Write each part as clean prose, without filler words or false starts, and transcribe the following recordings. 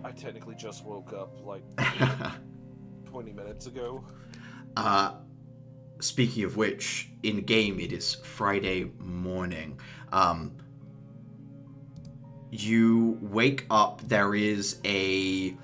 I technically just woke up like 20 minutes ago. Speaking of which, in game it is Friday morning. You wake up. There is the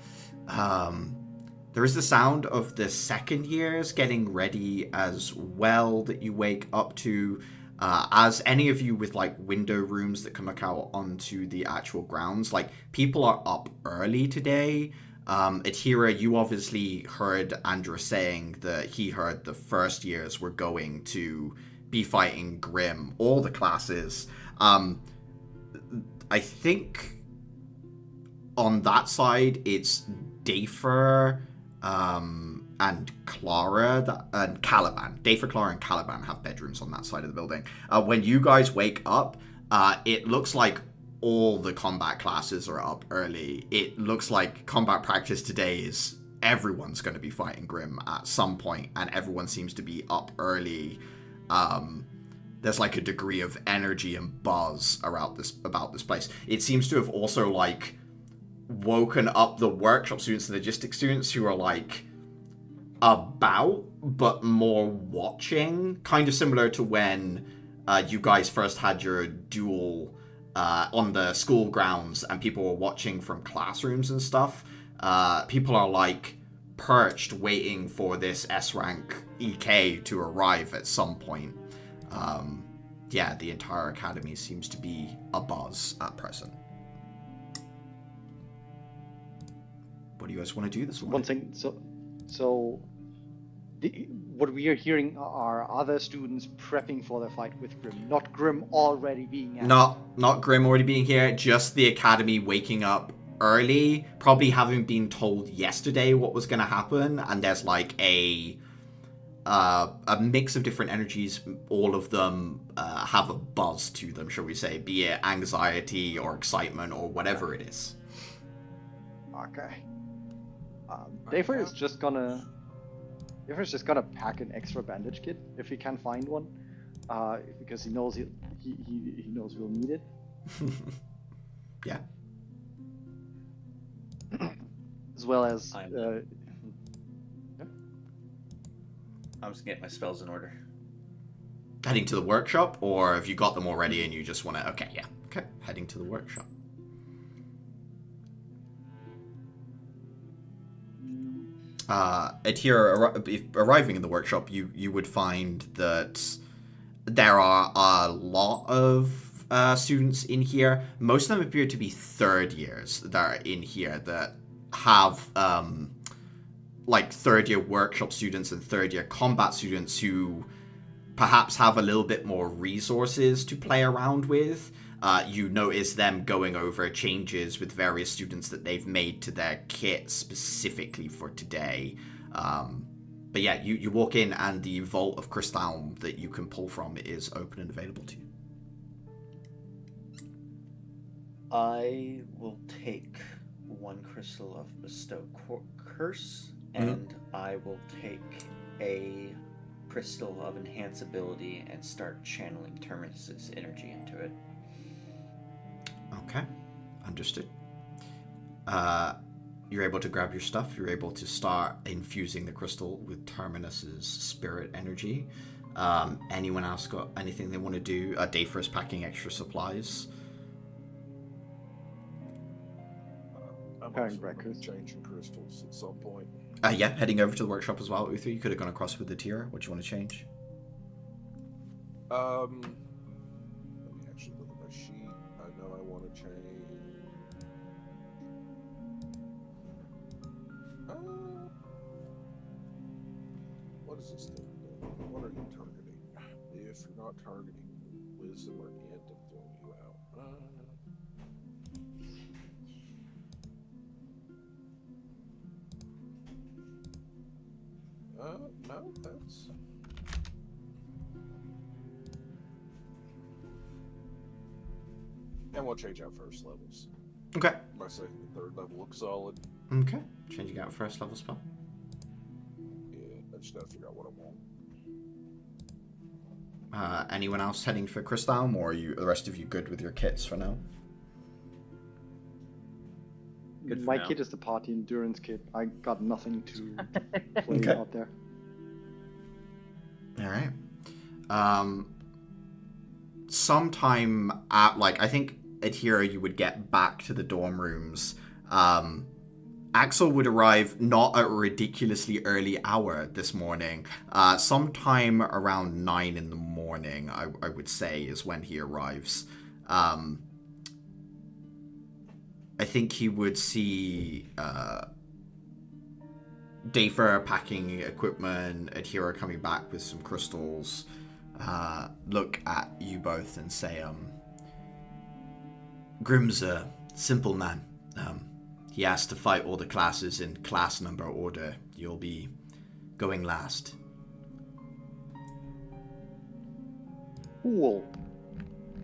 sound of the second years getting ready as well that you wake up to. As any of you with like window rooms that can look out onto the actual grounds, like people are up early today. Atira, you obviously heard Andra saying that he heard the first years were going to be fighting Grim, all the classes. I think on that side it's Dafer and Clara and Caliban. Dafer, Clara, and Caliban have bedrooms on that side of the building. When you guys wake up, it looks like all the combat classes are up early. It looks like combat practice today is everyone's going to be fighting Grim at some point, and everyone seems to be up early. There's like a degree of energy and buzz about this place. It seems to have also like woken up the workshop students and logistics students who are like about but more watching, kind of similar to when you guys first had your duel on the school grounds and people were watching from classrooms and stuff. People are like perched waiting for this S-rank EK to arrive at some point. Yeah, the entire academy seems to be abuzz at present. What do you guys want to do this morning? One thing, what we are hearing are other students prepping for the fight with Grim, not Grim already being at. Not Grim already being here, just the academy waking up early, probably having been told yesterday what was going to happen, and there's like a mix of different energies. All of them have a buzz to them, shall we say, be it anxiety or excitement or whatever it is. Okay. Dafer is just gonna pack an extra bandage kit if he can find one, because he knows he knows we'll need it. Yeah. As well as. I'm just getting my spells in order. Heading to the workshop, or have you got them already and you just want to? Okay, yeah. Okay, heading to the workshop. Arriving in the workshop, you would find that there are a lot of students in here. Most of them appear to be third years that are in here that have like third year workshop students and third year combat students who perhaps have a little bit more resources to play around with. You notice them going over changes with various students that they've made to their kit specifically for today. But yeah, you walk in and the Vault of Crystal that you can pull from is open and available to you. I will take one crystal of Bestow Curse, and I will take a crystal of Enhance Ability and start channeling Terminus's energy into it. Okay, understood. You're able to grab your stuff. You're able to start infusing the crystal with Terminus's spirit energy. Anyone else got anything they want to do? Dafer is packing extra supplies. I'm also going to be changing crystals at some point. Yeah, heading over to the workshop as well. Uther, you could have gone across with the tier. What do you want to change? Let me actually look at my sheet. I know I want to change. What is this thing? What are you targeting? If you're not targeting wisdom or int, I'm throwing you out. No, that's... And we'll change out first levels. Okay. My second and third level look solid. Okay. Changing out first level spell. Yeah, I just gotta figure out what I want. Anyone else heading for Crystal, or are the rest of you good with your kits for now? Good for My now. kit is the party endurance kit. I got nothing to play Okay. out there. All right. Sometime at, like, I think Adhira, you would get back to the dorm rooms. Axel would arrive not at a ridiculously early hour this morning. Sometime around 9 in the morning, I would say, is when he arrives. I think he would see Dafer packing equipment, Adhira coming back with some crystals, look at you both and say, Grim's a simple man. He has to fight all the classes in class number order. You'll be going last. Cool.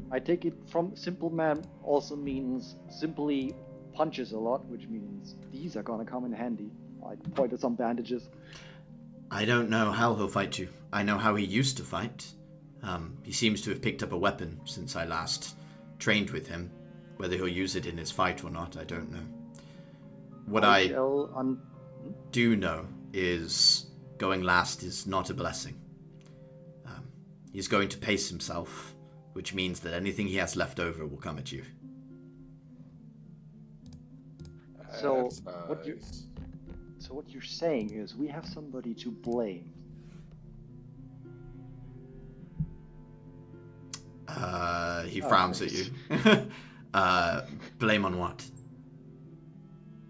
I take it from simple man also means simply punches a lot, which means these are gonna come in handy. I point at some bandages. I don't know how he'll fight you. I know how he used to fight. He seems to have picked up a weapon since I last trained with him. Whether he'll use it in his fight or not, I don't know. What I do know is going last is not a blessing. He's going to pace himself, which means that anything he has left over will come at you. So That's what you nice. So what you're saying is we have somebody to blame. He frowns at you. Blame on what?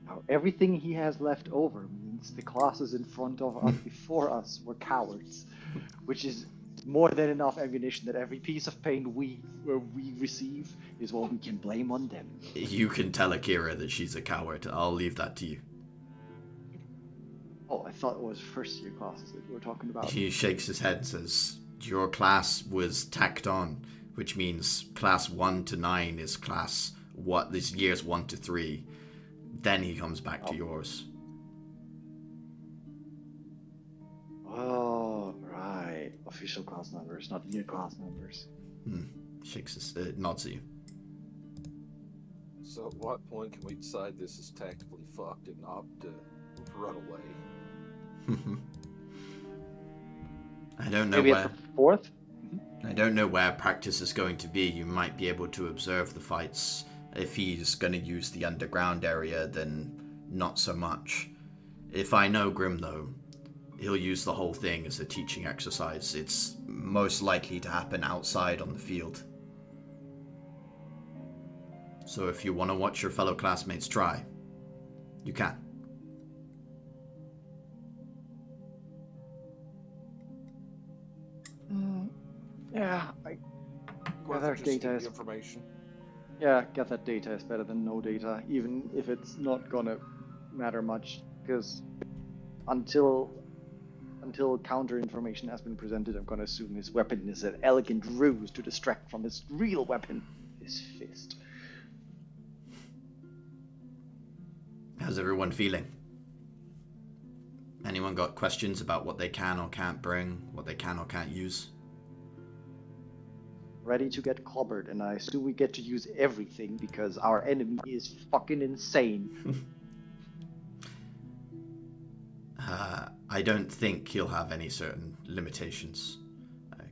Now, everything he has left over means the classes in front of us before us were cowards, which is more than enough ammunition that every piece of pain we receive is what we can blame on them. You can tell Akira that she's a coward. I'll leave that to you. Oh, I thought it was first year classes that we were talking about. He shakes his head and says, your class was tacked on, which means class 1 to 9 is class what this year's 1 to 3. Then he comes back to yours. Oh, right. Official class numbers, not year class numbers. Shakes his nods at you. So at what point can we decide this is tactically fucked and opt to run away? I don't know Maybe where. at the fourth? I don't know where practice is going to be. You might be able to observe the fights. If he's going to use the underground area, then not so much. If I know Grim, though, he'll use the whole thing as a teaching exercise. It's most likely to happen outside on the field. So if you want to watch your fellow classmates try, you can. Yeah, I Worth gather it just to data get is the information. Yeah, gather data is better than no data, even if it's not gonna matter much, because until counter information has been presented, I'm gonna assume his weapon is an elegant ruse to distract from his real weapon, his fist. How's everyone feeling? Anyone got questions about what they can or can't bring, what they can or can't use? Ready to get clobbered, and I assume we get to use everything because our enemy is fucking insane. I don't think he'll have any certain limitations.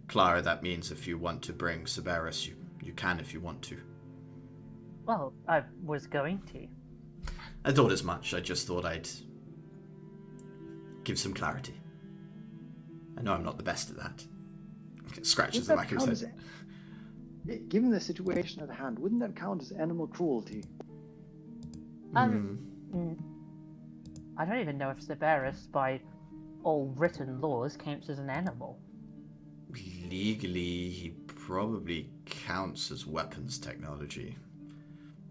Clara, that means if you want to bring Cerberus, you can if you want to. Well, I was going to. I thought as much. I just thought I'd give some clarity. I know I'm not the best at that. Scratches the back of his head. Given the situation at hand, wouldn't that count as animal cruelty? I don't even know if Cerberus, by all written laws, counts as an animal. Legally, he probably counts as weapons technology.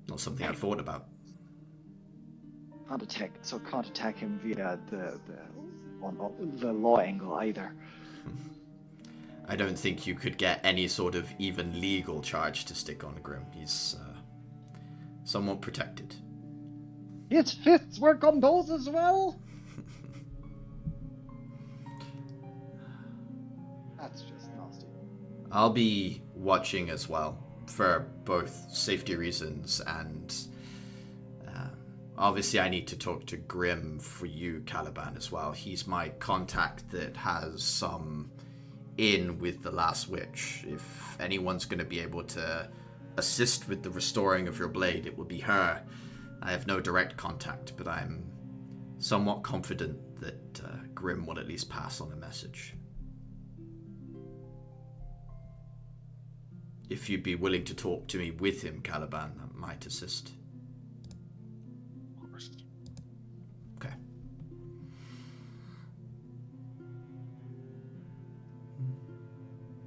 Not something I've thought about. Can't attack him via the law angle either. I don't think you could get any sort of even legal charge to stick on Grim. He's somewhat protected. His fists work on those as well? That's just nasty. I'll be watching as well, for both safety reasons and obviously I need to talk to Grim for you, Caliban, as well. He's my contact that has some in with the Last Witch. If anyone's going to be able to assist with the restoring of your blade, it will be her. I have no direct contact, but I'm somewhat confident that Grim will at least pass on a message. If you'd be willing to talk to me with him, Caliban, that might assist. Of course. Okay.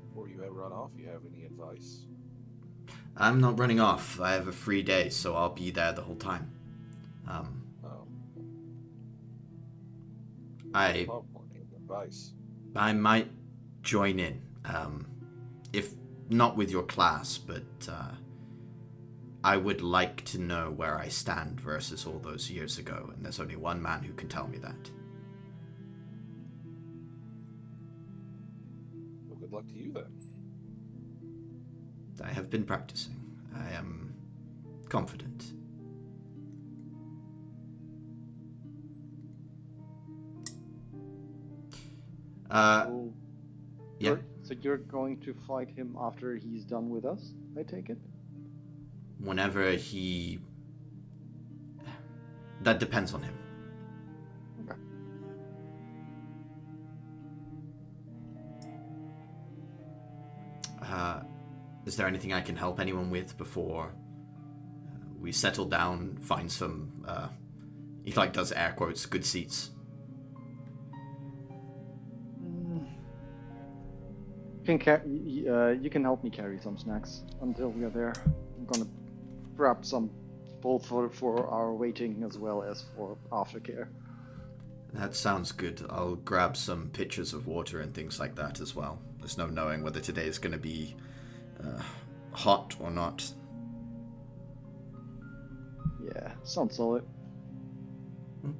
Before you run off, you have any advice? I'm not running off. I have a free day, so I'll be there the whole time. Oh, I popcorn and advice. might join in, if not with your class, but I would like to know where I stand versus all those years ago, and there's only one man who can tell me that. Well, good luck to you then. I have been practicing. I am confident. So Yeah. So you're going to fight him after he's done with us, I take it? Whenever he... That depends on him. Okay. Is there anything I can help anyone with before we settle down, find some, he does air quotes, good seats? You can help me carry some snacks until we are there. I'm gonna grab some both for our waiting as well as for aftercare. That sounds good. I'll grab some pitchers of water and things like that as well. There's no knowing whether today is going to be hot or not. Yeah, sounds solid.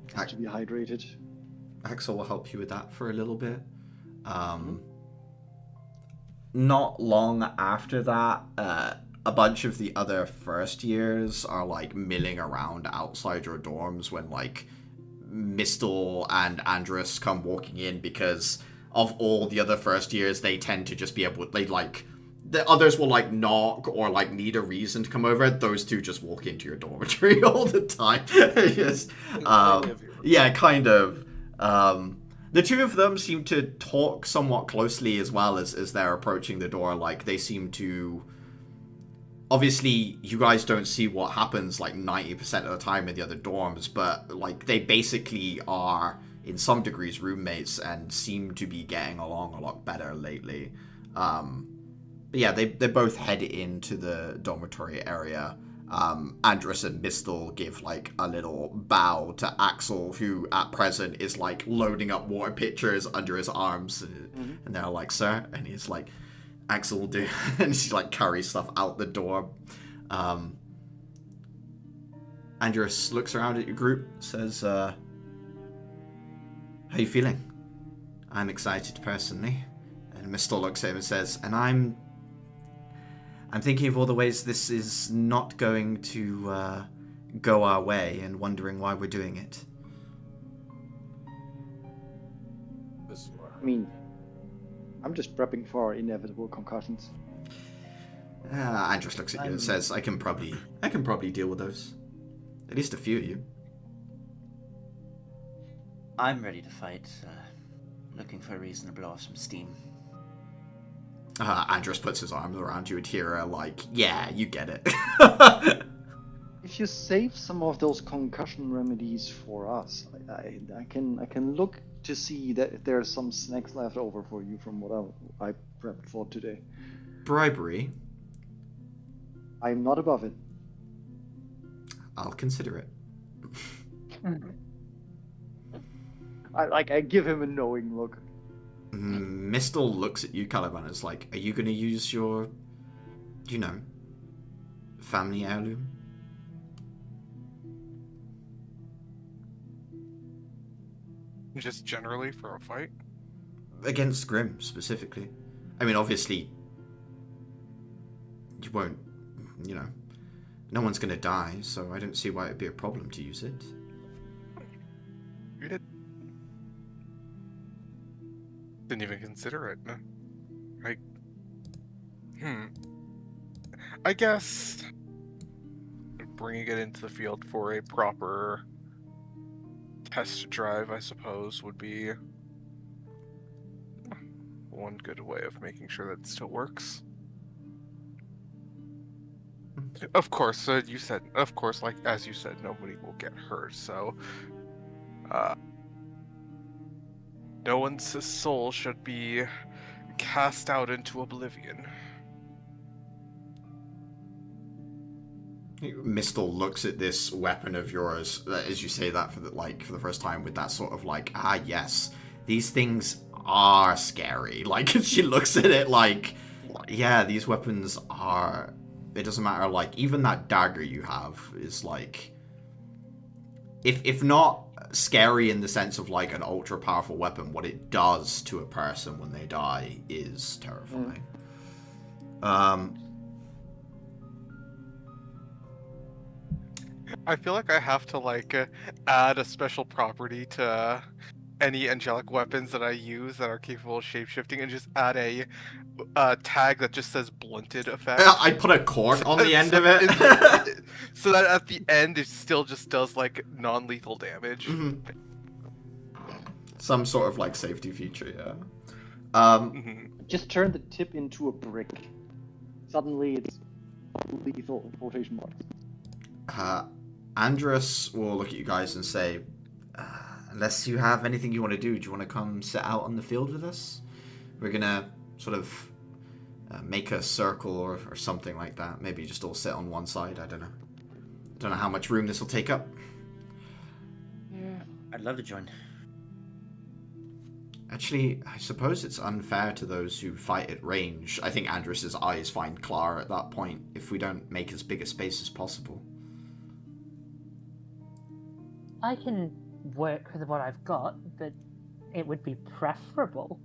Just to be hydrated. Axel will help you with that for a little bit. Not long after that, a bunch of the other first years are milling around outside your dorms when Mistel and Andrus come walking in, because of all the other first years, they tend to just be able to, the others will knock or need a reason to come over. Those two just walk into your dormitory all the time. Just, yeah, kind of. The two of them seem to talk somewhat closely as well as they're approaching the door. They seem to... Obviously, you guys don't see what happens 90% of the time in the other dorms, but they basically are, in some degrees, roommates and seem to be getting along a lot better lately. But yeah, they both head into the dormitory area. Andrus and Mistel give a little bow to Axel, who at present is loading up water pitchers under his arms, and they're like, "Sir," and he's like, "Axel will do," and she carries stuff out the door. Andrus looks around at your group, says, "How you feeling?" "I'm excited personally." And Mistel looks at him and says, "And I'm thinking of all the ways this is not going to go our way and wondering why we're doing it." I mean, I'm just prepping for inevitable concussions. Andrus looks at you and says, I can probably deal with those. At least a few of you. I'm ready to fight. Looking for a reason to blow off some steam. Andrus puts his arms around you and Tira yeah, you get it. If you save some of those concussion remedies for us, I can look to see that if there's some snacks left over for you from what I prepped for today. Bribery? I'm not above it. I'll consider it. I give him a knowing look. Mistel looks at you, Caliban, and is are you going to use your, family heirloom? Just generally for a fight? Against Grim, specifically. I mean, obviously, you won't, No one's gonna die, so I don't see why it'd be a problem to use it. You didn't even consider it. I guess bringing it into the field for a proper test drive, I suppose, would be one good way of making sure that it still works. Of course, you said, like, as you said, nobody will get hurt, so, no one's soul should be cast out into oblivion. Mistel looks at this weapon of yours, as you say that for the first time, with that sort of like, yes, these things are scary. Like, she looks at it like, yeah, these weapons are, it doesn't matter, like, even that dagger you have is like, if not scary in the sense of like an ultra powerful weapon, what it does to a person when they die is terrifying. I feel like I have to, like, add a special property to any angelic weapons that I use that are capable of shapeshifting, and just add a tag that just says blunted effect. I put a cork on the end of it. So that at the end it still just does, like, non-lethal damage. Mm-hmm. Some sort of, like, safety feature, yeah. Just turn the tip into a brick. Suddenly it's lethal in quotation marks. Andrus will look at you guys and say, unless you have anything you want to do you want to come sit out on the field with us? We're gonna sort of make a circle or something like that. Maybe just all sit on one side. I don't know how much room this will take up. Yeah, I'd love to join. Actually, I suppose it's unfair to those who fight at range. I think Andrus's eyes find Clara at that point if we don't make as big a space as possible. I can work with what I've got, but it would be preferable.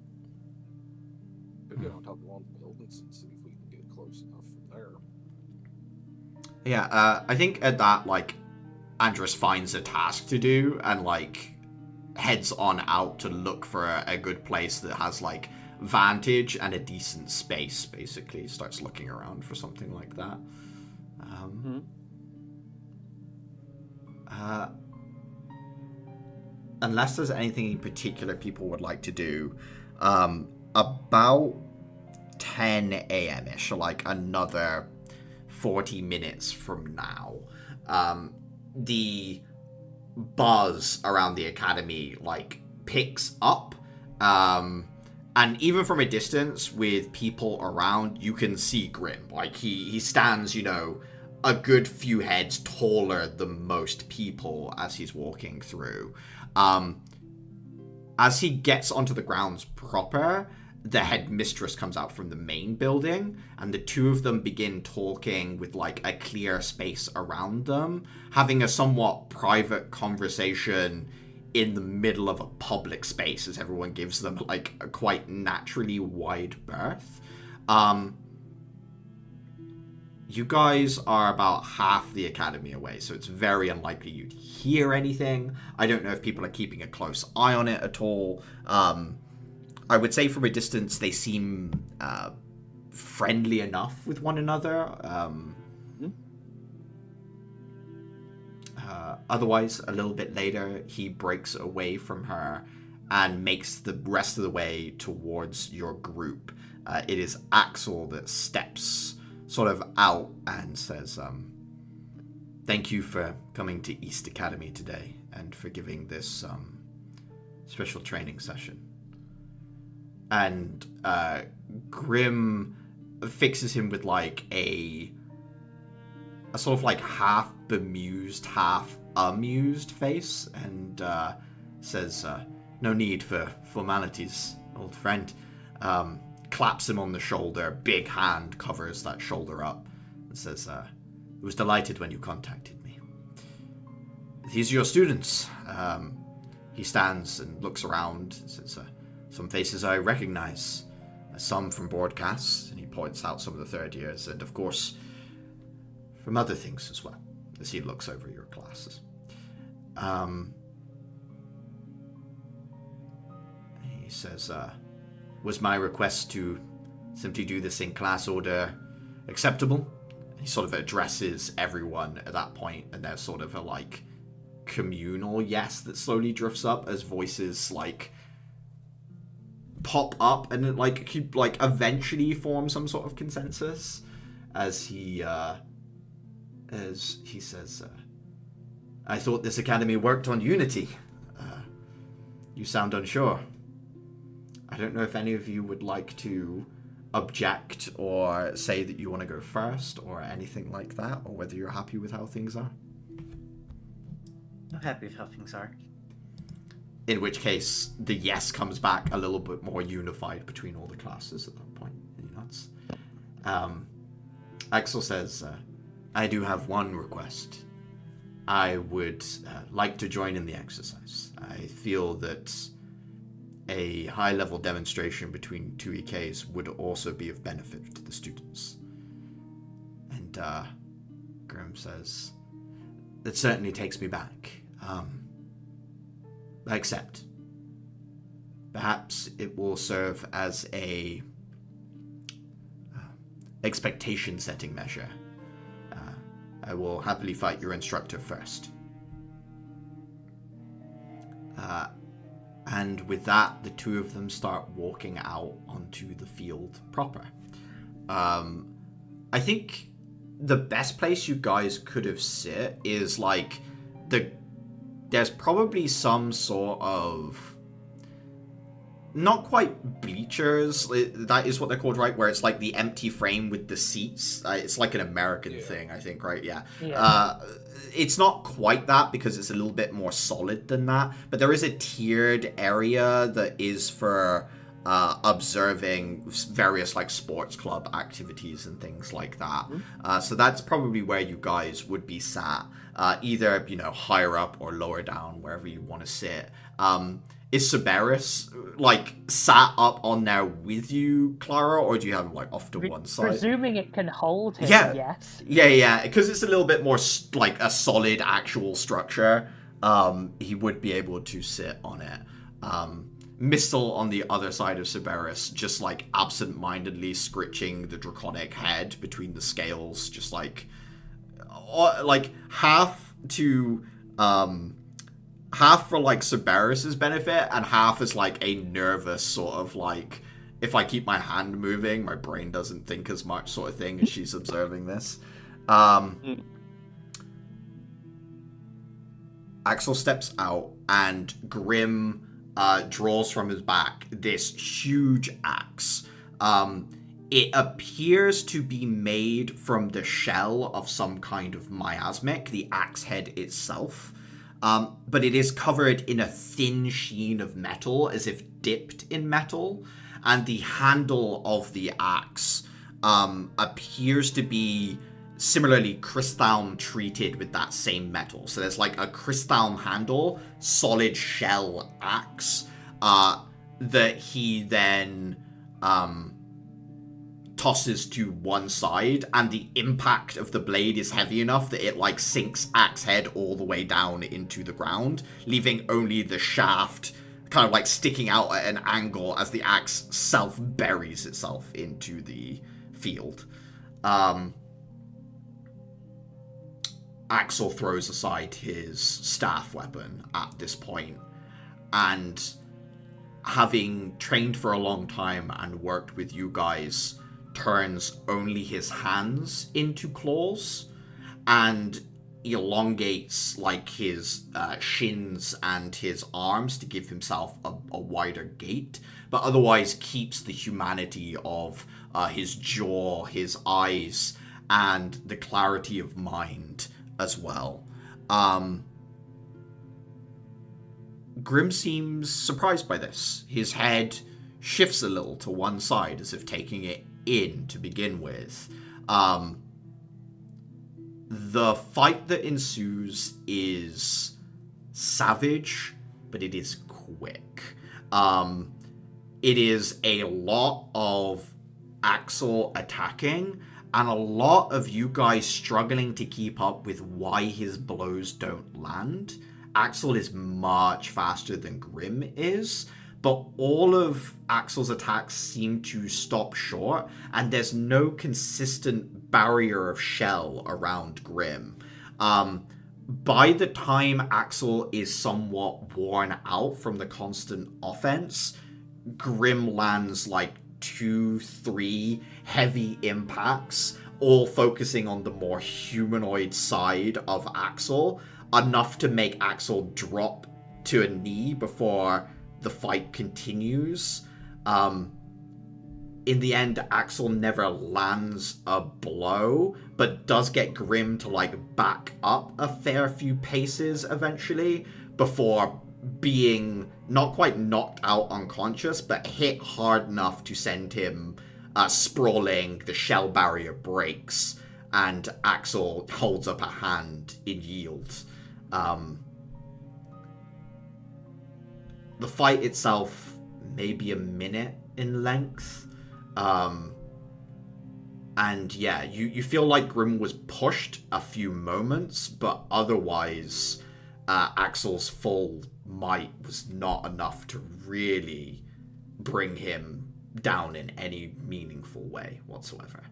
Could get on top of one of the buildings and see if we can get close enough from there. Yeah, I think at that, like, Andrus finds a task to do and, like, heads on out to look for a good place that has, like, vantage and a decent space, basically. Starts looking around for something like that. Unless there's anything in particular people would like to do, about 10 a.m.-ish, or like another 40 minutes from now, the buzz around the academy, like, picks up, and even from a distance with people around, you can see Grim. Like, he stands, you know, a good few heads taller than most people as he's walking through. As he gets onto the grounds proper, the headmistress comes out from the main building, and the two of them begin talking with, like, a clear space around them, having a somewhat private conversation in the middle of a public space as everyone gives them, like, a quite naturally wide berth. You guys are about half the academy away, so it's very unlikely you'd hear anything. I don't know if people are keeping a close eye on it at all. I would say from a distance they seem friendly enough with one another. Otherwise, a little bit later, he breaks away from her and makes the rest of the way towards your group. It is Axel that steps sort of out and says, thank you for coming to East Academy today and for giving this special training session. And Grim fixes him with, like, a sort of, like, half bemused, half amused face and says, no need for formalities, old friend. Claps him on the shoulder, big hand covers that shoulder up, and says, I was delighted when you contacted me. These are your students. He stands and looks around and says, some faces I recognize, some from broadcasts, and he points out some of the third years, and of course, from other things as well, as he looks over your classes. He says, was my request to simply do this in class order acceptable? He sort of addresses everyone at that point, and there's sort of a, like, communal yes that slowly drifts up as voices, like, pop up and it, like, eventually form some sort of consensus as he says, I thought this academy worked on unity. You sound unsure. I don't know if any of you would like to object or say that you want to go first or anything like that, or whether you're happy with how things are. I'm happy with how things are. In which case, the yes comes back a little bit more unified between all the classes at that point. Axel says, I do have one request. I would like to join in the exercise. I feel that a high-level demonstration between two EKs would also be of benefit to the students. And Grim says, that certainly takes me back. I accept. Perhaps it will serve as a expectation-setting measure. I will happily fight your instructor first. And with that, the two of them start walking out onto the field proper. I think the best place you guys could have sit is like there's probably some sort of, not quite bleachers, that is what they're called, right? Where it's like the empty frame with the seats. It's like an American thing, I think, right? Yeah. It's not quite that because it's a little bit more solid than that. But there is a tiered area that is for observing various like sports club activities and things like that. So that's probably where you guys would be sat, either, you know, higher up or lower down, wherever you want to sit. Is Cerberus, like, sat up on there with you, Clara, or do you have him, like, off to one side? Presuming it can hold him, yes. Yeah, because it's a little bit more, like, a solid actual structure. He would be able to sit on it. Mistel on the other side of Cerberus, just, like, absent-mindedly scritching the draconic head between the scales, just, like half to, half for, like, Cerberus's benefit, and half is, like, a nervous sort of, like, if I keep my hand moving, my brain doesn't think as much sort of thing as she's observing this. Axel steps out, and Grim draws from his back this huge axe. It appears to be made from the shell of some kind of miasmic, the axe head itself. But it is covered in a thin sheen of metal, as if dipped in metal. And the handle of the axe appears to be similarly crystalline treated with that same metal. So there's like a crystalline handle, solid shell axe, that he then tosses to one side, and the impact of the blade is heavy enough that it like sinks axe head all the way down into the ground, leaving only the shaft kind of like sticking out at an angle as the axe self buries itself into the field. Axel throws aside his staff weapon at this point, and having trained for a long time and worked with you guys, turns only his hands into claws and elongates like his shins and his arms to give himself a wider gait, but otherwise keeps the humanity of his jaw, his eyes, and the clarity of mind as well. Grim seems surprised by this. His head shifts a little to one side as if taking it in to begin with. The fight that ensues is savage, but it is quick. It is a lot of Axel attacking and a lot of you guys struggling to keep up with why his blows don't land. Axel is much faster than Grim is, but all of Axel's attacks seem to stop short, and there's no consistent barrier of shell around Grim. By the time Axel is somewhat worn out from the constant offense, Grim lands like 2-3 heavy impacts, all focusing on the more humanoid side of Axel, enough to make Axel drop to a knee before the fight continues. In the end, Axel never lands a blow, but does get Grim to like back up a fair few paces eventually before being not quite knocked out unconscious, but hit hard enough to send him sprawling. The shell barrier breaks, and Axel holds up a hand in yield. The fight itself may be a minute in length. And yeah, you feel like Grim was pushed a few moments, but otherwise Axel's full might was not enough to really bring him down in any meaningful way whatsoever.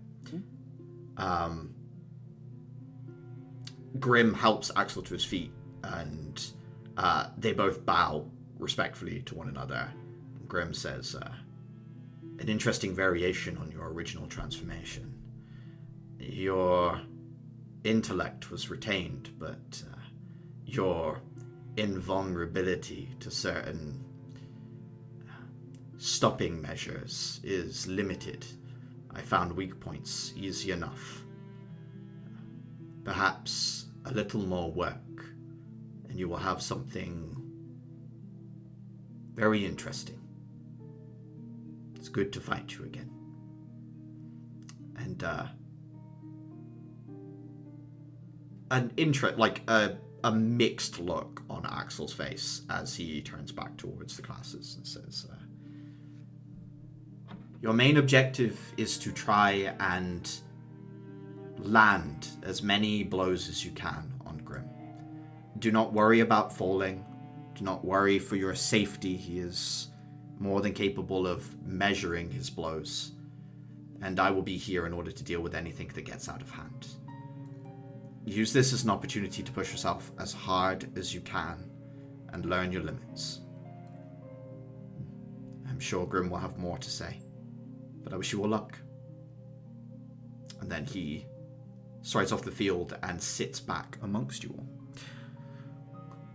Grim helps Axel to his feet, and they both bow respectfully to one another. Grim says, an interesting variation on your original transformation. Your intellect was retained, but your invulnerability to certain stopping measures is limited. I found weak points easy enough. Perhaps a little more work, and you will have something very interesting. It's good to fight you again. And a mixed look on Axel's face as he turns back towards the classes and says, your main objective is to try and land as many blows as you can on Grim. Do not worry about falling. Do not worry for your safety. He is more than capable of measuring his blows, and I will be here in order to deal with anything that gets out of hand. Use this as an opportunity to push yourself as hard as you can and learn your limits. I'm sure Grim will have more to say, but I wish you all luck. And then he strides off the field and sits back amongst you all.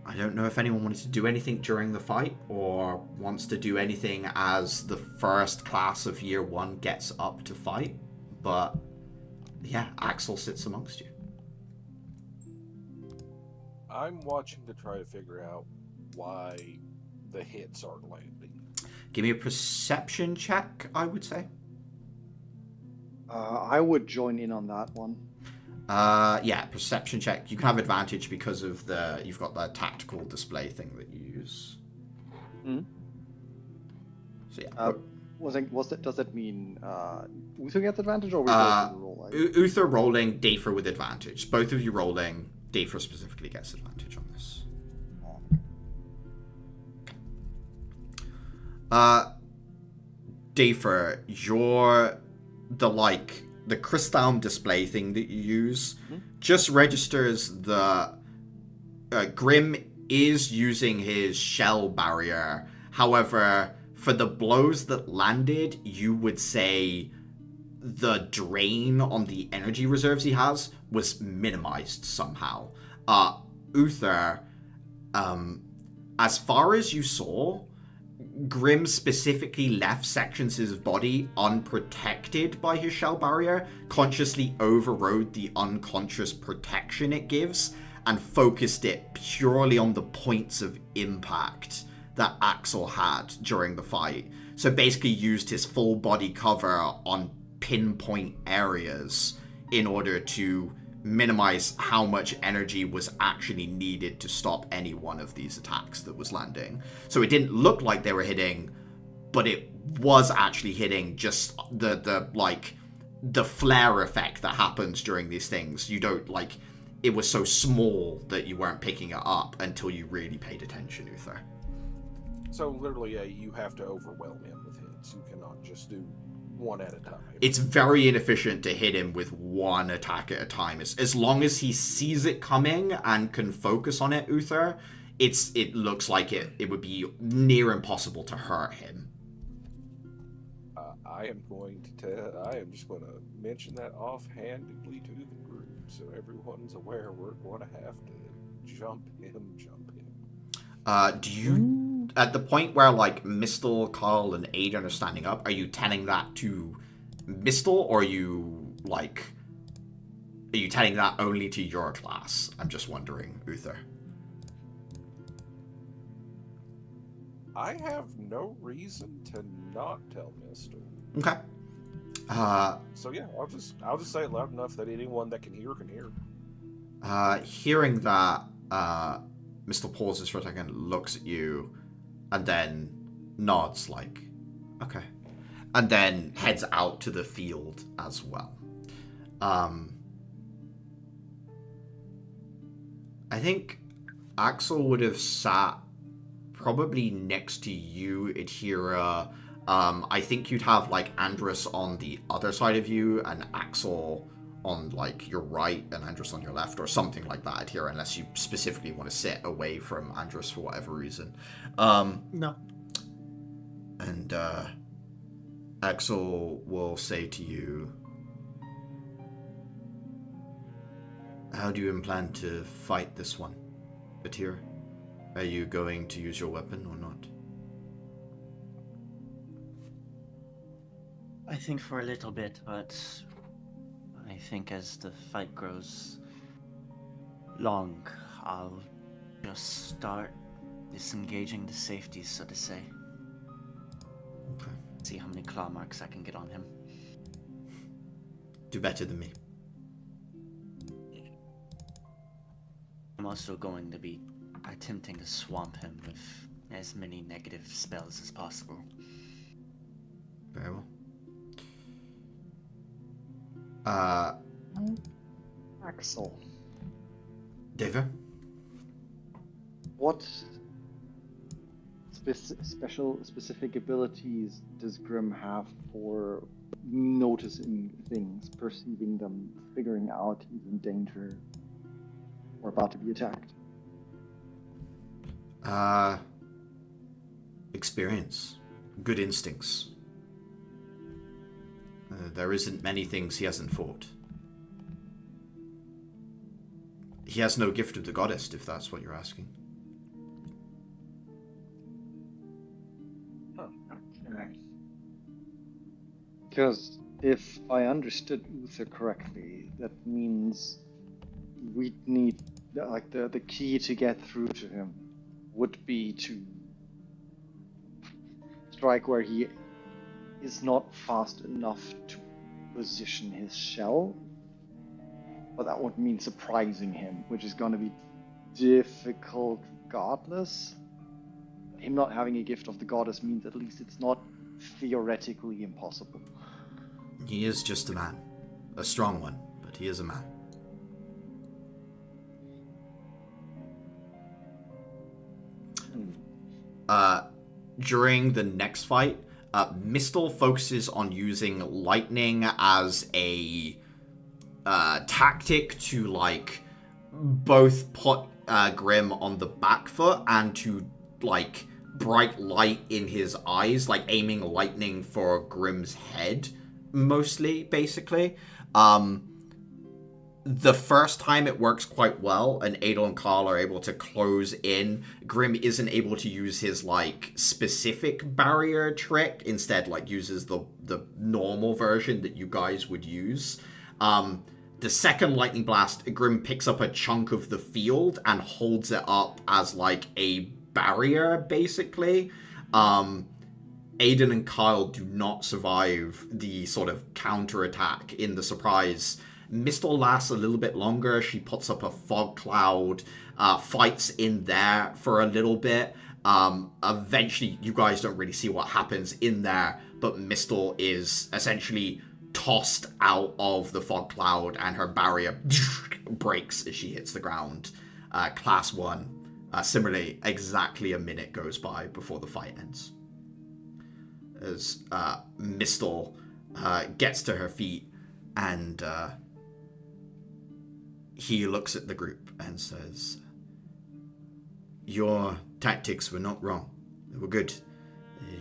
I don't know if anyone wanted to do anything during the fight or wants to do anything as the first class of year 1 gets up to fight, but yeah, Axel sits amongst you. I'm watching to try to figure out why the hits aren't landing. Give me a perception check, I would say. I would join in on that one. Yeah, perception check. You can have advantage because of you've got the tactical display thing that you use. Mm-hmm. So yeah. Does that mean Uther gets advantage, or we both roll? Uther rolling, Dafer with advantage. Both of you rolling. Dafer specifically gets advantage on this. Dafer, the crystal display thing that you use just registers the Grim is using his shell barrier. However, for the blows that landed, you would say the drain on the energy reserves he has was minimized somehow. Uther, as far as you saw, Grim specifically left sections of his body unprotected by his shell barrier, consciously overrode the unconscious protection it gives, and focused it purely on the points of impact that Axel had during the fight. So basically used his full body cover on pinpoint areas in order to minimize how much energy was actually needed to stop any one of these attacks that was landing. So it didn't look like they were hitting, but it was actually hitting just the the flare effect that happens during these things. You don't, like, it was so small that you weren't picking it up until you really paid attention, Uther. So literally, you have to overwhelm him with hits. You cannot just do one at a time. It's very inefficient to hit him with one attack at a time. As long as he sees it coming and can focus on it, Uther, it looks like it would be near impossible to hurt him. I am just going to mention that offhandedly to the group, so everyone's aware we're going to have to jump him. Do you, at the point where, like, Mistle, Carl, and Aiden are standing up, are you telling that to Mistle, or are you telling that only to your class? I'm just wondering, Uther. I have no reason to not tell Mistle. Okay. So yeah, I'll just say it loud enough that anyone that can hear can hear. Hearing that, Mr. pauses for a second, looks at you, and then nods like, okay. And then heads out to the field as well. I think Axel would have sat probably next to you, Adhira. I think you'd have, like, Andrus on the other side of you, and Axel on, like, your right, and Andrus on your left, or something like that, Adhira, unless you specifically want to sit away from Andrus for whatever reason. No. And, Axel will say to you, how do you plan to fight this one, Adhira? Are you going to use your weapon or not? I think for a little bit, but I think as the fight grows long, I'll just start disengaging the safeties, so to say. Okay. See how many claw marks I can get on him. Do better than me. I'm also going to be attempting to swamp him with as many negative spells as possible. Very well. Axel, David? what specific abilities does Grim have for noticing things, perceiving them, figuring out he's in danger or about to be attacked? Experience. Good instincts. There isn't many things he hasn't fought. He has no gift of the goddess, if that's what you're asking. Okay. Because if I understood Uther correctly, that means we need, like, the key to get through to him would be to strike where he is not fast enough to position his shell, but that would mean surprising him, which is going to be difficult regardless. Him not having a gift of the goddess means at least it's not theoretically impossible. He is just a man. A strong one, but he is a man. During the next fight, Mistle focuses on using lightning as a tactic to, like, both put Grim on the back foot and to, like, bright light in his eyes, like aiming lightning for Grim's head, mostly, basically. The first time it works quite well, and Adel and Carl are able to close in. Grim isn't able to use his, like, specific barrier trick, instead, like, uses the normal version that you guys would use. The second lightning blast, Grim picks up a chunk of the field and holds it up as, like, a barrier, basically. Aiden and Kyle do not survive the sort of counterattack in the surprise. Mistle lasts a little bit longer. She puts up a fog cloud, fights in there for a little bit. Eventually, you guys don't really see what happens in there, but Mistle is essentially tossed out of the fog cloud, and her barrier breaks as she hits the ground. Class 1. Similarly, exactly a minute goes by before the fight ends. As Mistle gets to her feet, and he looks at the group and says, "Your tactics were not wrong. They were good.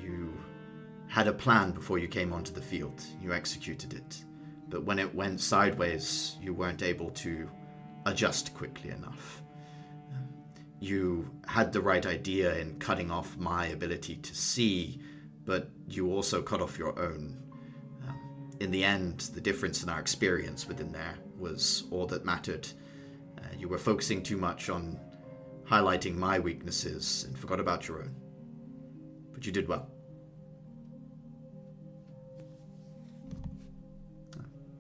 You had a plan before you came onto the field. You executed it. But when it went sideways, you weren't able to adjust quickly enough. You had the right idea in cutting off my ability to see, but you also cut off your own. In the end, the difference in our experience within there was all that mattered. You were focusing too much on highlighting my weaknesses and forgot about your own. But you did well."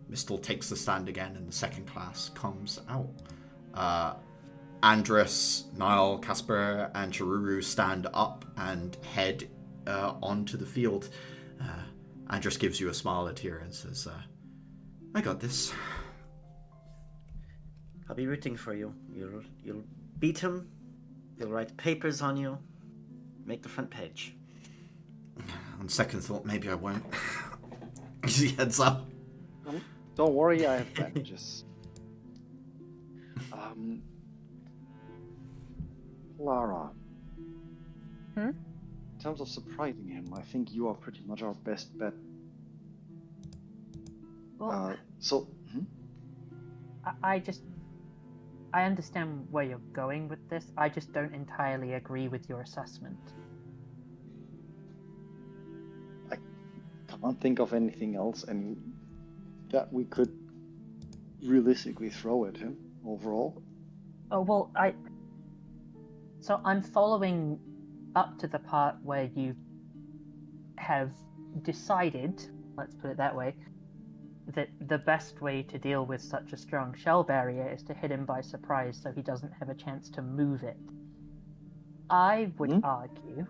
Mistle takes the stand again, and the second class comes out. Andres, Niall, Casper, and Chiruru stand up and head onto the field. Andres gives you a smile at here and says, "I got this." I'll be rooting for you. You'll beat him. He'll write papers on you. Make the front page. On second thought, maybe I won't. He heads up. Don't worry, I have bandages. Lara. Hmm? In terms of surprising him, I think you are pretty much our best bet. Well, I understand where you're going with this. I just don't entirely agree with your assessment. I can't think of anything else that we could realistically throw at him overall. Oh, well, So I'm following up to the part where you have decided, let's put it that way, that the best way to deal with such a strong shell barrier is to hit him by surprise so he doesn't have a chance to move it. I would argue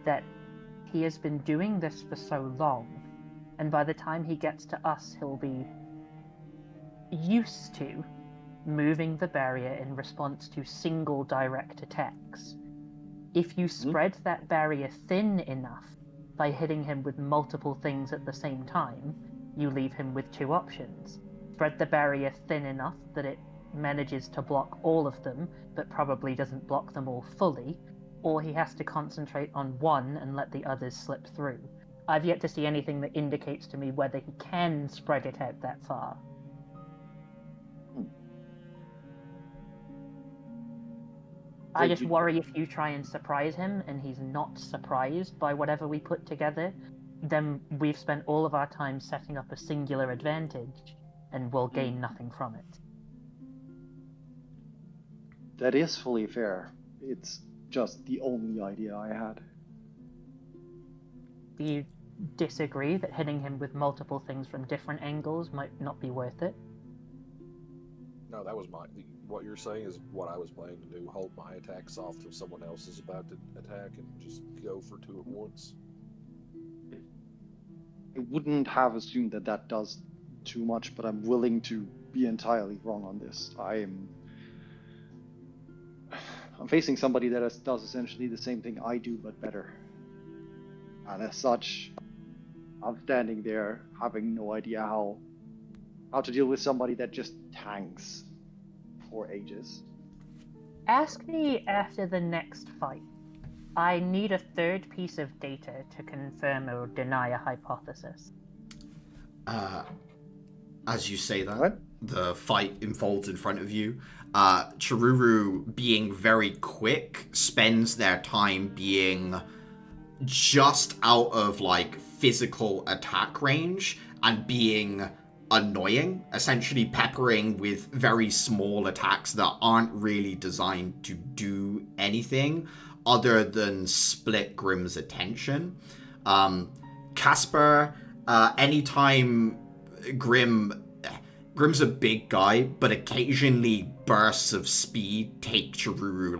that he has been doing this for so long, and by the time he gets to us, he'll be used to moving the barrier in response to single direct attacks. If you spread that barrier thin enough by hitting him with multiple things at the same time, you leave him with two options. Spread the barrier thin enough that it manages to block all of them, but probably doesn't block them all fully, or he has to concentrate on one and let the others slip through. I've yet to see anything that indicates to me whether he can spread it out that far. I just worry if you try and surprise him and he's not surprised by whatever we put together, then we've spent all of our time setting up a singular advantage and we'll gain nothing from it. That is fully fair. It's just the only idea I had. Do you disagree that hitting him with multiple things from different angles might not be worth it? No, that was what you're saying is what I was planning to do. Hold my attacks off till someone else is about to attack and just go for two at once. I wouldn't have assumed that does too much, but I'm willing to be entirely wrong on this. I'm facing somebody that does essentially the same thing I do, but better. And as such, I'm standing there having no idea how to deal with somebody that just tanks for ages. Ask me after the next fight. I need a third piece of data to confirm or deny a hypothesis. As you say that, What? the fight unfolds in front of you. Chiruru, being very quick, spends their time being just out of physical attack range and being annoying, essentially peppering with very small attacks that aren't really designed to do anything other than split Grimm's attention. Casper, anytime Grimm's a big guy, but occasionally bursts of speed take Chiruru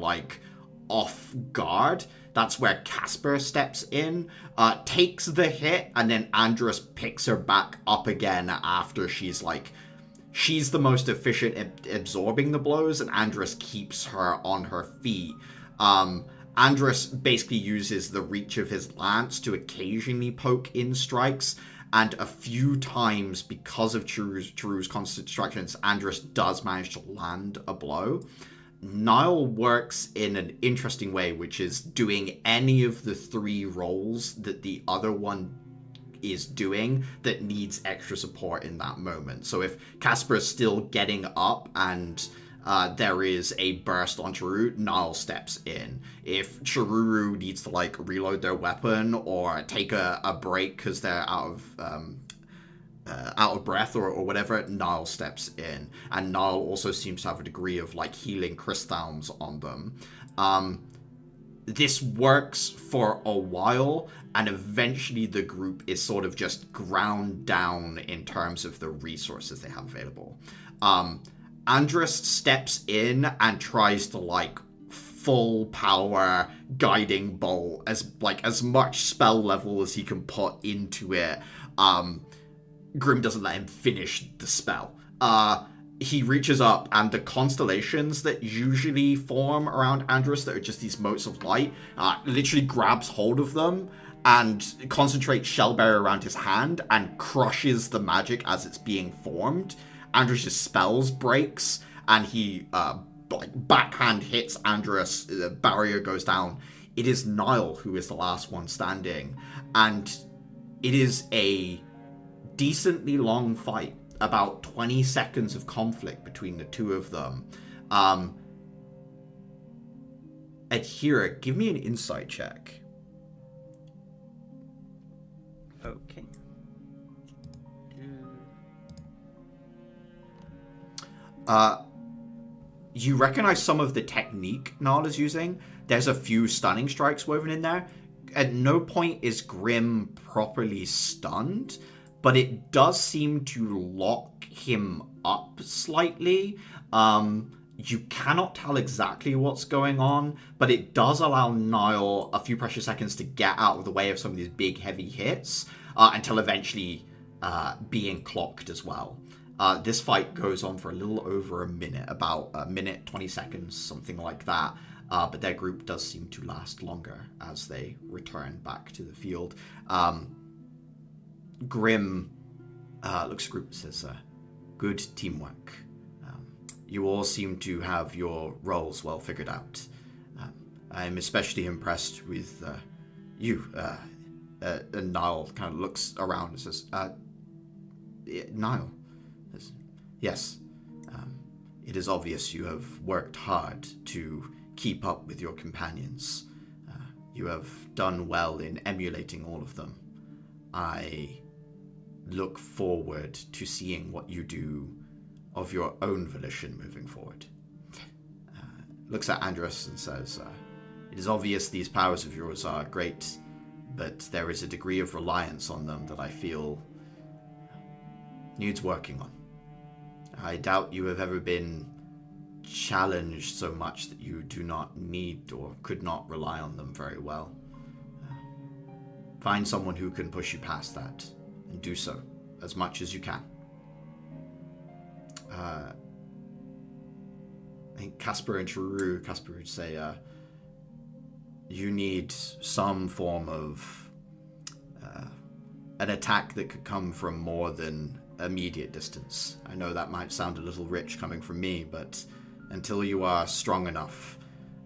off guard. That's where Casper steps in, takes the hit, and then Andrus picks her back up again after she's the most efficient at absorbing the blows, and Andrus keeps her on her feet. Andrus basically uses the reach of his lance to occasionally poke in strikes, and a few times, because of Chiruru's constant distractions, Andrus does manage to land a blow. Niall works in an interesting way, which is doing any of the 3 rolls that the other one is doing that needs extra support in that moment. So if Casper is still getting up and there is a burst on Chiruru, Niall steps in. If Chiruru needs to reload their weapon or take a break because they're out of breath or whatever, Niall steps in. And Niall also seems to have a degree of healing crystals on them. This works for a while, and eventually the group is sort of just ground down in terms of the resources they have available. Andrus steps in and tries to full power guiding bolt as much spell level as he can put into it. Grim doesn't let him finish the spell. He reaches up, and the constellations that usually form around Andrus that are just these motes of light, literally grabs hold of them and concentrates shell barrier around his hand and crushes the magic as it's being formed. Andrus' spells breaks, and he backhand hits Andrus. The barrier goes down. It is Niall who is the last one standing, and it is a decently long fight. About 20 seconds of conflict between the two of them. Adhira, give me an insight check. Okay. You recognize some of the technique Niall is using. There's a few stunning strikes woven in there. At no point is Grim properly stunned, but it does seem to lock him up slightly. You cannot tell exactly what's going on, but it does allow Niall a few precious seconds to get out of the way of some of these big, heavy hits, until eventually being clocked as well. This fight goes on for a little over a minute, about a minute, 20 seconds, something like that. But their group does seem to last longer as they return back to the field. Grim looks at the group and says, good teamwork. You all seem to have your roles well figured out. I'm especially impressed with you. And Niall kind of looks around and says, Niall? Yes. It is obvious you have worked hard to keep up with your companions. You have done well in emulating all of them. I look forward to seeing what you do of your own volition moving forward. Looks at Andrus and says, it is obvious these powers of yours are great, but there is a degree of reliance on them that I feel needs working on. I doubt you have ever been challenged so much that you do not need or could not rely on them very well. Find someone who can push you past that, and do so as much as you can. I think Casper and Chiruru, Casper would say, you need some form of an attack that could come from more than immediate distance. I know that might sound a little rich coming from me, but until you are strong enough,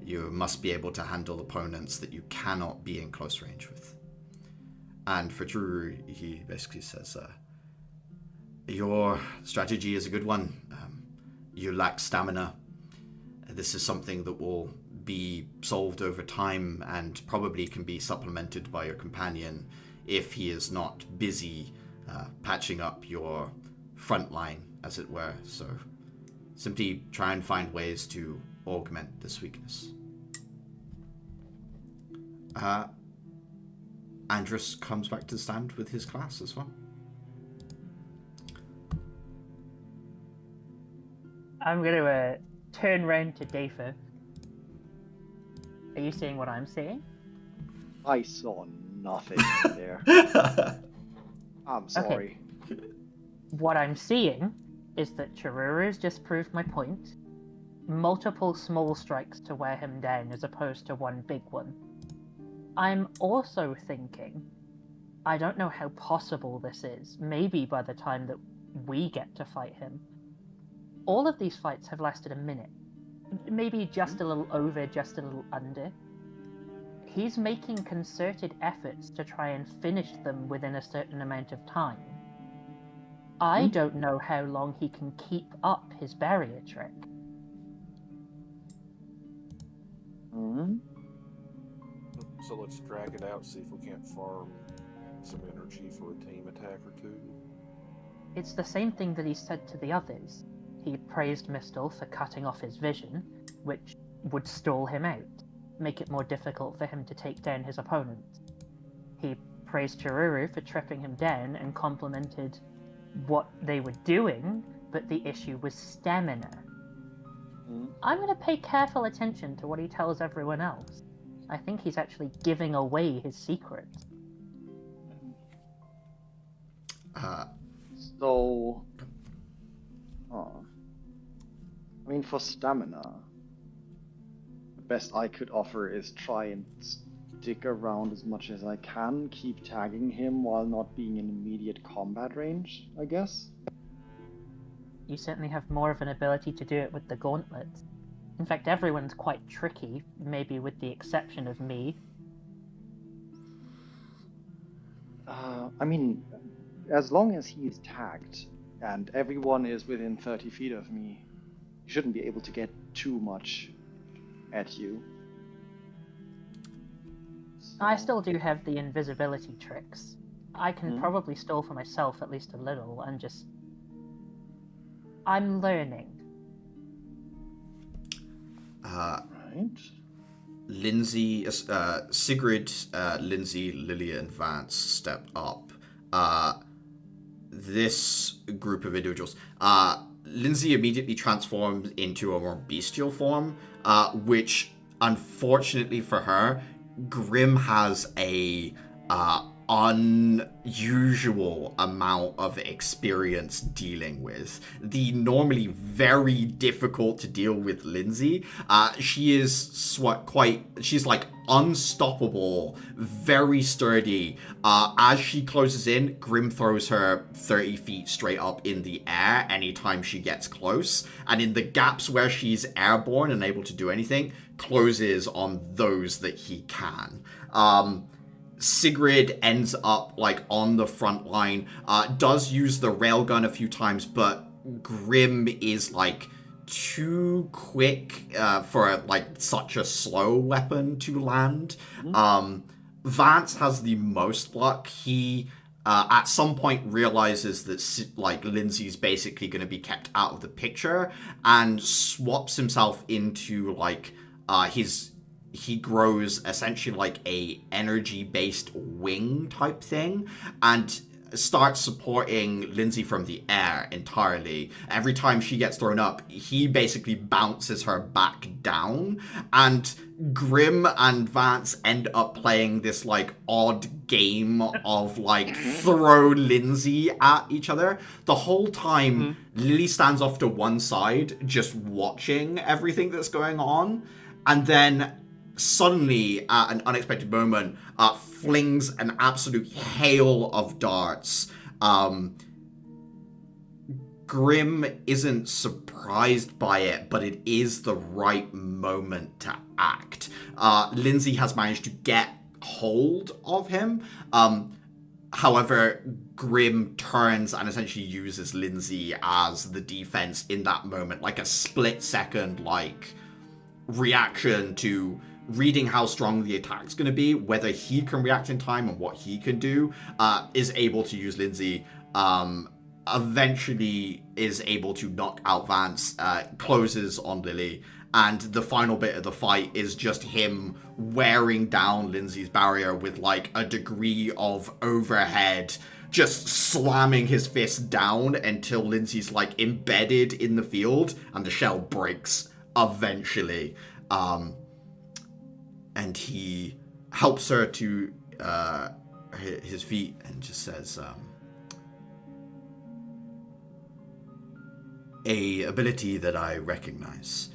you must be able to handle opponents that you cannot be in close range with. And for Chiruru, he basically says, your strategy is a good one. You lack stamina. This is something that will be solved over time and probably can be supplemented by your companion if he is not busy patching up your front line, as it were. So simply try and find ways to augment this weakness. Andrus comes back to the stand with his class as well. I'm going to turn round to Dafa. Are you seeing what I'm seeing? I saw nothing there. I'm sorry. What I'm seeing is that Chiruru's just proved my point. Multiple small strikes to wear him down as opposed to one big one. I'm also thinking, I don't know how possible this is, maybe by the time that we get to fight him. All of these fights have lasted a minute. Maybe just a little over, just a little under. He's making concerted efforts to try and finish them within a certain amount of time. I don't know how long he can keep up his barrier trick. So let's drag it out, see if we can't farm some energy for a team attack or two. It's the same thing that he said to the others. He praised Mistel for cutting off his vision, which would stall him out, make it more difficult for him to take down his opponent. He praised Chiruru for tripping him down and complimented what they were doing, but the issue was stamina. I'm going to pay careful attention to what he tells everyone else. I think he's actually giving away his secret. So, I mean, for stamina, the best I could offer is try and stick around as much as I can, keep tagging him while not being in immediate combat range, I guess. You certainly have more of an ability to do it with the gauntlet. In fact, everyone's quite tricky, maybe with the exception of me. I mean, as long as he is tagged and everyone is within 30 feet of me, you shouldn't be able to get too much at you. So... I still do have the invisibility tricks. I can probably stall for myself at least a little and just... I'm learning. Right. Lindsay, Sigrid, Lindsay, Lilia, and Vance stepped up. This group of individuals, Lindsay immediately transformed into a more bestial form, which, unfortunately for her, Grim has a unusual amount of experience dealing with. The normally very difficult to deal with Lindsay, she is she's like unstoppable, very sturdy. As she closes in, Grim throws her 30 feet straight up in the air anytime she gets close, and in the gaps where she's airborne and able to do anything, closes on those that he can. Sigrid ends up like on the front line, does use the railgun a few times, but Grim is like too quick for like such a slow weapon to land. Vance has the most luck. He at some point realizes that like Lindsay's basically going to be kept out of the picture and swaps himself into like he grows essentially like a energy-based wing type thing and starts supporting Lindsay from the air entirely. Every time she gets thrown up, he basically bounces her back down, and Grim and Vance end up playing this like odd game of like throw Lindsay at each other. The whole time, Lily stands off to one side, just watching everything that's going on, and then suddenly, at an unexpected moment, flings an absolute hail of darts. Grim isn't surprised by it, but it is the right moment to act. Lindsay has managed to get hold of him. However, Grim turns and essentially uses Lindsay as the defense in that moment, like a split-second, like, reaction to reading how strong the attack's going to be, whether he can react in time and what he can do, is able to use Lindsay, eventually is able to knock out Vance, closes on Lily, and the final bit of the fight is just him wearing down Lindsay's barrier with like a degree of overhead, just slamming his fist down until Lindsay's like embedded in the field and the shell breaks eventually. and he helps her to his feet and just says, a ability that I recognize,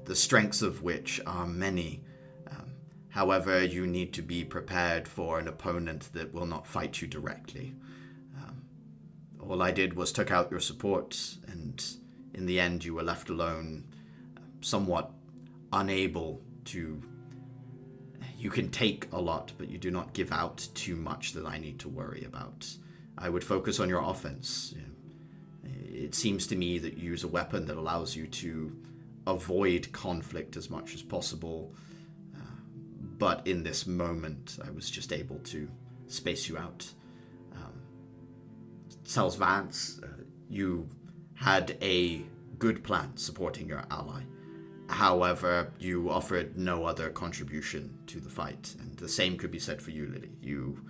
the strengths of which are many. However, you need to be prepared for an opponent that will not fight you directly. All I did was took out your support, and in the end you were left alone, somewhat unable to... You can take a lot, but you do not give out too much that I need to worry about. I would focus on your offense. It seems to me that you use a weapon that allows you to avoid conflict as much as possible. But in this moment, I was just able to space you out. Sells Vance, you had a good plan supporting your ally. However, you offered no other contribution to the fight, and the same could be said for you, Lily. You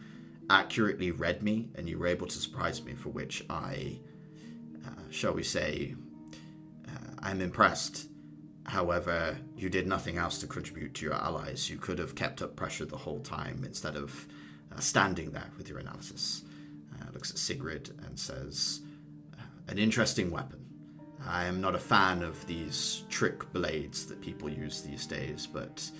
accurately read me, and you were able to surprise me, for which I, shall we say, I'm impressed. However, you did nothing else to contribute to your allies. You could have kept up pressure the whole time instead of standing there with your analysis. Looks at Sigrid and says, an interesting weapon. I am not a fan of these trick blades that people use these days, but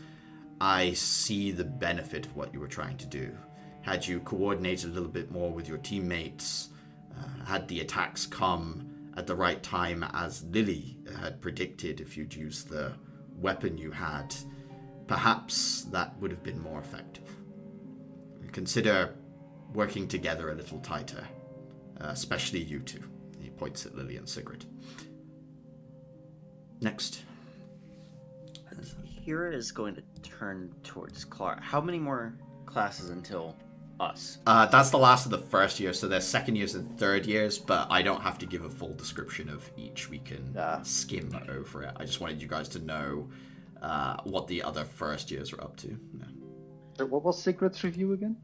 I see the benefit of what you were trying to do. Had you coordinated a little bit more with your teammates, had the attacks come at the right time as Lily had predicted, if you'd used the weapon you had, perhaps that would have been more effective. Consider working together a little tighter, especially you two. He points at Lily and Sigrid. Next. Hira is going to turn towards Clara. How many more classes until us? That's the last of the first year, so there's second years and third years, but I don't have to give a full description of each. We can skim over it. I just wanted you guys to know what the other first years are up to. Yeah. So what was Sigrid's review again?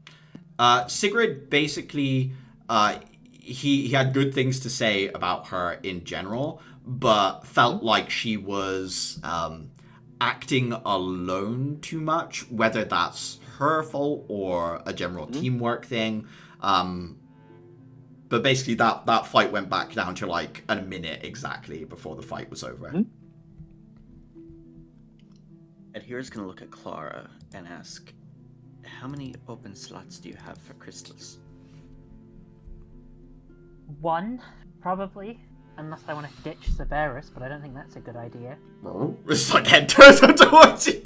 Sigrid, basically, he had good things to say about her in general, but felt like she was acting alone too much, whether that's her fault or a general teamwork thing. But basically that fight went back down to like a minute exactly before the fight was over. And here's going to look at Clara and ask, how many open slots do you have for crystals? 1, probably. Unless I want to ditch Severus, but I don't think that's a good idea. Oh, it's like head turns towards you.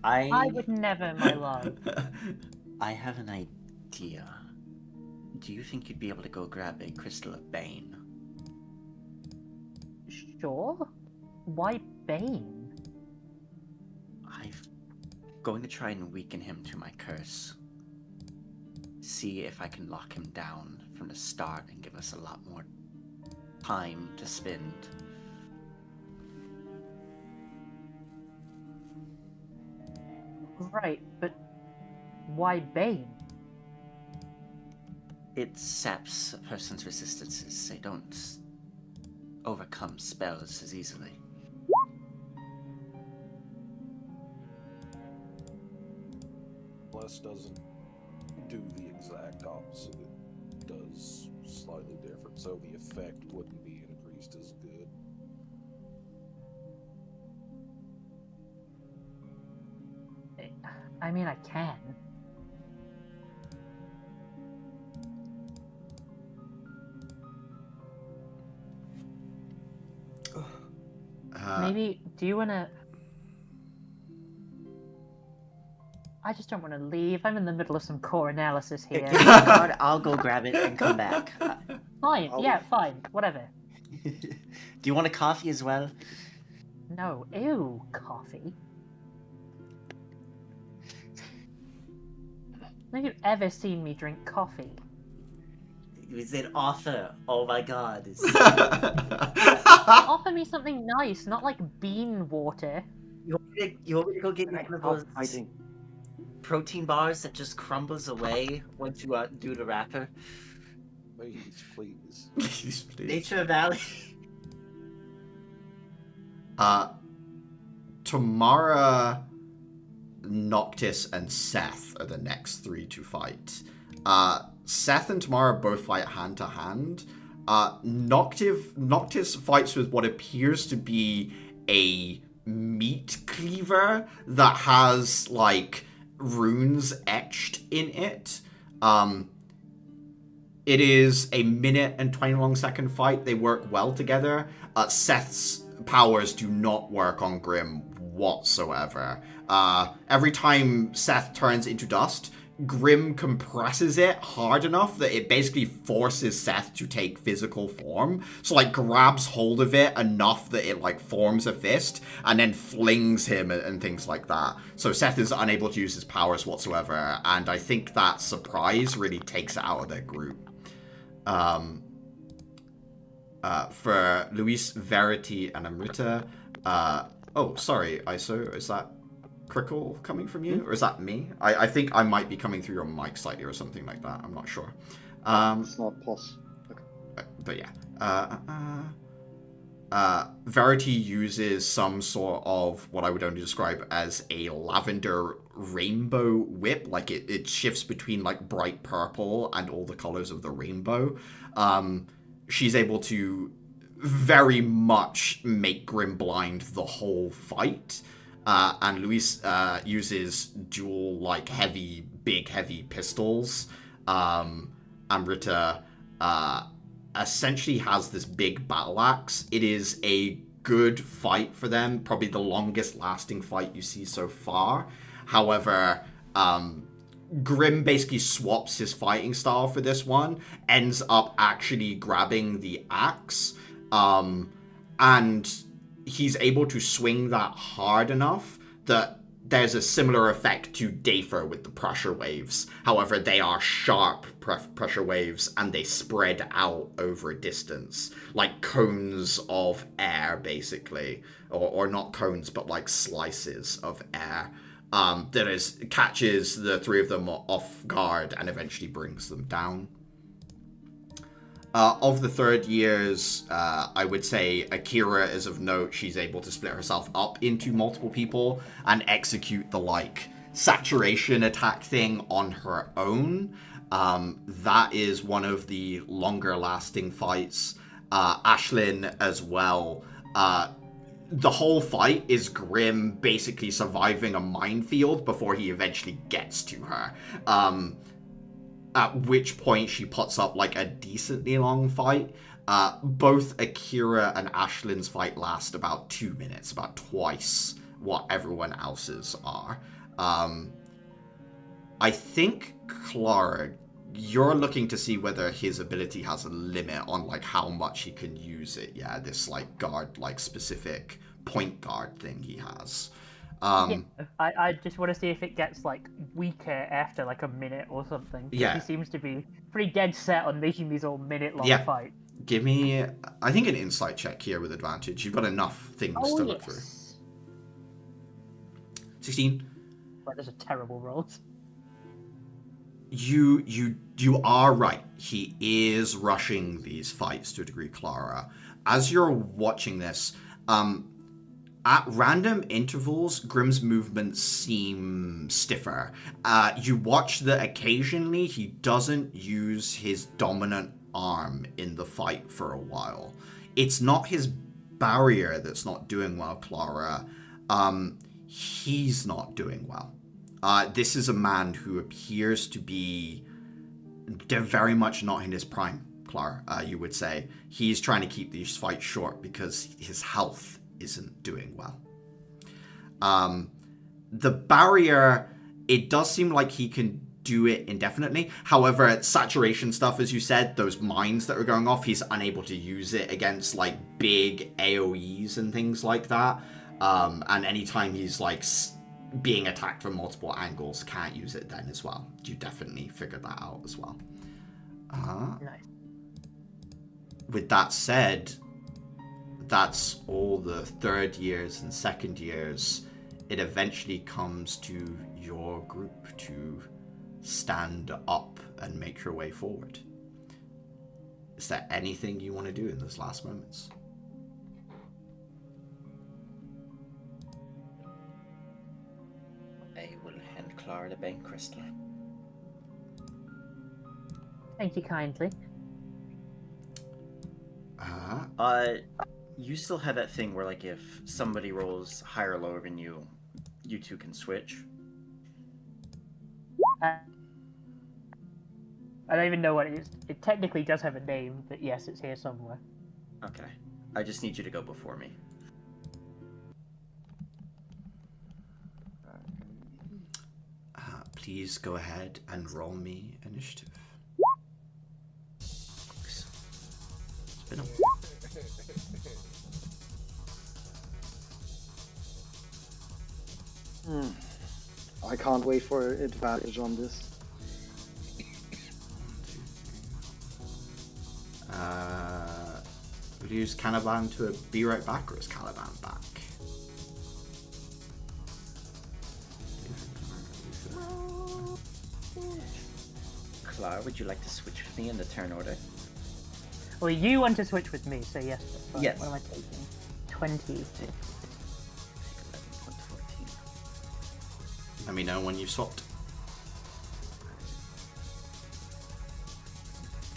I would never, my love. I have an idea. Do you think you'd be able to go grab a crystal of Bane? Sure. Why Bane? I'm going to try and weaken him to my curse. See if I can lock him down from the start and give us a lot more time to spend. Right, but why Bane? It saps a person's resistances. They don't overcome spells as easily. Bless doesn't do the exact opposite. It does slightly different, so the effect wouldn't be increased as good. I mean, I can. Maybe, do you want to... I just don't want to leave. I'm in the middle of some core analysis here. Give me the card, I'll go grab it and come back. Fine, yeah, fine, whatever. Do you want a coffee as well? No, ew, coffee. Have you ever seen me drink coffee? Is it offer? Oh my god. Offer me something nice, not like bean water. You want me to go get you one of those protein bars that just crumbles away once you do the wrapper? Please, please. Please, please. Nature Valley. Tamara Noctis and Seth are the next 3 to fight. Seth and Tamara both fight hand to hand. Noctis fights with what appears to be a meat cleaver that has like runes etched in it. It is a 1 and 20 long second fight. They work well together. Seth's powers do not work on Grim whatsoever. Every time Seth turns into dust, Grim compresses it hard enough that it basically forces Seth to take physical form. So, like, grabs hold of it enough that it, like, forms a fist and then flings him and things like that. So Seth is unable to use his powers whatsoever, and I think that surprise really takes it out of their group. For Luis, Verity, and Amrita, oh, sorry, Iso, is that Crickle coming from you? Or is that me? I think I might be coming through your mic slightly or something like that. I'm not sure. It's not plus. Okay. But yeah. Verity uses some sort of what I would only describe as a lavender rainbow whip. Like it shifts between like bright purple and all the colors of the rainbow. She's able to very much make Grim blind the whole fight. And Luis uses dual, like, big, heavy pistols. Amrita essentially has this big battle axe. It is a good fight for them, probably the longest lasting fight you see so far. However, Grim basically swaps his fighting style for this one, ends up actually grabbing the axe, and he's able to swing that hard enough that there's a similar effect to Dafer with the pressure waves. However, they are sharp pressure waves and they spread out over a distance, like cones of air, basically. Or not cones, but like slices of air. That catches the 3 of them off guard and eventually brings them down. Of the third years, I would say Akira is of note. She's able to split herself up into multiple people and execute the, like, saturation attack thing on her own. That is one of the longer lasting fights. Ashlyn as well. The whole fight is Grim basically surviving a minefield before he eventually gets to her. At which point she puts up like a decently long fight. Both Akira and Ashlyn's fight last about 2 minutes, about twice what everyone else's are. I think, Clara, you're looking to see whether his ability has a limit on like how much he can use it. Yeah, this like guard, like specific point guard thing he has. Yeah, I just want to see if it gets like weaker after like a minute or something. Yeah, he seems to be pretty dead set on making these all minute-long fights. Give me, I think, an insight check here with advantage. You've got enough things to look through. 16. Right, those are terrible rolls. You are right. He is rushing these fights to a degree, Clara. As you're watching this, at random intervals, Grim's movements seem stiffer. You watch that occasionally he doesn't use his dominant arm in the fight for a while. It's not his barrier that's not doing well, Clara. He's not doing well. This is a man who appears to be very much not in his prime, Clara, you would say. He's trying to keep these fights short because his health isn't doing well. The barrier, it does seem like he can do it indefinitely. However, saturation stuff, as you said, those mines that are going off, he's unable to use it against like big AoEs and things like that. And anytime he's like being attacked from multiple angles, can't use it then as well. You definitely figured that out as well. Nice. With that said, that's all the third years and second years. It eventually comes to your group to stand up and make your way forward. Is there anything you want to do in those last moments? I will hand Clara the bank crystal. Thank you kindly. You still have that thing where, like, if somebody rolls higher or lower than you, you two can switch. I don't even know what it is. It technically does have a name, but yes, it's here somewhere. Okay. I just need you to go before me. Please go ahead and roll me initiative. It's been a while. I can't wait for advantage on this. Would you use Caliban to be right back, or is Caliban back? Clara, would you like to switch with me in the turn order? Well, you want to switch with me, so yes. That's fine. Yes. What am I taking? 20. Take 11, 14. Let me know when you've swapped.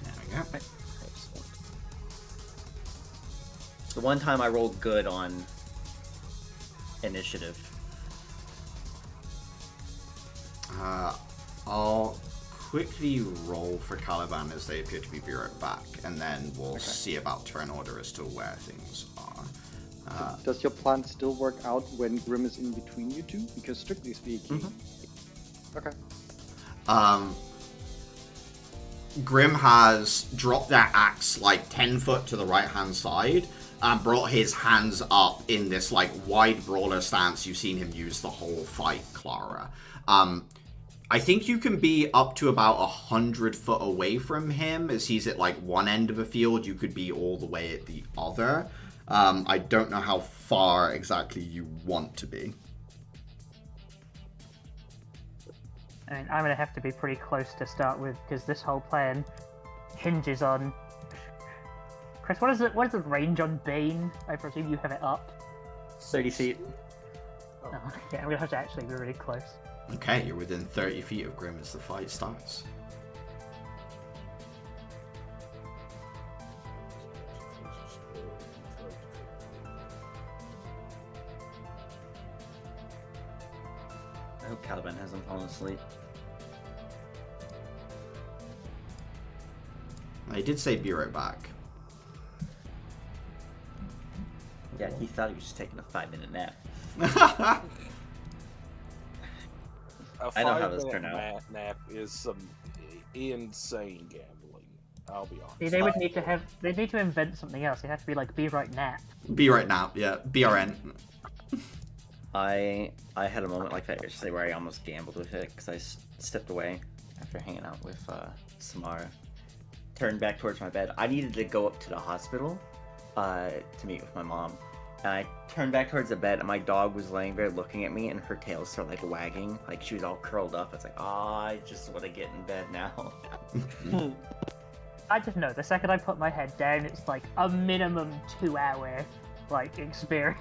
There we go. The one time I rolled good on initiative. I'll quickly roll for Caliban as they appear to be right back, and then we'll see about turn order as to where things are. Does your plan still work out when Grim is in between you two? Because strictly speaking... Okay. Grim has dropped their axe like 10 foot to the right hand side and brought his hands up in this like wide brawler stance you've seen him use the whole fight, Clara. I think you can be up to about 100 foot away from him, as he's at like one end of a field. You could be all the way at the other. I don't know how far exactly you want to be. I mean, I'm gonna have to be pretty close to start with, because this whole plan hinges on... Chris, what is the range on Bane? I presume you have it up. 30 feet. Oh, okay, I'm gonna have to actually be really close. Okay, you're within 30 feet of Grim as the fight starts. I hope Caliban hasn't fallen asleep. I did say be right back. Yeah, he thought he was just taking a 5-minute nap. A I know how this turned out. nap is some insane gambling. I'll be honest. See, they would need to invent something else. It has to be like, be right nap. Be right now, yeah. BRN. I had a moment like that yesterday where I almost gambled with it because I stepped away after hanging out with Samara. Turned back towards my bed. I needed to go up to the hospital to meet with my mom. And I turned back towards the bed, and my dog was laying there looking at me, and her tail started like wagging, like she was all curled up. It's like, I just want to get in bed now. I just know the second I put my head down, it's like a minimum 2-hour like experience.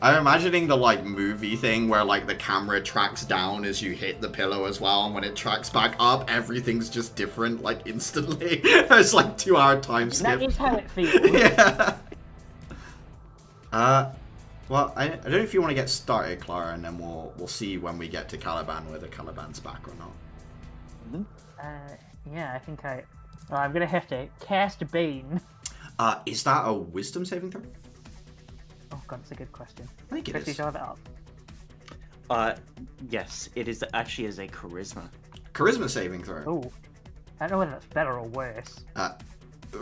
I'm imagining the like movie thing where like the camera tracks down as you hit the pillow as well, and when it tracks back up, everything's just different like instantly. It's like 2-hour time skip. That is how it feels. Yeah. Well, I don't know if you want to get started, Clara, and then we'll see when we get to Caliban whether Caliban's back or not. Yeah, I think I'm gonna have to cast Bane. Is that a wisdom saving throw? Oh god, that's a good question. I think it Chris, you is. shall have it up. Yes, it is actually is a charisma. Charisma saving throw. Oh, I don't know whether that's better or worse.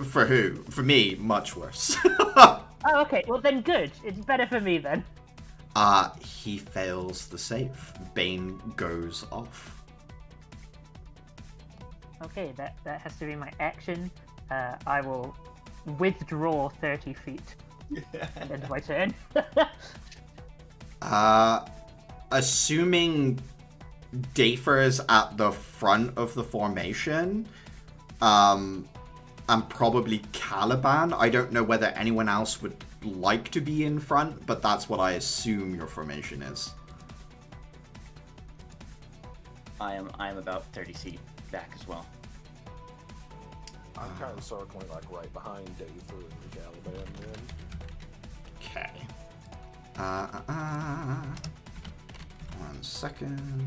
For who? For me, much worse. Oh, okay. Well, then good. It's better for me then. He fails the save. Bane goes off. Okay, that has to be my action. I will withdraw 30 feet. End my turn. Assuming Dafer is at the front of the formation, and probably Caliban. I don't know whether anyone else would like to be in front, but that's what I assume your formation is. I am about 30 feet back as well. I'm kind of circling like right behind Dather and the Caliban then. Okay. 1 second.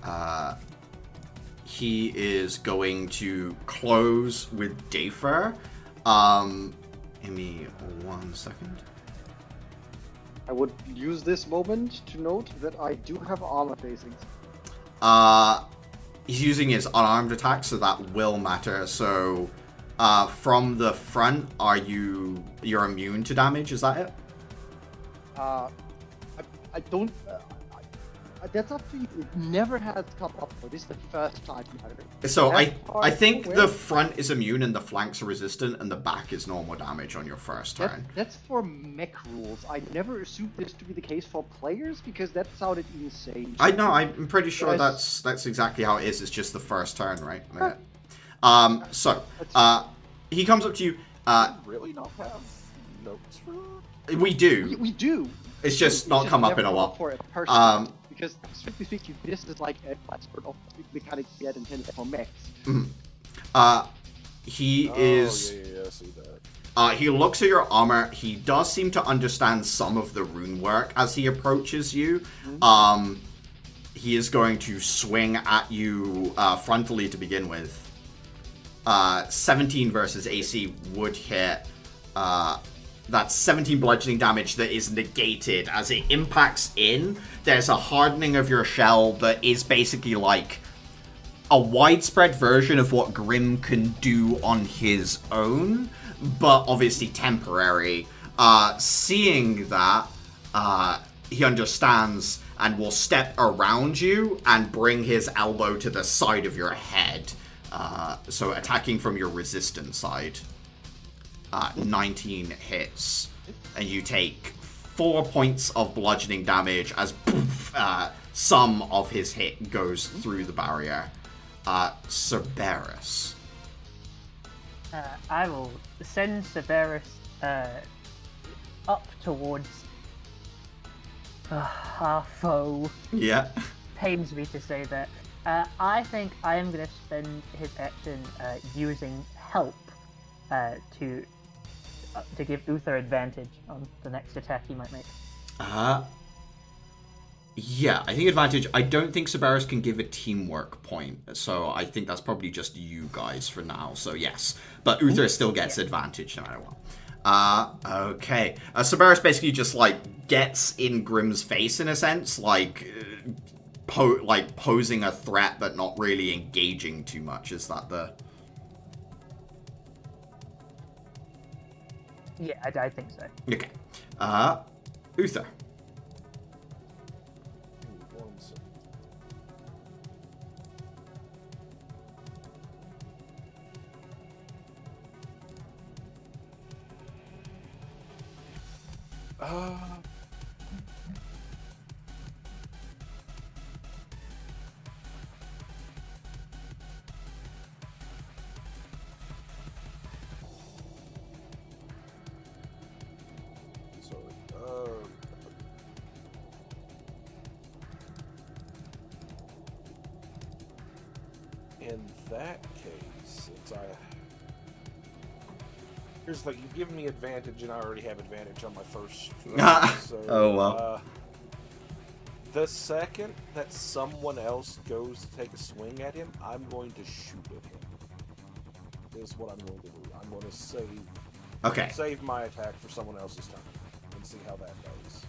10. He is going to close with Dather. Give me 1 second. I would use this moment to note that I do have armor facings. He's using his unarmed attack, so that will matter. So, from the front, you're immune to damage? Is that it? I don't. That's up to you. It never has come up for this is the first time. So I think where? the front is immune and the flanks are resistant, and the back is normal damage on your first turn. That's for mech rules. I never assumed this to be the case for players because that sounded insane. I know. I'm pretty sure Guys- that's exactly how it is. It's just the first turn, right? Huh. So he comes up to you. Really not have notes for We do. We do. It's just not come up in a while. For it personally, because strictly speaking, this is like a sort of mechanic we had intended for mechs. He is. Yeah, I see that. He looks at your armor. He does seem to understand some of the rune work as he approaches you. He is going to swing at you frontally to begin with. 17 versus AC would hit. That's 17 bludgeoning damage that is negated as it impacts in. There's a hardening of your shell that is basically like a widespread version of what Grim can do on his own, but obviously temporary. Seeing that, he understands and will step around you and bring his elbow to the side of your head. So attacking from your resistance side. 19 hits, and you take 4 points of bludgeoning damage as some of his hit goes through the barrier. Cerberus. I will send Cerberus up towards our foe. Yeah. Pains me to say that. I think I am going to spend his action using help to give Uther advantage on the next attack he might make. Yeah, I think advantage. I don't think Cerberus can give a teamwork point, so I think that's probably just you guys for now. So yes, but Uther still gets advantage no matter what. Okay. Cerberus basically just like gets in Grim's face in a sense, like posing a threat but not really engaging too much. Is that the? Yeah, I think so. Okay. Uther. In that case, here's like you've given me advantage, and I already have advantage on my first. So, Oh well. The second that someone else goes to take a swing at him, I'm going to shoot at him. Is what I'm going to do. I'm going to save my attack for someone else's turn and see how that goes.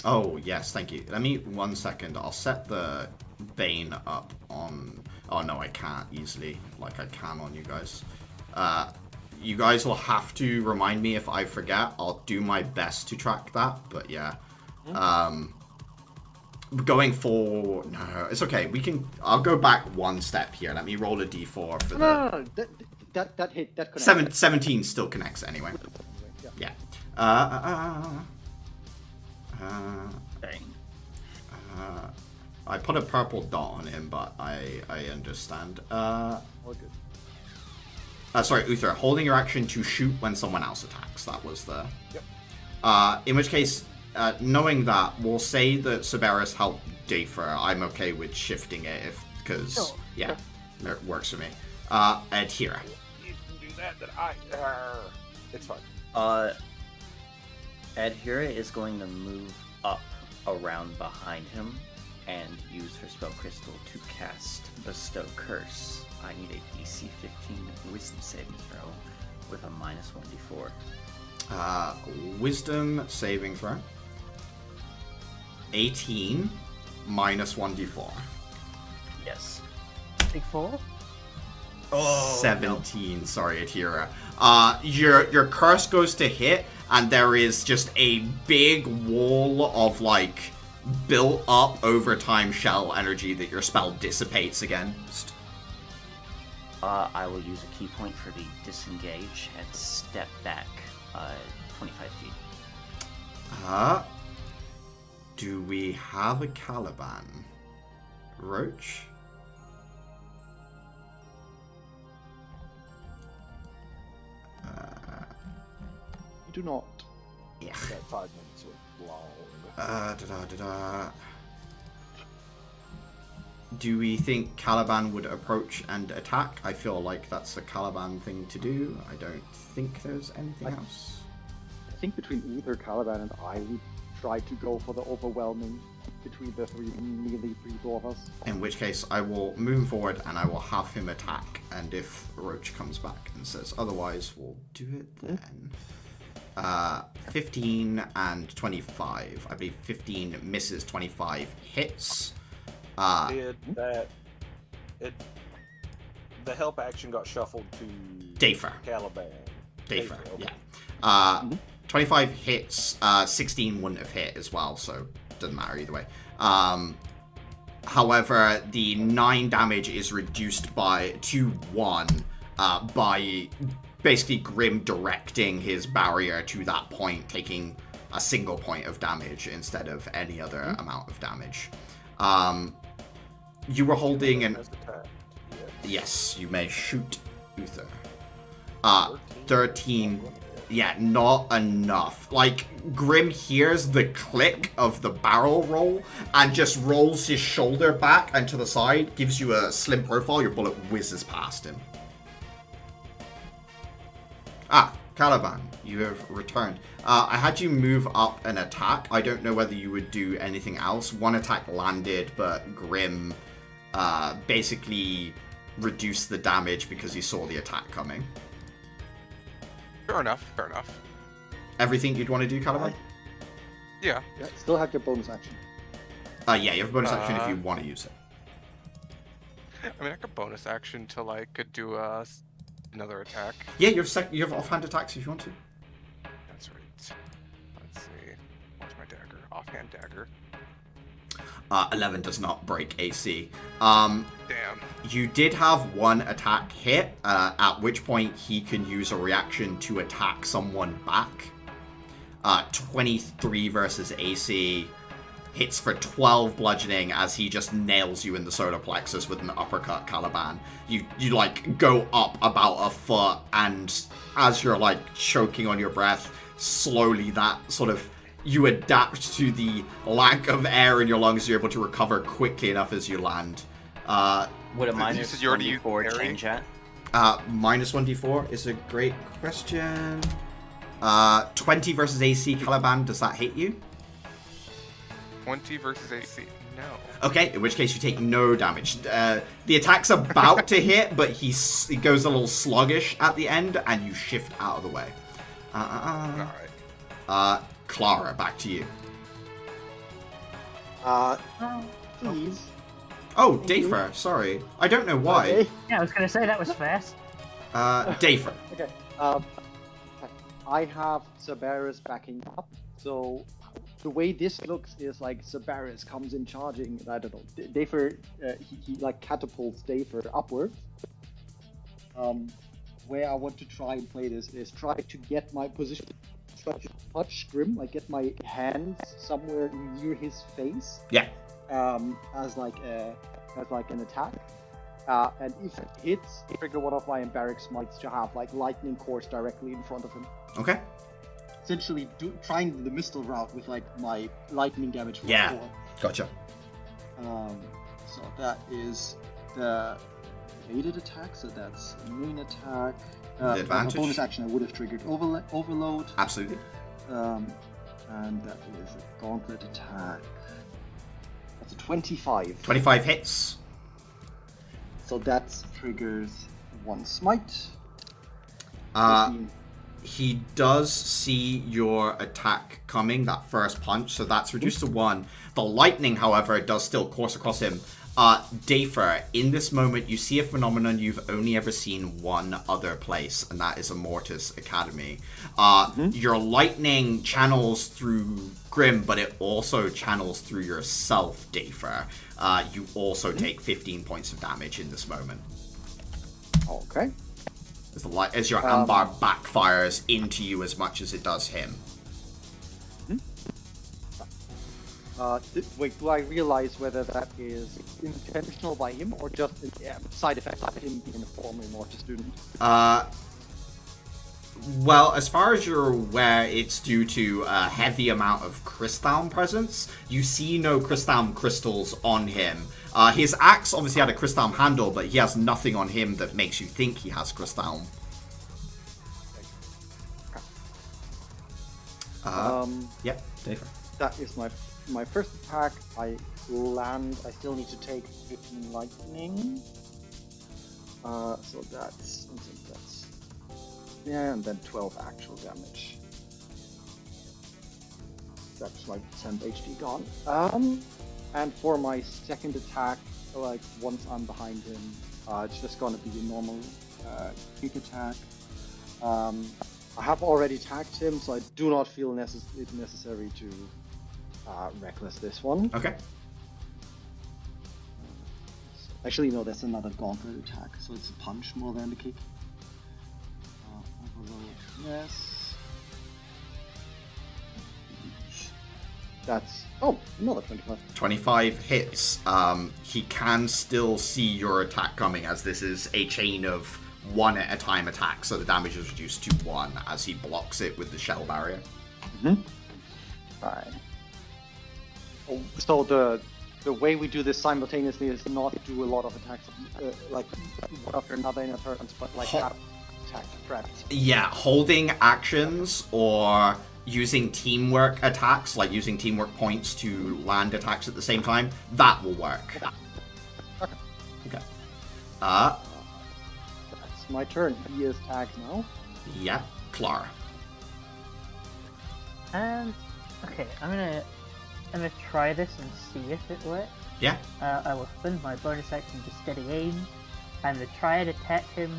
Oh yes, thank you. Let me 1 second. I'll set the Bane up on. Oh no, I can't easily, like I can on you guys. You guys will have to remind me if I forget. I'll do my best to track that, but yeah. Going for... No, it's okay. I'll go back 1 step here. Let me roll a d4 for the... No. That hit, that connects. 17 still connects anyway. Yeah. Dang. I put a purple dot on him, but I understand. All good. Uther, holding your action to shoot when someone else attacks. That was the... Yep. In which case, knowing that, we'll say that Cerberus helped Dafer. I'm okay with shifting it because, yeah, it works for me. Adhira. You can do that, it's fine. Adhira is going to move up around behind him and use her spell crystal to cast Bestow Curse. I need a DC 15 Wisdom saving throw with a minus 1d4. Wisdom saving throw. 18 minus 1d4. Yes. Big 4? Oh, 17. No. Sorry, Adhira. Your curse goes to hit, and there is just a big wall of like built up over time shell energy that your spell dissipates against. I will use a key point for the disengage and step back 25 feet. Do we have a Caliban? Roach? You do not. Yeah. That 5 minutes was long. Do we think Caliban would approach and attack? I feel like that's a Caliban thing to do. I don't think there's anything else. I think between Uther, Caliban, and I, we try to go for the overwhelming between the nearly three dwarves. In which case, I will move forward and I will have him attack. And if Roach comes back and says otherwise, we'll do it then. 15 and 25. I believe 15 misses, 25 hits. The help action got shuffled to Dafer. Caliban. Dafer, okay. yeah. 25 hits, 16 wouldn't have hit as well, so doesn't matter either way. However, the 9 damage is reduced to 1 by basically Grim directing his barrier to that point, taking a single point of damage instead of any other amount of damage. You were holding an... Yes, you may shoot Uther. 13. Yeah, not enough. Like, Grim hears the click of the barrel roll and just rolls his shoulder back and to the side, gives you a slim profile, your bullet whizzes past him. Caliban, you have returned. I had you move up and attack. I don't know whether you would do anything else. One attack landed, but Grim basically reduced the damage because he saw the attack coming. Fair enough. Everything you'd want to do, Caliban? Yeah. Still have your bonus action. Yeah, you have a bonus action if you want to use it. I mean, I could bonus action to could do another attack. Yeah, you have offhand attacks if you want to. That's right. Let's see. What's my dagger? Offhand dagger. 11 does not break AC. Damn. You did have one attack hit, at which point he can use a reaction to attack someone back. 23 versus AC. Hits for 12 bludgeoning as he just nails you in the solar plexus with an uppercut, Caliban. You go up about a foot, and as you're choking on your breath, slowly that sort of you adapt to the lack of air in your lungs. You're able to recover quickly enough as you land. Would a minus 1d4 change that? Minus 1d4 is a great question. 20 versus AC, Caliban, does that hit you? 20 versus AC. No. Okay, in which case you take no damage. The attack's about to hit, but he goes a little sluggish at the end, and you shift out of the way. Alright. Clara, back to you. Please. Oh, Dafer, sorry. I don't know why. Okay. Yeah, I was going to say that was fast. Dafer. Okay. I have Cerberus backing up, so the way this looks is Cerberus comes in charging. I don't know. Dafer, he catapults Dafer upwards. Where I want to try and play this is try to get my position, try to touch Grim, get my hands somewhere near his face. Yeah. As an attack. And if it hits, trigger one of my Embarrass Smites to have like lightning course directly in front of him. Okay. Essentially, trying the missile route with like my lightning damage. Yeah. Gotcha. So that is the evaded attack. So that's a main attack. The advantage. A bonus action I would have triggered overload. Absolutely. And that is a gauntlet attack. That's a 25. 25 hits. So that triggers one smite. He does see your attack coming, that first punch, so that's reduced to 1. The lightning, however, does still course across him. Dafer, in this moment, you see a phenomenon you've only ever seen one other place, and that is a Mortis Academy. Your lightning channels through Grim, but it also channels through yourself, Dafer. You also take 15 points of damage in this moment. Okay. As your ambar backfires into you as much as it does him. Wait, do I realize whether that is intentional by him or just a side effect of him being a former Mortis student? Well, as far as you're aware, it's due to a heavy amount of crystalline presence. You see no crystalline crystals on him. His axe obviously had a crystalline handle, but he has nothing on him that makes you think he has crystalline. Yep, David. That is my first attack. I land. I still need to take 15 lightning. So that's yeah, and then 12 actual damage. That's my 10 HP gone. And for my second attack, like once I'm behind him, it's just gonna be a normal kick attack. I have already tagged him, so I do not feel it necessary to reckless this one. Okay. Actually, no, that's another gauntlet attack, so it's a punch more than a kick. Overload, yes. That's another 25. 25 hits. He can still see your attack coming, as this is a chain of one at a time attack, so the damage is reduced to 1 as he blocks it with the shell barrier. Alright. So the way we do this simultaneously is not do a lot of attacks like one after another in a turn, but like attack prepped. Yeah, holding actions or using teamwork attacks, like using teamwork points to land attacks at the same time, that will work. Okay. That's my turn. He is tagged now. Yeah, Clara. Okay, I'm gonna try this and see if it works. Yeah. I will spend my bonus action to steady aim, and the Triad attack him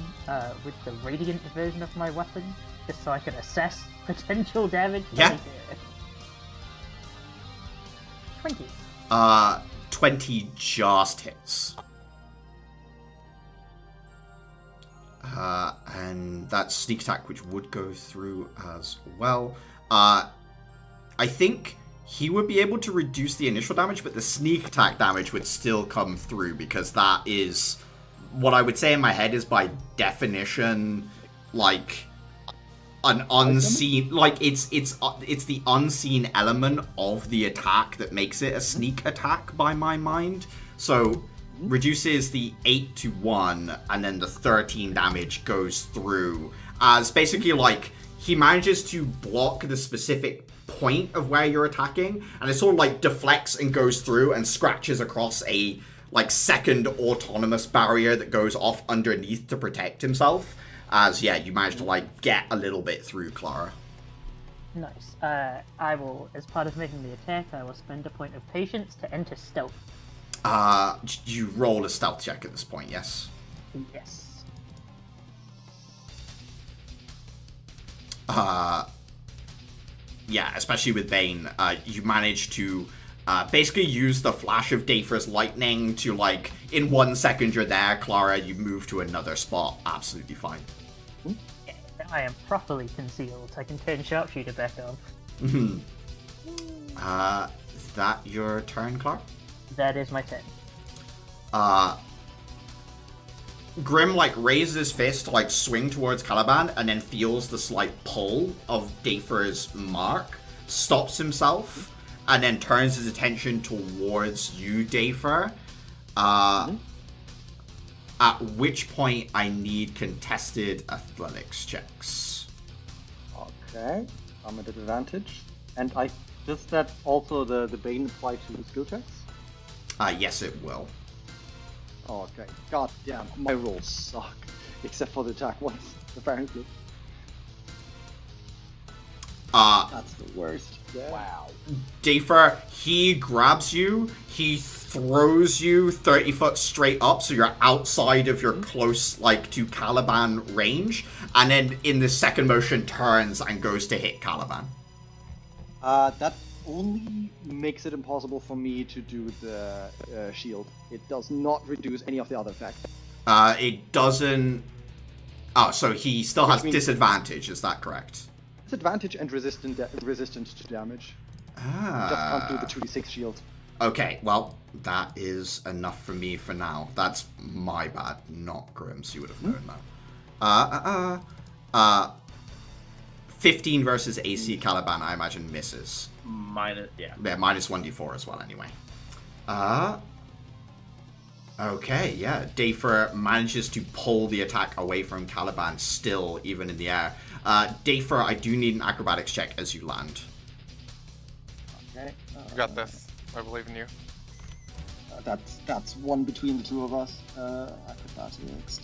with the radiant version of my weapon, just so I can assess potential damage. Yeah. 20. 20 just hits. And that's sneak attack, which would go through as well. I think he would be able to reduce the initial damage, but the sneak attack damage would still come through, because that is what I would say in my head is by definition, like an unseen, like it's the unseen element of the attack that makes it a sneak attack by my mind. So reduces the 8 to 1, and then the 13 damage goes through as basically like he manages to block the specific point of where you're attacking, and it sort of like deflects and goes through and scratches across a like second autonomous barrier that goes off underneath to protect himself. As yeah, you manage to like get a little bit through, Clara. Nice. I will, as part of making the attack, I will spend a point of patience to enter stealth. You roll a stealth check at this point, yes? Yes. Yeah, especially with Bane, you manage to basically use the flash of Dafer's lightning to, like, in 1 second you're there, Clara, you move to another spot, absolutely fine. Yeah, now I am properly concealed. I can turn sharpshooter back on. Is that your turn, Clara? That is my turn. Grim, like, raises his fist to, like, swing towards Caliban, and then feels the slight pull of Dafer's mark, stops himself, and then turns his attention towards you, Dafer. At which point I need contested athletics checks. Okay, I'm at advantage. And does that also the Bane apply to the skill checks? Yes, it will. Okay, god damn, my rolls suck. Except for the attack ones, apparently. That's the worst. Yeah. Wow. Dafer, he grabs you, he throws you 30 foot straight up, so you're outside of your close, like, to Caliban range, and then in the second motion turns and goes to hit Caliban. That only makes it impossible for me to do the shield. It does not reduce any of the other effects. It doesn't... Oh, so he still has disadvantage, is that correct? Disadvantage and resistance to damage. Just can't do the 2d6 shield. Okay, well, that is enough for me for now. That's my bad, not Grim's. You would have known that. 15 versus AC Caliban, I imagine, misses. Yeah, minus 1d4 as well, anyway. Okay, yeah. Dafer manages to pull the attack away from Caliban, still, even in the air. Dafer, I do need an acrobatics check as you land. Okay. You got this. I believe in you. That's one between the two of us. Acrobatics.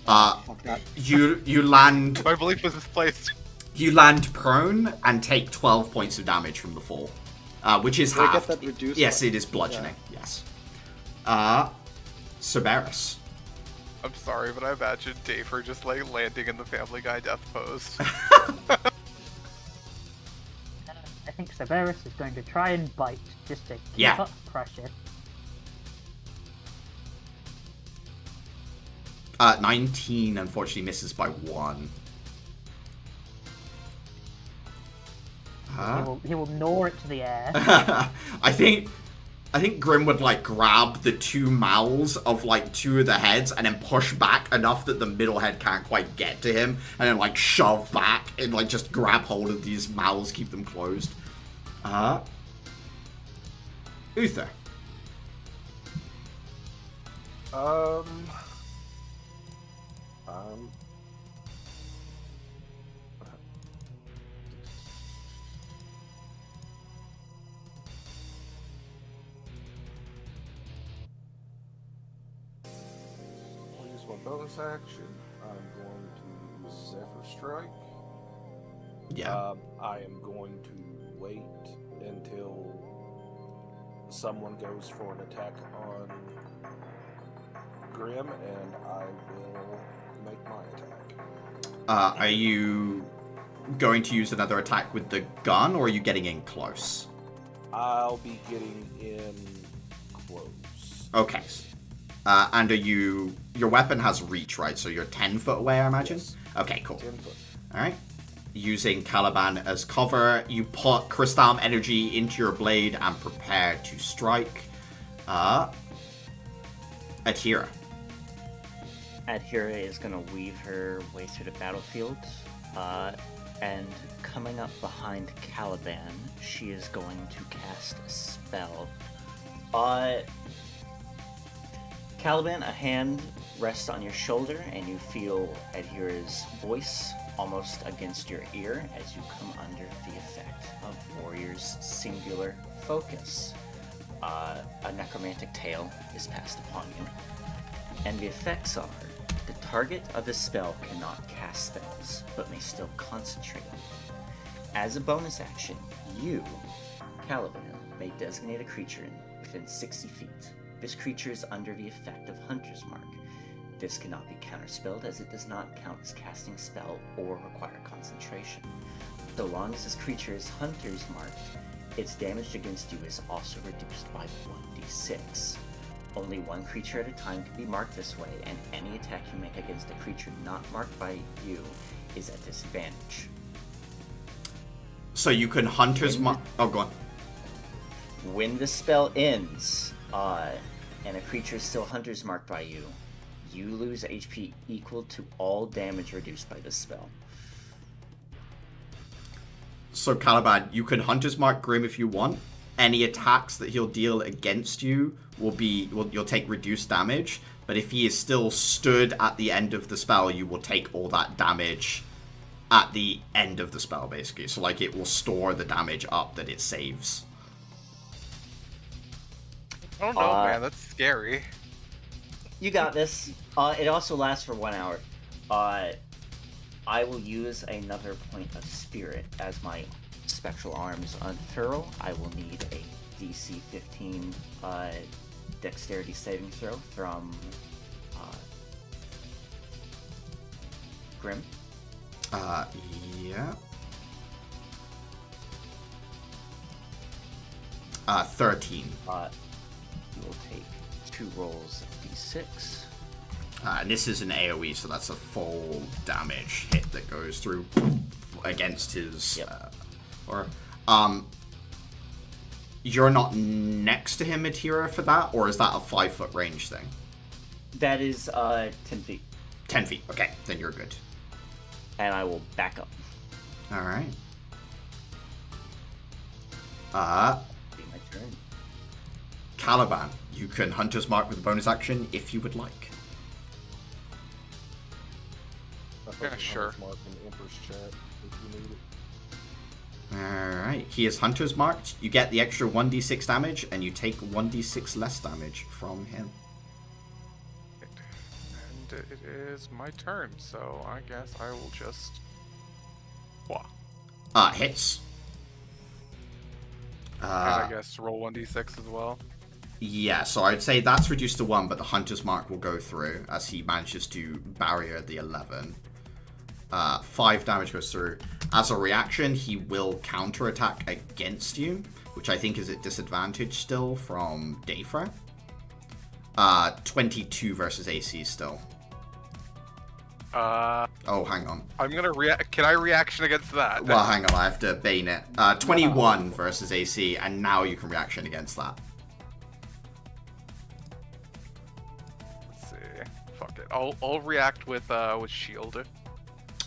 Fuck that. You land... My belief was misplaced. You land prone and take 12 points of damage from the fall, which is half. I get that reduced? Yes, it is bludgeoning. Yeah. Yes. Cerberus. I'm sorry, but I imagine Dafer just like landing in the Family Guy death pose. I think Cerberus is going to try and bite, just to keep up pressure. 19 unfortunately misses by 1. He will gnaw it to the air. I think Grim would like grab the two mouths of like two of the heads and then push back enough that the middle head can't quite get to him, and then like shove back and like just grab hold of these mouths, keep them closed. Uther. Bonus action, I'm going to use Zephyr Strike. Yeah. I am going to wait until someone goes for an attack on Grim, and I will make my attack. Are you going to use another attack with the gun, or are you getting in close? I'll be getting in close. Okay. And are you... Your weapon has reach, right? So you're 10 foot away, I imagine? Yes. Okay, cool. 10 foot. Alright. Using Caliban as cover, you put Crystal energy into your blade and prepare to strike. Adhira. Adhira is going to weave her way through the battlefield, and coming up behind Caliban, she is going to cast a spell. Caliban, a hand rests on your shoulder, and you feel Adhira's voice almost against your ear as you come under the effect of Warrior's singular focus. A necromantic tale is passed upon you, and the effects are: the target of the spell cannot cast spells, but may still concentrate on them. As a bonus action, you, Caliban, may designate a creature within 60 feet. This creature is under the effect of Hunter's Mark. This cannot be counterspelled, as it does not count as casting a spell or require concentration. So long as this creature is Hunter's Marked, its damage against you is also reduced by 1d6. Only one creature at a time can be marked this way, and any attack you make against a creature not marked by you is at disadvantage. So you can Hunter's Mark... Oh, go on. When the spell ends, and a creature is still Hunter's Marked by you, You lose HP equal to all damage reduced by this spell. So Caliban, you can Hunter's Mark Grim if you want. Any attacks that he'll deal against you you'll take reduced damage. But if he is still stood at the end of the spell, you will take all that damage at the end of the spell, basically. So like it will store the damage up that it saves. I don't know, man. That's scary. You got this. It also lasts for 1 hour. I will use another point of spirit as my spectral arms unfurl. I will need a DC 15 dexterity saving throw from Grim. Yeah. 13. You will take 2 rolls of d6. And this is an AoE, so that's a full damage hit that goes through against his. Yep. You're not next to him, Atira, for that, or is that a 5-foot range thing? That is 10 feet. 10 feet. Okay, then you're good. And I will back up. All right. Be my turn. Caliban, you can Hunter's Mark with a bonus action if you would like. Yeah, sure. Mark in the Empress chat if you need it. Alright, he is Hunter's Marked. You get the extra 1d6 damage, and you take 1d6 less damage from him. And it is my turn, so I guess I will just... Hits. and I guess roll 1d6 as well. Yeah, so I'd say that's reduced to 1, but the Hunter's Mark will go through as he manages to barrier the 11. 5 damage goes through. As a reaction, he will counterattack against you, which I think is at disadvantage still from Dayfra. 22 versus AC still. Oh, hang on. I'm gonna react. Can I reaction against that? Well, hang on, I have to bane it. 21 versus AC, and now you can reaction against that. Let's see. Fuck it. I'll react with shield.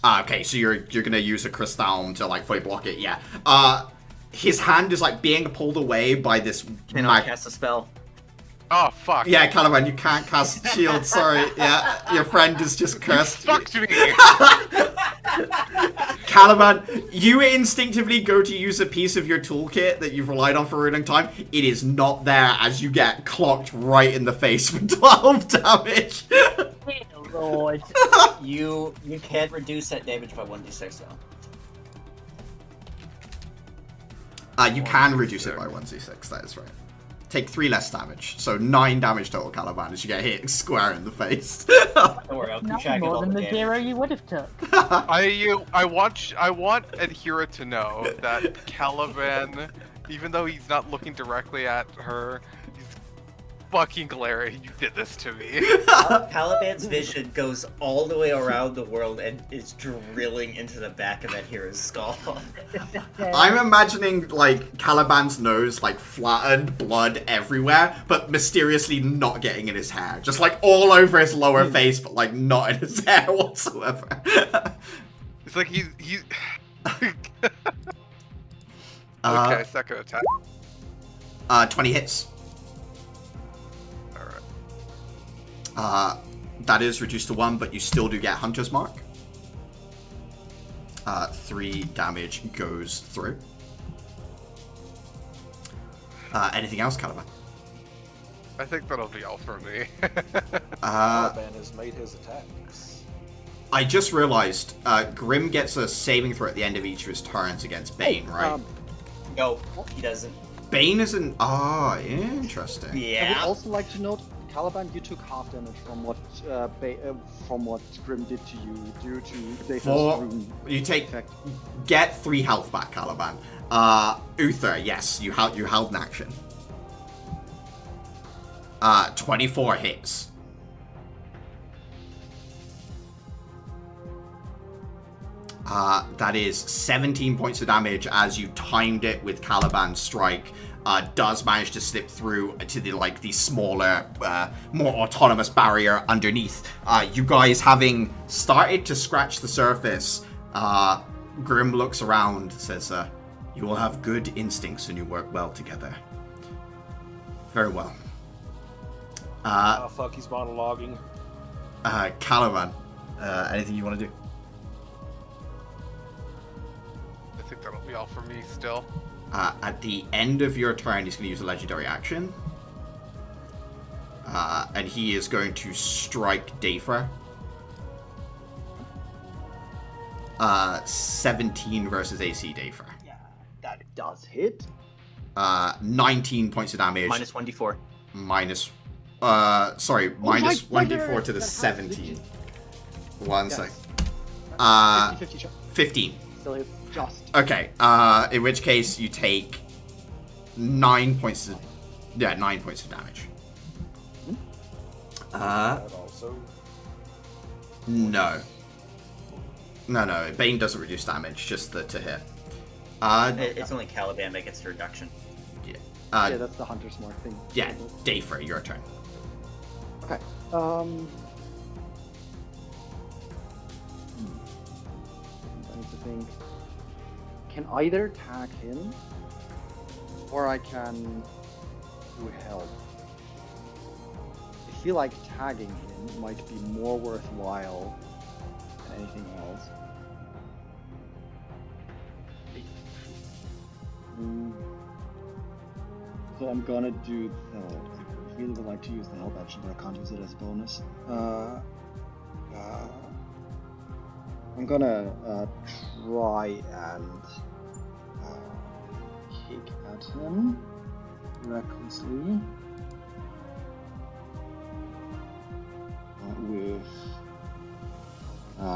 Okay, so you're gonna use a crystal to like fully block it, yeah. His hand is like being pulled away by this. Cannot cast a spell. Oh fuck. Yeah, Caliban, you can't cast shield. Sorry. Yeah, your friend is just cursed. Fucked me. Caliban, you instinctively go to use a piece of your toolkit that you've relied on for a long time. It is not there as you get clocked right in the face for 12 damage. Lord. You can't reduce that damage by 1d6 though. You can reduce it by 1d6, that is right. Take 3 less damage, so 9 damage total, Caliban, as you get hit square in the face. Don't worry, I'll keep Nothing track of more all than the the damage. 0 you would have took. I want Adhira to know that Caliban, even though he's not looking directly at her, he's fucking glaring. You did this to me. Caliban's vision goes all the way around the world and is drilling into the back of that hero's skull. I'm imagining, like, Caliban's nose, like, flattened, blood everywhere, but mysteriously not getting in his hair. Just, like, all over his lower face, but, like, not in his hair whatsoever. It's like he's... Okay, second attack. 20 hits. Alright. That is reduced to 1, but you still do get Hunter's Mark. 3 damage goes through. Anything else, Caliban? I think that'll be all for me. Caliban has made his attacks. I just realized Grim gets a saving throw at the end of each of his turns against Bane, right? No, he doesn't. Bane isn't... Ah, interesting. I would Yeah. also like to note, Caliban, you took half damage from what Grim did to you due to Dayfa's rune You take... effect. Get 3 health back, Caliban. Uther, yes, you held an action. 24 hits. That is 17 points of damage as you timed it with Caliban's strike. does manage to slip through to the smaller, more autonomous barrier underneath. You guys having started to scratch the surface, Grim looks around, says, "You will have good instincts and you work well together." Very well. Oh fuck, he's monologuing. Caliban, anything you want to do? I think that'll be all for me still. At the end of your turn, he's going to use a legendary action. And he is going to strike Dafer. 17 versus AC Dafer. Yeah, that does hit. 19 points of damage. Minus 1d4. Minus 1d4 to the 17. One sec. 50 shot. 15. Still hits just. Okay, in which case you take 9 points of... Yeah, 9 points of damage. That also. No. No, Bane doesn't reduce damage, just to hit. It's only Caliban that gets the reduction. Yeah, Yeah, that's the Hunter's Mark thing. yeah, Dafer, your turn. Okay. I need to think. Can either tag him, or I can do help. I feel like tagging him might be more worthwhile than anything else. So I'm gonna do the help. I really would like to use the help action, but I can't use it as a bonus. I'm gonna try and kick at him recklessly with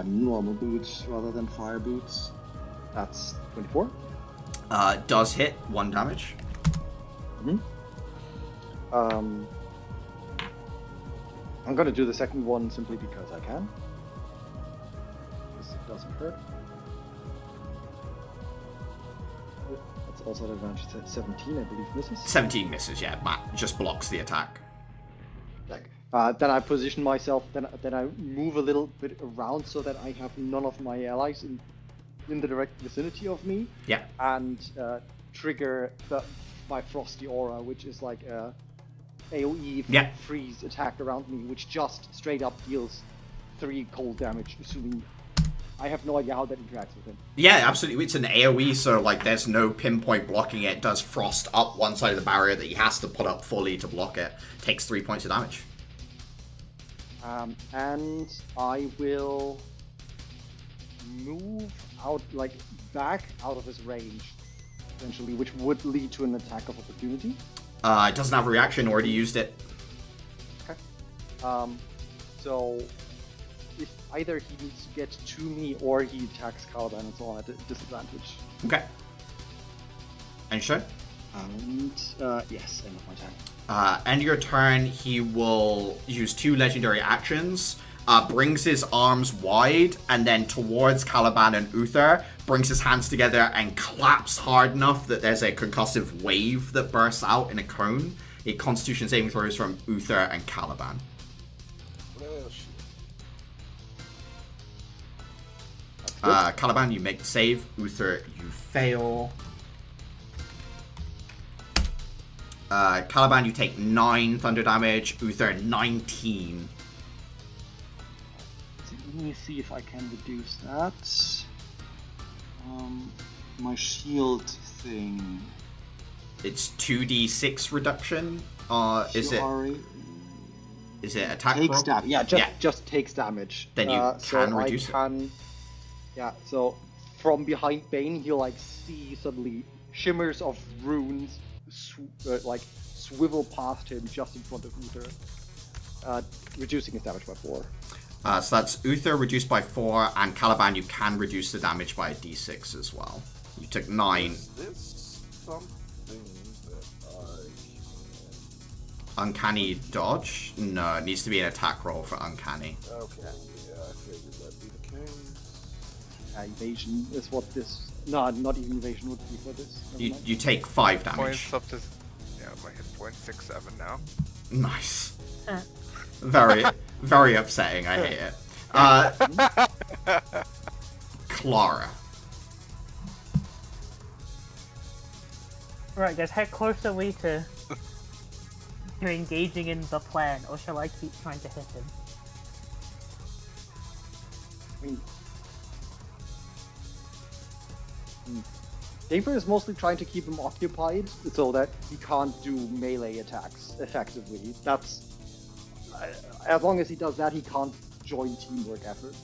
normal boots rather than fire boots. That's 24. Does hit 1 damage. I'm gonna do the second one simply because I can. This doesn't hurt. That's also an advantage. 17, I believe, misses. 17 misses, yeah. Matt just blocks the attack. Then I position myself. Then I move a little bit around so that I have none of my allies in the direct vicinity of me. Yeah. And trigger my Frosty Aura, which is like a AoE freeze attack around me, which just straight up deals 3 cold damage, assuming I have no idea how that interacts with him. Yeah, absolutely. It's an AoE, so there's no pinpoint blocking it. It does frost up one side of the barrier that he has to put up fully to block it. Takes 3 points of damage. And I will move out, back out of his range, essentially, which would lead to an attack of opportunity. It doesn't have a reaction, already used it. Okay. So if either he needs to get to me or he attacks Caliban, it's all at a disadvantage. Okay. And sure. And yes, end of my turn. End of your turn, he will use 2 legendary actions. Brings his arms wide and then towards Caliban and Uther, brings his hands together and claps hard enough that there's a concussive wave that bursts out in a cone. A Constitution saving throws from Uther and Caliban. Caliban, you make the save. Uther, you fail. Caliban, you take 9 thunder damage. Uther, 19. Let me see if I can reduce that. My shield thing. It's 2d6 reduction. Is it attack roll? Takes damage. Yeah, just takes damage. Then you can reduce it. Yeah, so from behind Bane, you'll see suddenly shimmers of runes swivel past him just in front of Uther, reducing his damage by 4. So that's Uther reduced by 4, and Caliban, you can reduce the damage by a d6 as well. You took 9. Is this something that I can... Uncanny dodge? No, it needs to be an attack roll for uncanny. Okay, yeah, I figured that'd be the case. Evasion is what this... No, not even evasion would be for this. You take 5 damage. Points up to my hit points 6, 7 now. Nice. Very, very upsetting. I hate it. Clara. Right, guys, how close are we to engaging in the plan, or shall I keep trying to hit him? I mean, Dafer is mostly trying to keep him occupied so that he can't do melee attacks effectively. That's as long as he does that, he can't join teamwork efforts.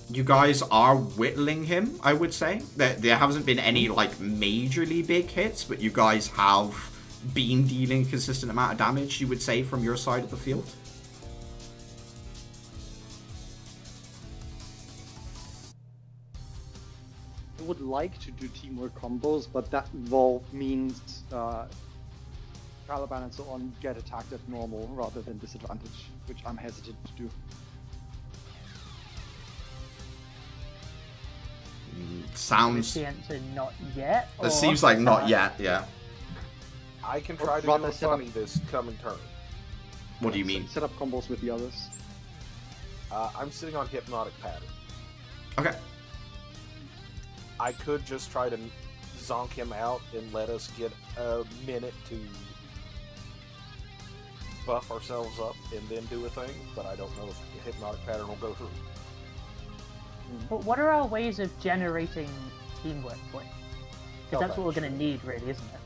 You guys are whittling him, I would say. There hasn't been any, like, majorly big hits, but you guys have been dealing a consistent amount of damage, you would say, from your side of the field. I would like to do teamwork combos, but that means Caliban and so on get attacked at normal rather than disadvantage, which I'm hesitant to do. Sounds... The answer not yet? It seems like not yet, yeah. I can try to do a funny this coming turn. What do you mean? Set up combos with the others. I'm sitting on Hypnotic Pattern. Okay. I could just try to zonk him out and let us get a minute to buff ourselves up and then do a thing, but I don't know if the Hypnotic Pattern will go through. But what are our ways of generating teamwork points? Because that's what we're going to need, really, isn't it?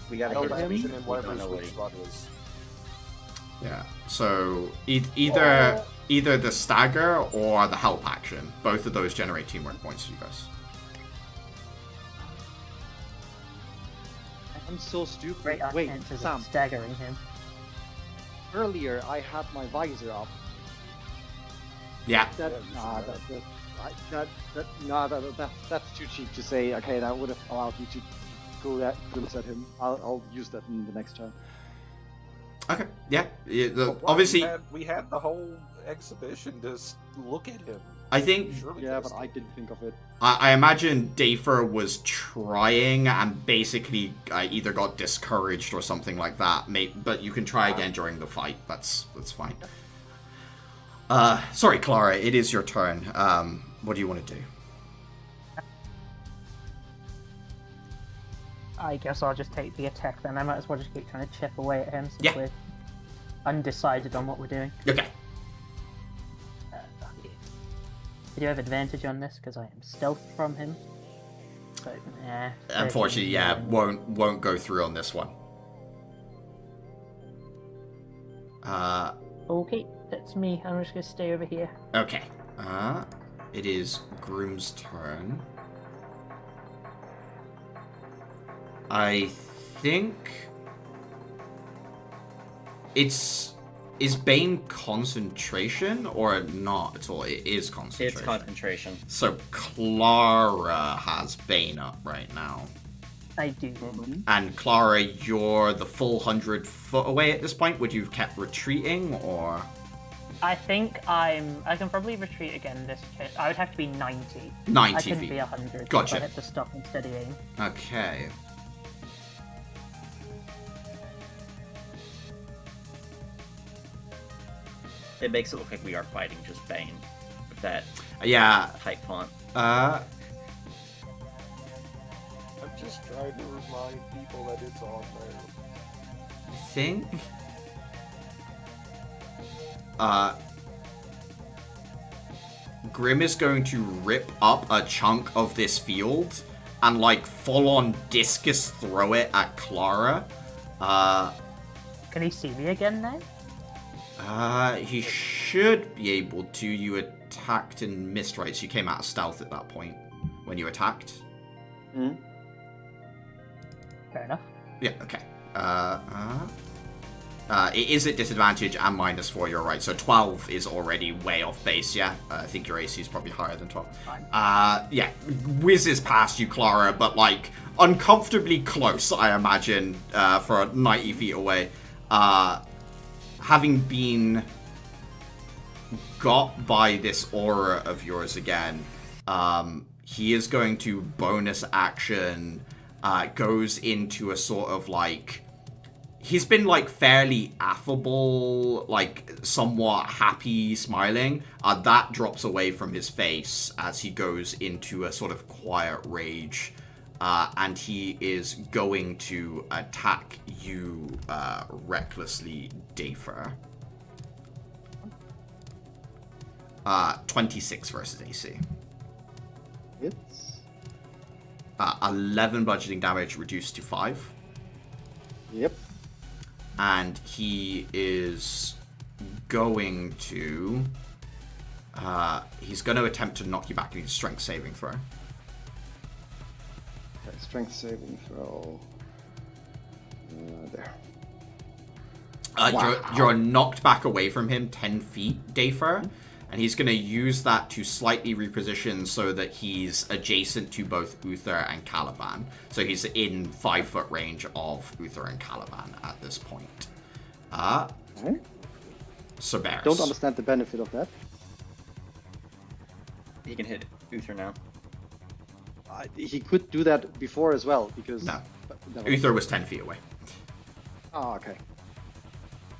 We gotta Help hit action him. and We whatever don't his know what weak he... spot is. Yeah, so either the stagger or the help action. Both of those generate teamwork points for you guys. I'm so stupid. Great Wait, chances Sam. of staggering him. Earlier, I had my visor up. Yeah. That's too cheap to say. Okay, that would have allowed you to go that glimpse at him. I'll use that in the next turn. Okay. Yeah. Well, obviously, we had the whole exhibition to look at him. I think. Surely Yeah, but I didn't think of it. I imagine Dafer was trying and basically either got discouraged or something like that. But you can try again during the fight. That's fine. Sorry, Clara. It is your turn. What do you want to do? I guess I'll just take the attack then. I might as well just keep trying to chip away at him since we're undecided on what we're doing. Okay. Do you have advantage on this because I am stealth from him? So, Unfortunately, yeah, won't go through on this one. Okay, that's me. I'm just gonna stay over here. Okay. It is Groom's turn. I think is Bane concentration or not at all? It is concentration. It's concentration. So Clara has Bane up right now. I do. And Clara, you're the full 100 foot away at this point. Would you have kept retreating or? I think I can probably retreat again this turn. I would have to be 90. 90 I couldn't feet. be 100. Gotcha. I had to stop and steady aim. Okay. It makes it look like we are fighting just Bane with that type font. I'm just trying to remind people that it's on there. I think. Grim is going to rip up a chunk of this field and like full on discus throw it at Clara. Can he see me again now? He should be able to. You attacked and missed, right? So you came out of stealth at that point when you attacked. Hmm. Fair enough. Yeah, okay. It is at disadvantage and -4, you're right. So 12 is already way off base, yeah? I think your AC is probably higher than 12. Fine. Yeah, whizzes past you, Clara, but like uncomfortably close, I imagine, for 90 feet away. Having been got by this aura of yours again, he is going to bonus action, goes into a sort of like he's been like fairly affable, like somewhat happy, smiling. That drops away from his face as he goes into a sort of quiet rage. And he is going to attack you recklessly, Dafer. 26 versus AC. Hits. 11 bludgeoning damage reduced to 5. Yep. And he is going to... he's going to attempt to knock you back in his strength saving throw. Okay, strength saving throw. There. Wow. You're knocked back away from him 10 feet, Dafer. And he's going to use that to slightly reposition so that he's adjacent to both Uther and Caliban. So he's in 5-foot range of Uther and Caliban at this point. Okay. Cerberus. Don't understand the benefit of that. He can hit Uther now. He could do that before as well, because... No. Uther was 10 feet away. Oh, okay.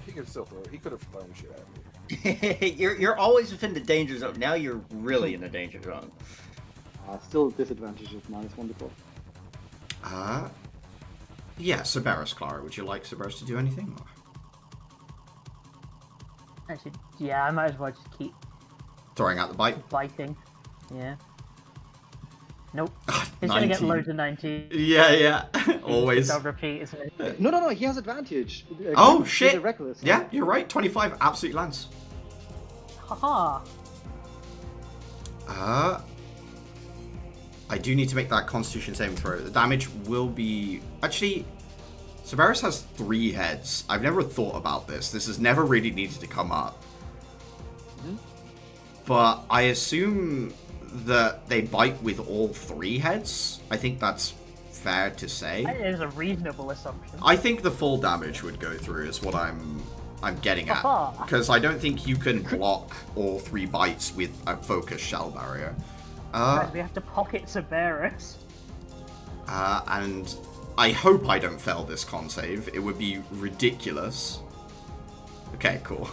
He could still throw it. He could have thrown shit at me. you're always within the danger zone. Now you're really in the danger zone. Still disadvantage of -1 to 4. Yeah, Cerberus, Clara. Would you like Cerberus to do anything? Or? Actually, yeah, I might as well just keep Throwing out the bite? biting. Yeah. Nope. Ah, He's gonna get 19. loads of 19. Yeah. Always. Don't repeat, isn't it? No, he has advantage. Oh, He's shit. a reckless. Yeah, you're right. 25 absolutely lands. Haha. I do need to make that Constitution saving throw. The damage will be... Actually, Cerberus has 3 heads. I've never thought about this. This has never really needed to come up. But I assume that they bite with all 3 heads. I think that's fair to say. That is a reasonable assumption. I think the full damage would go through is what I'm getting at. Because I don't think you can block all 3 bites with a focused shell barrier. We have to pocket Cerberus. And I hope I don't fail this con save. It would be ridiculous. Okay, cool.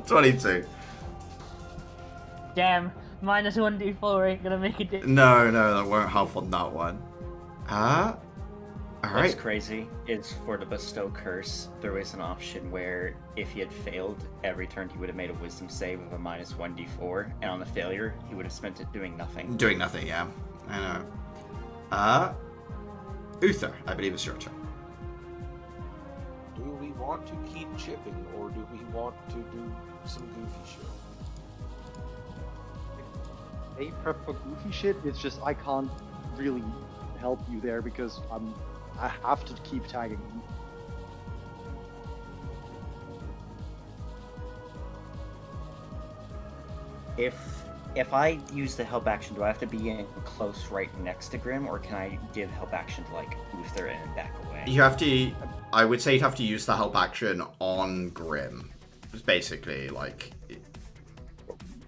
22. Damn, -1d4 ain't gonna make a difference. No, that won't help on that one. What's Alright. crazy is for the Bestow Curse, there was an option where if he had failed every turn, he would have made a Wisdom save of a -1d4, and on the failure, he would have spent it doing nothing. Doing nothing, yeah. I know. Uther, I believe it's your turn. Do we want to keep chipping, or do we want to do some goofy shit? A prep for goofy shit. It's just I can't really help you there because I have to keep tagging him. If I use the help action, do I have to be in close right next to Grim, or can I give help action to like Uther and back away? You have to... I would say you'd have to use the help action on Grim. It's basically like...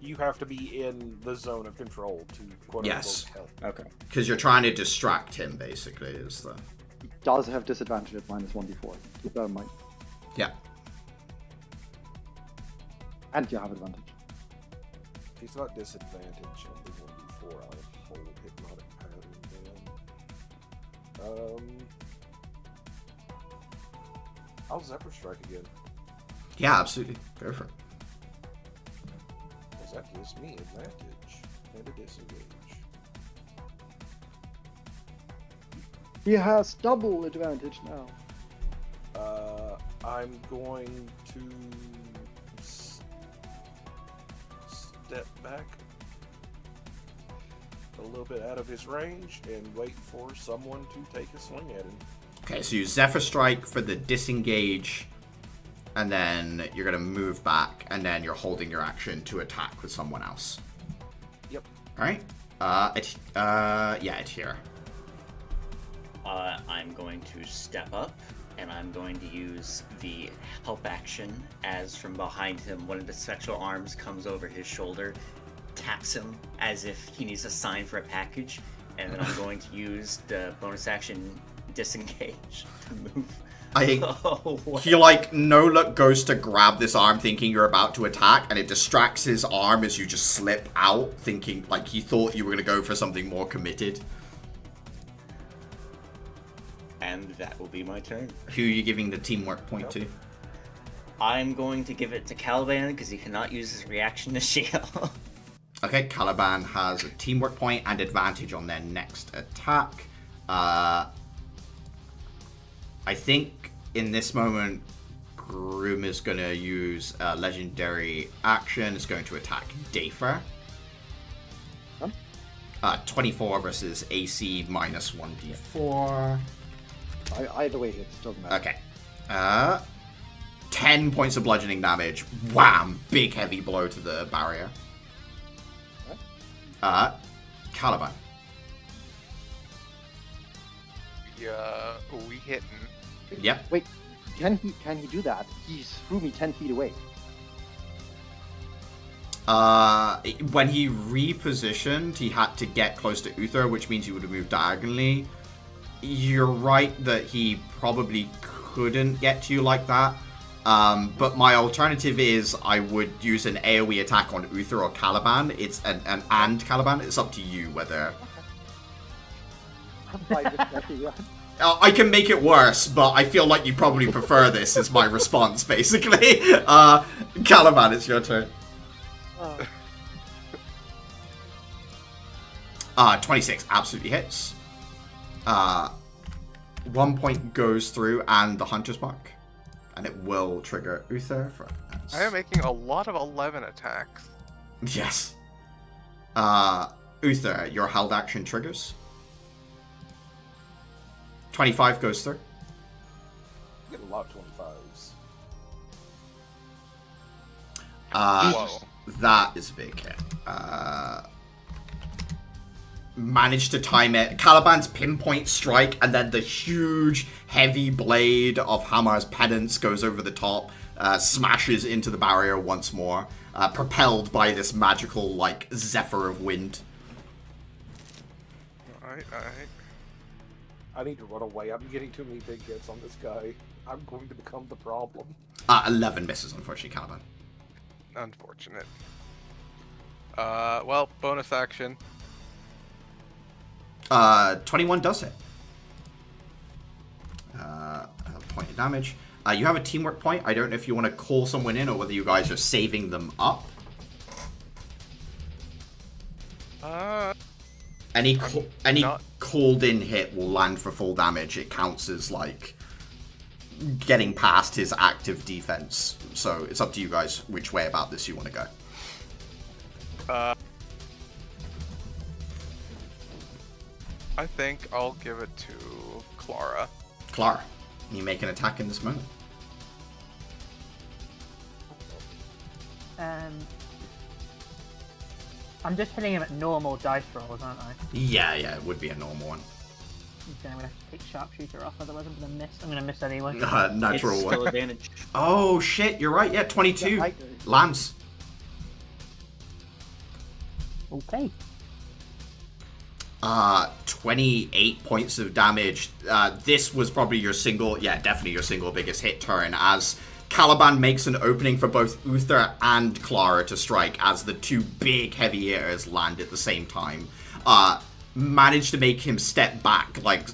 You have to be in the zone of control to quote Yes. unquote help. Okay. Because you're trying to distract him, basically, is the... He does have disadvantage at -1d4. Keep that in mind. Yeah. And you have advantage. If he's not disadvantage on the 1d4, I'll hold hypnotic pattern then. I'll Zephyr Strike again. Yeah, absolutely. Go for it. Because that gives me advantage and a disengage. He has double advantage now. I'm going to step back a little bit out of his range and wait for someone to take a swing at him. Okay, so you Zephyr Strike for the disengage, and then you're going to move back, and then you're holding your action to attack with someone else. Yep. Alright. Adhere. I'm going to step up, and I'm going to use the help action as from behind him, one of the sexual arms comes over his shoulder, taps him as if he needs a sign for a package, and then I'm going to use the bonus action disengage to move He like no look goes to grab this arm thinking you're about to attack, and it distracts his arm as you just slip out, thinking like he thought you were gonna go for something more committed. And that will be my turn. Who are you giving the teamwork point to? I'm going to give it to Caliban because he cannot use his reaction to shield. Okay, Caliban has a teamwork point and advantage on their next attack. I think in this moment, Groom is going to use a legendary action. It's going to attack Dafer. 24 versus AC minus 1d4. Either way, it doesn't matter. Okay. 10 points of bludgeoning damage. Wham! Big heavy blow to the barrier. Caliban. Yeah, we hitting. Yep. Wait, can he do that? He threw me 10 feet away. When he repositioned, he had to get close to Uther, which means he would have moved diagonally. You're right that he probably couldn't get to you like that. But my alternative is I would use an AoE attack on Uther or Caliban. It's and Caliban. It's up to you whether. I can make it worse, but I feel like you probably prefer this. Is my response basically. Caliban, it's your turn. 26 absolutely hits. 1 point goes through and the Hunter's Mark. And it will trigger Uther for... I am making a lot of 11 attacks. Yes. Uther, your held action triggers. 25 goes through. You get a lot of 25s. That is a big hit. Managed to time it. Caliban's pinpoint strike, and then the huge, heavy blade of Hamar's penance goes over the top, smashes into the barrier once more, propelled by this magical, like, zephyr of wind. Alright. I need to run away. I'm getting too many big hits on this guy. I'm going to become the problem. 11 misses, unfortunately, Caliban. Unfortunate. Well, bonus action. 21 does hit. A point of damage. You have a teamwork point. I don't know if you want to call someone in or whether you guys are saving them up. Any called in hit will land for full damage. It counts as like getting past his active defense. So it's up to you guys which way about this you want to go. I think I'll give it to Clara. Clara, you make an attack in this moment. I'm just hitting him at normal dice rolls, aren't I? Yeah, it would be a normal one. Okay, I'm gonna have to take sharpshooter off, otherwise I'm gonna miss. I'm gonna miss anyway. Natural it's one. still advantage. Oh shit, you're right. Yeah, 22 Yeah, lands. Okay. 28 points of damage. This was probably your single, definitely your single biggest hit turn, as Caliban makes an opening for both Uther and Clara to strike as the two big heavy hitters land at the same time. Managed to make him step back, like,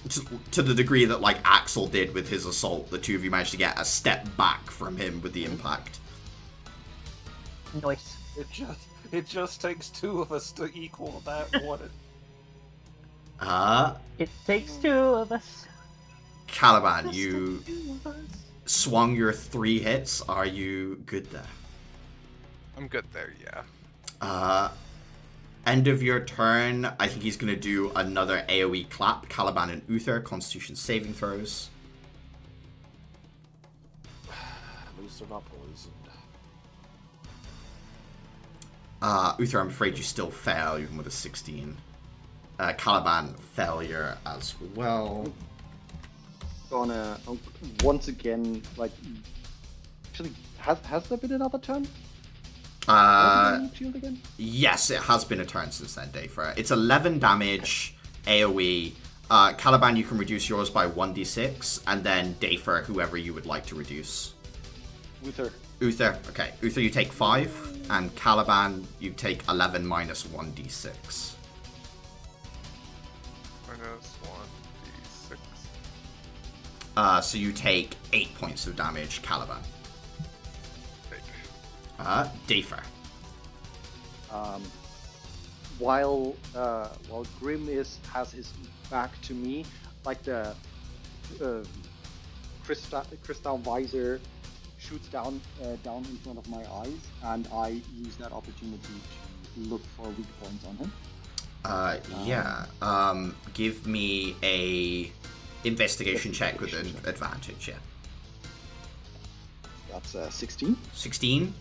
to the degree that, like, Axel did with his assault. The two of you managed to get a step back from him with the impact. Nice. It just takes two of us to equal that one. It takes two of us. Caliban, you swung your 3 hits. Are you good there? I'm good there, yeah. End of your turn, I think he's going to do another AoE clap. Caliban and Uther, Constitution saving throws. At least they're not poisoned. Uther, I'm afraid you still fail, even with a 16. Caliban, failure as well. Gonna once again, like, actually, has there been another turn? Shield again? Yes, it has been a turn since then, Dave. It's 11 damage, AoE. Caliban, you can reduce yours by 1d6, and then Dafer, whoever you would like to reduce. Uther, okay. Uther, you take 5, and Caliban, you take 11 minus 1d6. Minus 1d6. So you take 8 points of damage, Caliban. Dafer. While Grim has his back to me, like the crystal visor shoots down in front of my eyes, and I use that opportunity to look for weak points on him. Give me a investigation check with an advantage. Yeah. That's 16. 16.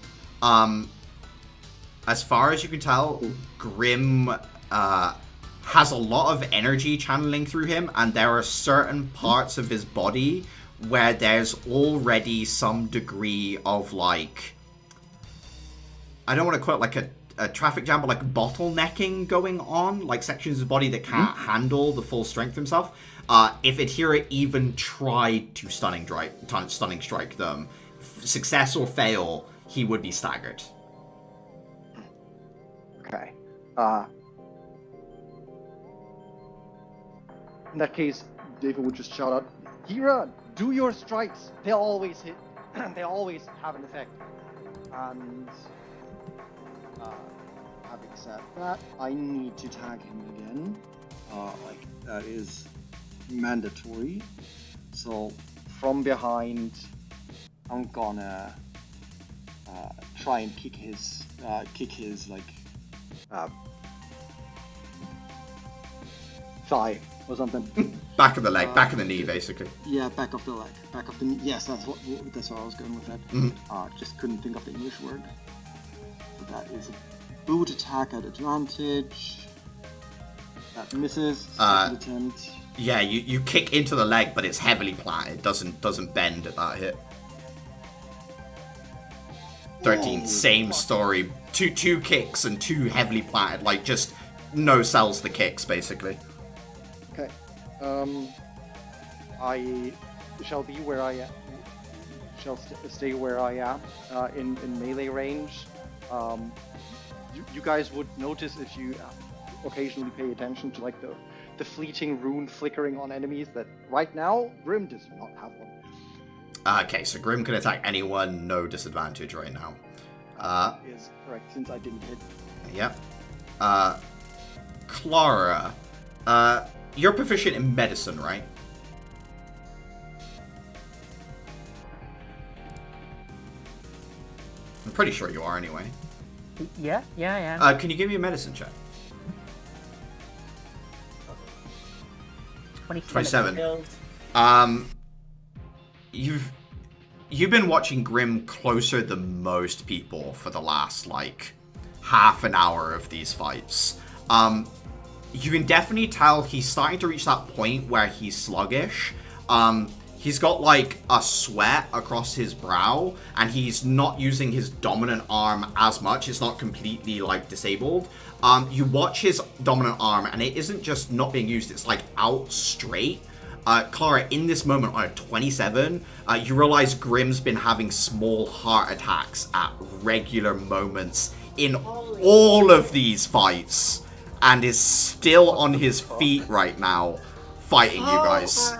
As far as you can tell, Grim has a lot of energy channeling through him, and there are certain parts of his body where there's already some degree of, like, I don't want to call it like a traffic jam, but like bottlenecking going on, like sections of his body that can't handle the full strength of himself. If Adhira even tried to stunning strike them, success or fail, he would be staggered. Okay. In that case, David would just shout out, "Hira, do your strikes! They'll always hit. They always have an effect." And having said that, I need to tag him again. That is mandatory. So from behind, I'm gonna try and kick his thigh or something. Back of the leg, back of the knee, basically. Yeah, back of the leg, back of the knee. Yes, that's what I was going with that. Just couldn't think of the English word. So that is a boot attack at advantage. That misses. Second attempt. Yeah, you kick into the leg, but it's heavily planted. Doesn't bend at that hit. 13, same story. Two kicks and 2 heavily planted, like just no sells the kicks, basically. Okay. I shall be where I am. Shall stay where I am in melee range. You guys would notice if you occasionally pay attention to like the fleeting rune flickering on enemies that right now Grim does not have one. Okay, so Grim can attack anyone, no disadvantage right now. Is correct, since I didn't hit. Yep. Clara, you're proficient in medicine, right? I'm pretty sure you are anyway. Yeah, I am. Can you give me a medicine check? 27. You've been watching Grim closer than most people for the last, like, half an hour of these fights. You can definitely tell he's starting to reach that point where he's sluggish. He's got, like, a sweat across his brow, and he's not using his dominant arm as much. It's not completely, like, disabled. You watch his dominant arm, and it isn't just not being used, it's, like, out straight. Clara, in this moment on a 27, you realize Grim's been having small heart attacks at regular moments in all of these fights, and is still on his feet right now, fighting you guys.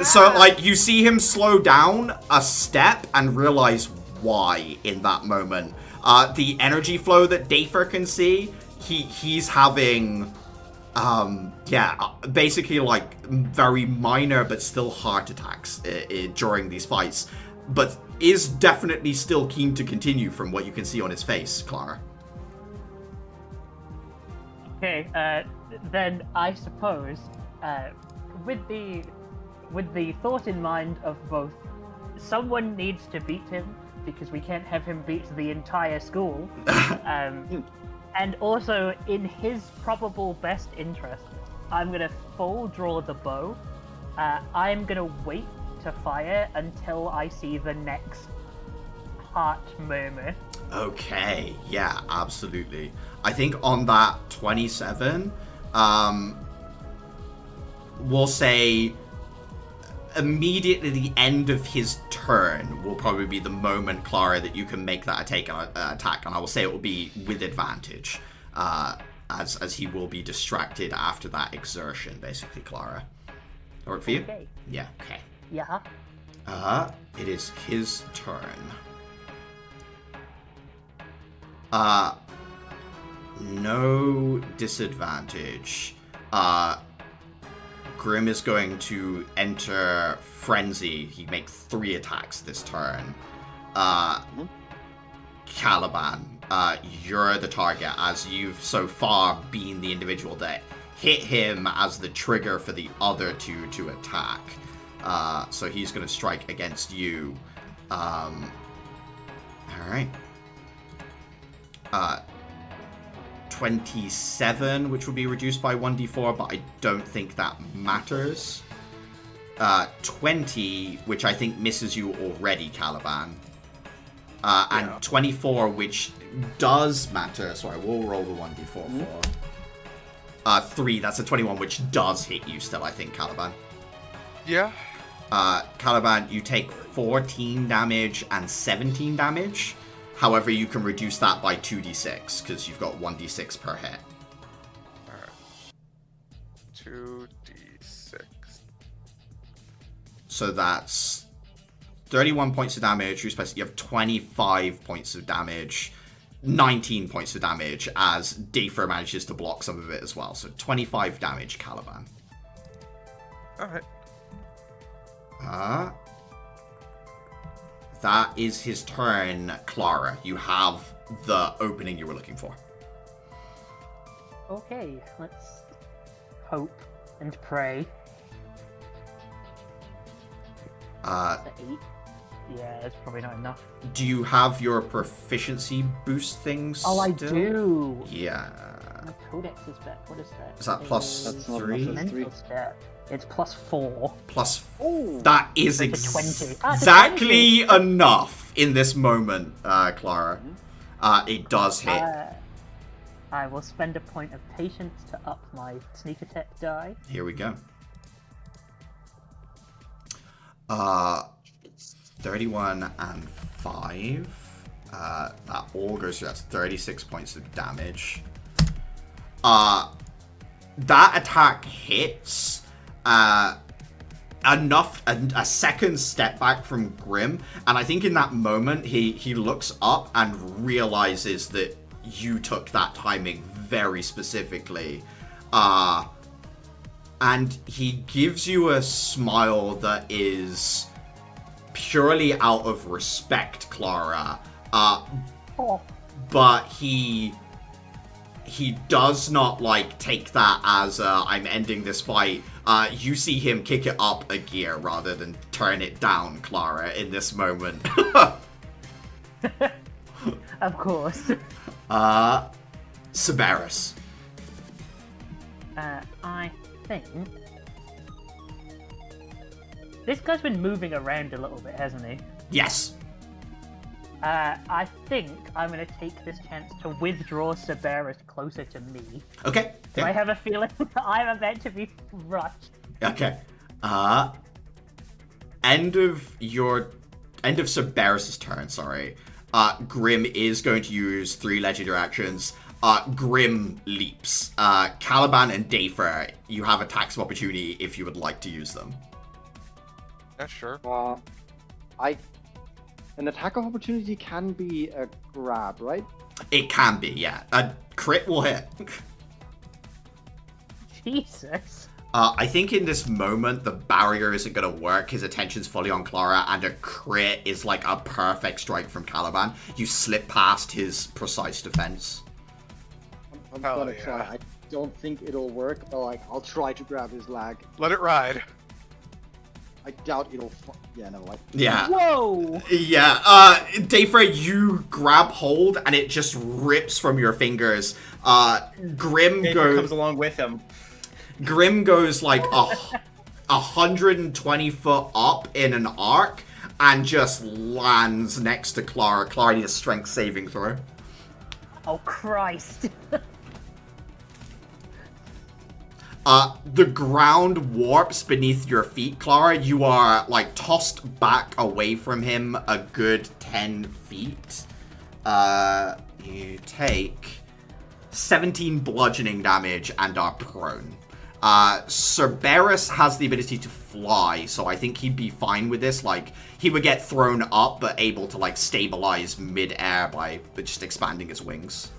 So, like, you see him slow down a step and realize why in that moment. The energy flow that Dafer can see, he's having... basically like very minor but still heart attacks during these fights, but is definitely still keen to continue from what you can see on his face, Clara. Okay, then I suppose, with the thought in mind of both, someone needs to beat him because we can't have him beat the entire school. And also, in his probable best interest, I'm going to full draw the bow. I'm going to wait to fire until I see the next heart murmur. Okay, yeah, absolutely. I think on that 27, we'll say immediately the end of his turn will probably be the moment, Clara, that you can make that attack, and I will say it will be with advantage, as he will be distracted after that exertion, basically, Clara. Work for you? Okay. Yeah, okay. Yeah. It is his turn. No disadvantage. Grim is going to enter Frenzy. He makes 3 attacks this turn. Caliban, you're the target, as you've so far been the individual that hit him as the trigger for the other 2 to attack. So he's going to strike against you. Alright. 27, which will be reduced by 1d4, but I don't think that matters. 20, which I think misses you already, Caliban. And 24, which does matter, so I will roll the 1d4 for. 3, that's a 21, which does hit you still, I think, Caliban. Yeah. Caliban, you take 14 damage and 17 damage. However, you can reduce that by 2d6, because you've got 1d6 per hit. Alright. 2d6. So that's 31 points of damage. You have 25 points of damage. 19 points of damage, as Dafer manages to block some of it as well. So 25 damage, Caliban. Alright. That is his turn, Clara. You have the opening you were looking for. Okay, let's hope and pray. 8. Yeah, that's probably not enough. Do you have your proficiency boost things? Oh, I still? do. Yeah. My codex is back. What is that? Is that plus That's not 3? enough. Mental stat. It's plus 4. Plus. Oh, That is It's a 20. exactly enough in this moment, Clara. It does hit. I will spend a point of patience to up my sneak attack die. Here we go. 31 and 5. That all goes through. That's 36 points of damage. That attack hits. Enough, a second step back from Grim, and I think in that moment he looks up and realizes that you took that timing very specifically, and he gives you a smile that is purely out of respect, Clara, but he does not take that as I'm ending this fight. You see him kick it up a gear rather than turn it down, Clara, in this moment. Of course. Severus. I think this guy's been moving around a little bit, hasn't he? Yes. I think I'm going to take this chance to withdraw Severus closer to me. Okay. I have a feeling I'm about to be rushed. Okay. End of Severus's turn, sorry. Grim is going to use 3 legendary actions. Grim leaps. Caliban and Dafer, you have attacks of opportunity if you would like to use them. Yeah, sure. An attack of opportunity can be a grab, right? It can be, yeah. A crit will hit. Jesus. I think in this moment, the barrier isn't going to work. His attention's fully on Clara, and a crit is like a perfect strike from Caliban. You slip past his precise defense. I'm gonna try. I don't think it'll work, but I'll try to grab his leg. Let it ride. I doubt it'll. Yeah, no. Yeah. Whoa! Yeah. Dafer, you grab hold, and it just rips from your fingers. Grim comes along with him. Grim goes 120 foot up in an arc and just lands next to Clara. Clara needs a strength saving throw. Oh, Christ. The ground warps beneath your feet, Clara. You are, like, tossed back away from him a good 10 feet. You take 17 bludgeoning damage and are prone. Cerberus has the ability to fly, so I think he'd be fine with this. Like, he would get thrown up, but able to, like, stabilize mid-air by just expanding his wings.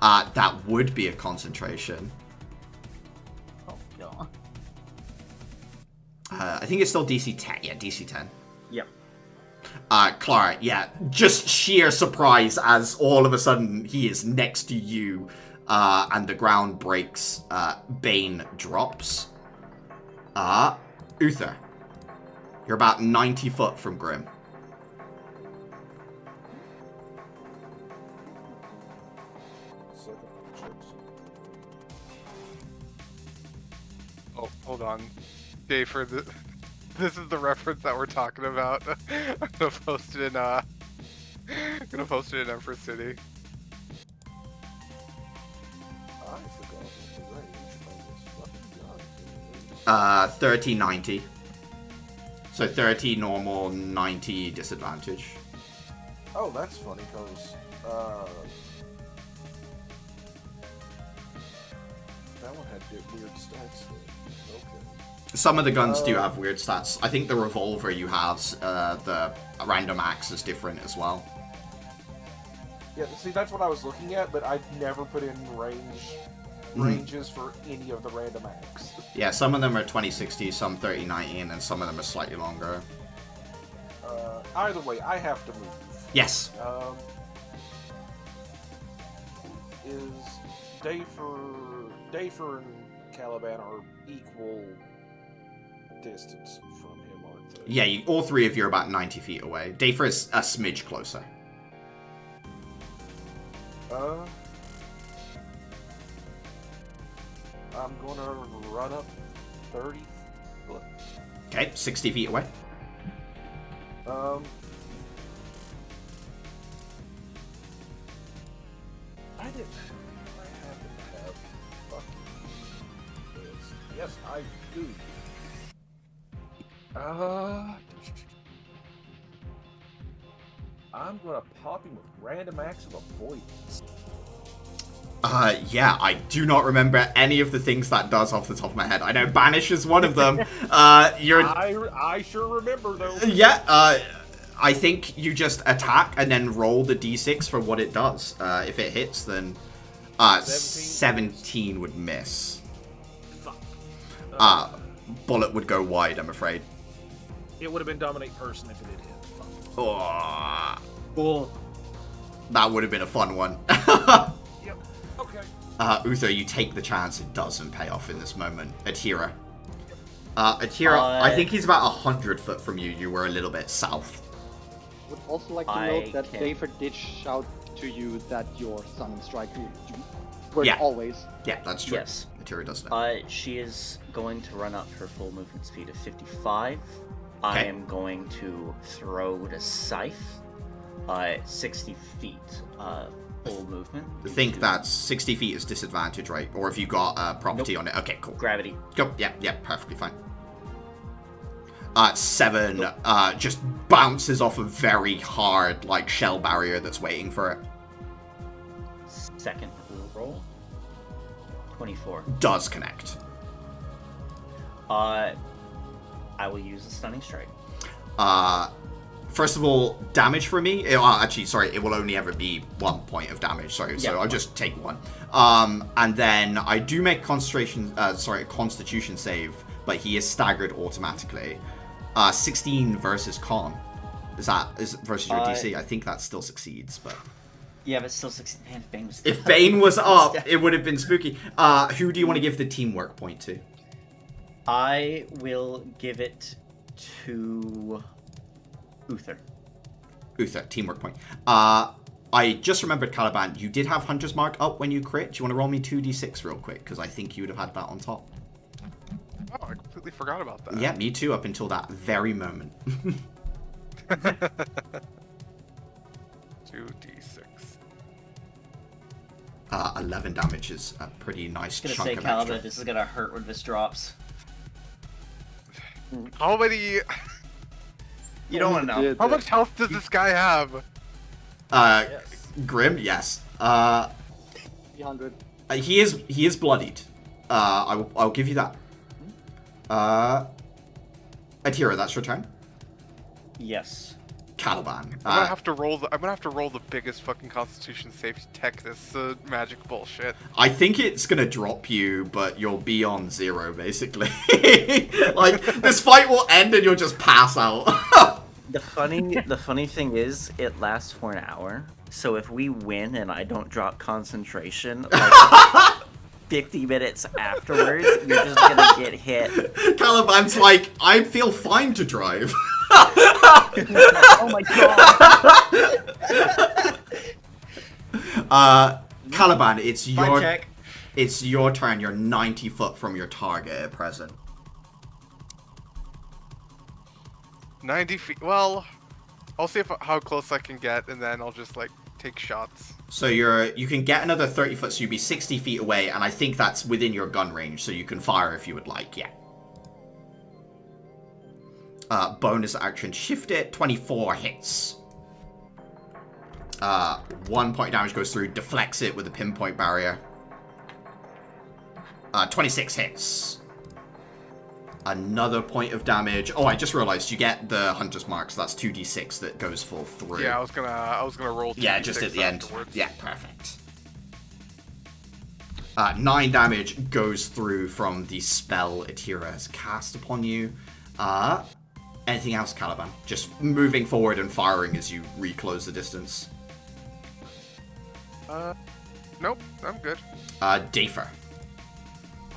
That would be a concentration. Oh, God. I think it's still DC 10. Yeah, DC 10. Yep. Clara, yeah, just sheer surprise as all of a sudden he is next to you, and the ground breaks. Bane drops. Uther, you're about 90 foot from Grim. Oh, hold on. Dave, for this is the reference that we're talking about. I'm gonna post it in Empress City. I forgot what the range of this fucking gun is. 30, 90. So 30 normal, 90 disadvantage. Oh, that's funny, because, that one had weird stats, though. Okay. Some of the guns do have weird stats. I think the revolver you have, the random axe is different as well. Yeah, see, that's what I was looking at, but I'd never put in ranges for any of the random acts. Yeah, some of them are 2060, some 3090, and then some of them are slightly longer. Either way, I have to move. Yes. Is Dafer and Caliban are equal distance from him, aren't they? Yeah, all three of you are about 90 feet away. Dafer is a smidge closer. I'm gonna run up 30 foot. Okay, 60 feet away. I didn't. I happen to have fucking this. Yes, I do. I'm gonna pop him with random acts of avoidance. Yeah, I do not remember any of the things that does off the top of my head. I know Banish is one of them. I sure remember though. Yeah, I think you just attack and then roll the d6 for what it does. If it hits, then 17 would miss. Fuck. Bullet would go wide, I'm afraid. It would have been dominate person if it had hit. Fuck. Oh, Cool. that would have been a fun one. Yep. Okay. Uther, you take the chance. It doesn't pay off in this moment. Atira. Atira, I think he's about 100 foot from you. You were a little bit south. Would also like to note that Dafer did shout to you that your stunning strike worked always. Yeah, that's true. Yes. Atira does that. She is going to run up her full movement speed of 55. Okay. I am going to throw the scythe 60 feet full movement. I think that's 60 feet is disadvantage, right? Or if you got property on it. Okay, cool. Gravity. Go. Yeah, perfectly fine. 7 just bounces off a very hard, like, shell barrier that's waiting for it. Second roll. 24. Does connect. I will use a stunning strike. First of all, damage for me. Actually, sorry, it will only ever be 1 point of damage. Sorry, so I'll just take 1. And then I do make a Constitution save, but he is staggered automatically. 16 versus con. Is versus your DC? I think that still succeeds, but. Yeah, but still 16. Man, if Bane was if Bane was up, it would have been spooky. Who do you want to give the teamwork point to? I will give it to Uther. Uther, teamwork point. I just remembered, Caliban, you did have Hunter's Mark up when you crit. Do you want to roll me 2d6 real quick? Because I think you would have had that on top. Oh, I completely forgot about that. Yeah, me too, up until that very moment. 2d6. 11 damage is a pretty nice I was chunk gonna say, of Calvin, extra. this is gonna hurt when this drops. How many? You don't want to know. How much health does this guy have? Grim, yes. 300. He is bloodied. I'll give you that. Atira, that's your turn. Yes. Caliban. I'm gonna have to roll the biggest fucking Constitution save to tech this magic bullshit. I think it's gonna drop you, but you'll be on 0 basically. Like this fight will end and you'll just pass out. The funny thing is, it lasts for an hour. So if we win and I don't drop concentration, like 50 minutes afterwards, you're just gonna get hit. Caliban's like, I feel fine to drive. Oh my god. Caliban, it's check. your turn. You're 90 foot from your target at present. 90 feet. Well, I'll see how close I can get, and then I'll just like take shots. So you can get another 30 foot, so you'd be 60 feet away, and I think that's within your gun range, so you can fire if you would like. Yeah. Bonus action, shift it. 24 hits. 1 point damage goes through, deflects it with a pinpoint barrier. 26 hits. Another point of damage. Oh, I just realized you get the Hunter's Mark, so that's 2d6 that goes full through. Yeah, I was gonna roll. Yeah, just at the afterwards. end. Yeah, perfect. 9 damage goes through from the spell Atira has cast upon you. Anything else, Caliban? Just moving forward and firing as you reclose the distance. Nope, I'm good. Dafer.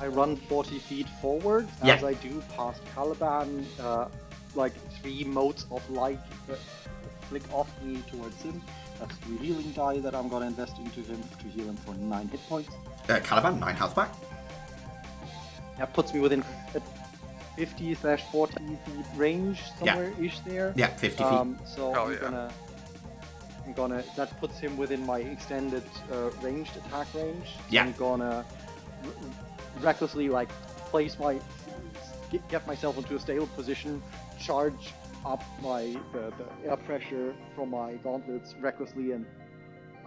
I run 40 feet forward as I do past Caliban. Like 3 motes of light flick off me towards him. That's the healing die that I'm gonna invest into him to heal him for 9 hit points. Caliban, 9 health back. That puts me within 50/40 feet range, somewhere-ish there. Yeah, 50 feet. So Hell I'm yeah. gonna. That puts him within my extended ranged attack range. So Yeah. I'm gonna recklessly place get myself into a stable position, charge up the air pressure from my gauntlets recklessly and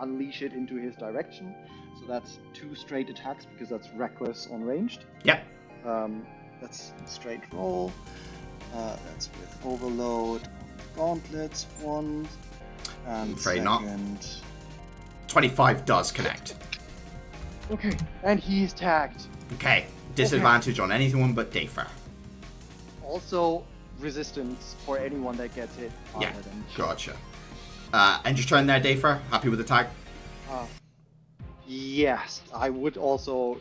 unleash it into his direction. So that's 2 straight attacks because that's reckless on ranged. Yep. That's a straight roll. That's with overload gauntlets 1 and Afraid second. not. 25 does connect. Okay, and he's tagged. Okay. Disadvantage on anyone but Dafer. Also, resistance for anyone that gets hit. Yeah, other than- gotcha. And your turn there, Dafer. Happy with the tag? Yes, I would also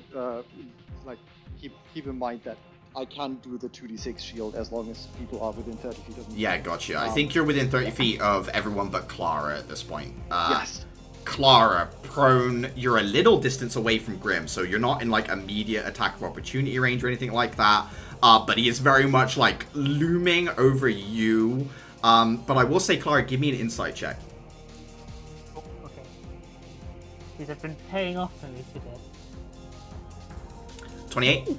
keep in mind that I can't do the 2d6 shield as long as people are within 30 feet of me. Yeah, gotcha. I think you're within 30 feet of everyone but Clara at this point. Yes. Clara, prone, you're a little distance away from Grim, so you're not in immediate attack of opportunity range or anything like that. But he is very much looming over you. But I will say, Clara, give me an insight check. Oh, okay. These have been paying off for me today. 28.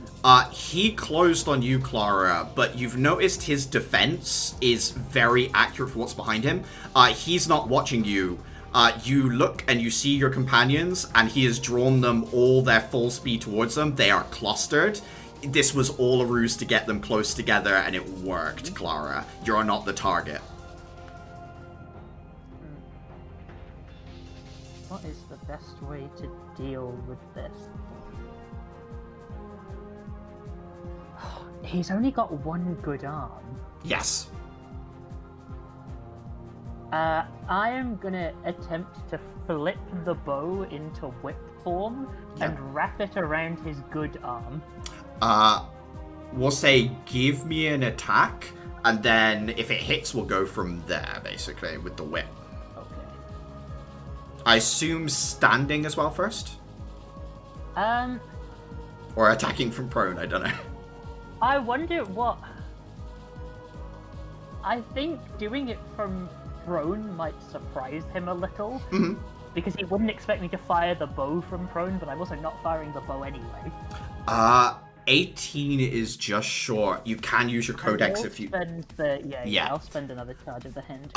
He closed on you, Clara, but you've noticed his defense is very accurate for what's behind him. He's not watching you. You look and you see your companions, and he has drawn them all their full speed towards them. They are clustered. This was all a ruse to get them close together, and it worked, Clara. You're not the target. What is the best way to deal with this? He's only got 1 good arm. Yes. I am gonna attempt to flip the bow into whip form and wrap it around his good arm. We'll say give me an attack, and then if it hits, we'll go from there, basically, with the whip. Okay. I assume standing as well first? Or attacking from prone, I don't know. I wonder what... I think doing it from prone might surprise him a little, Because he wouldn't expect me to fire the bow from prone, but I'm also not firing the bow anyway. 18 is just short. You can use your codex if you... I'll spend another charge of the hand.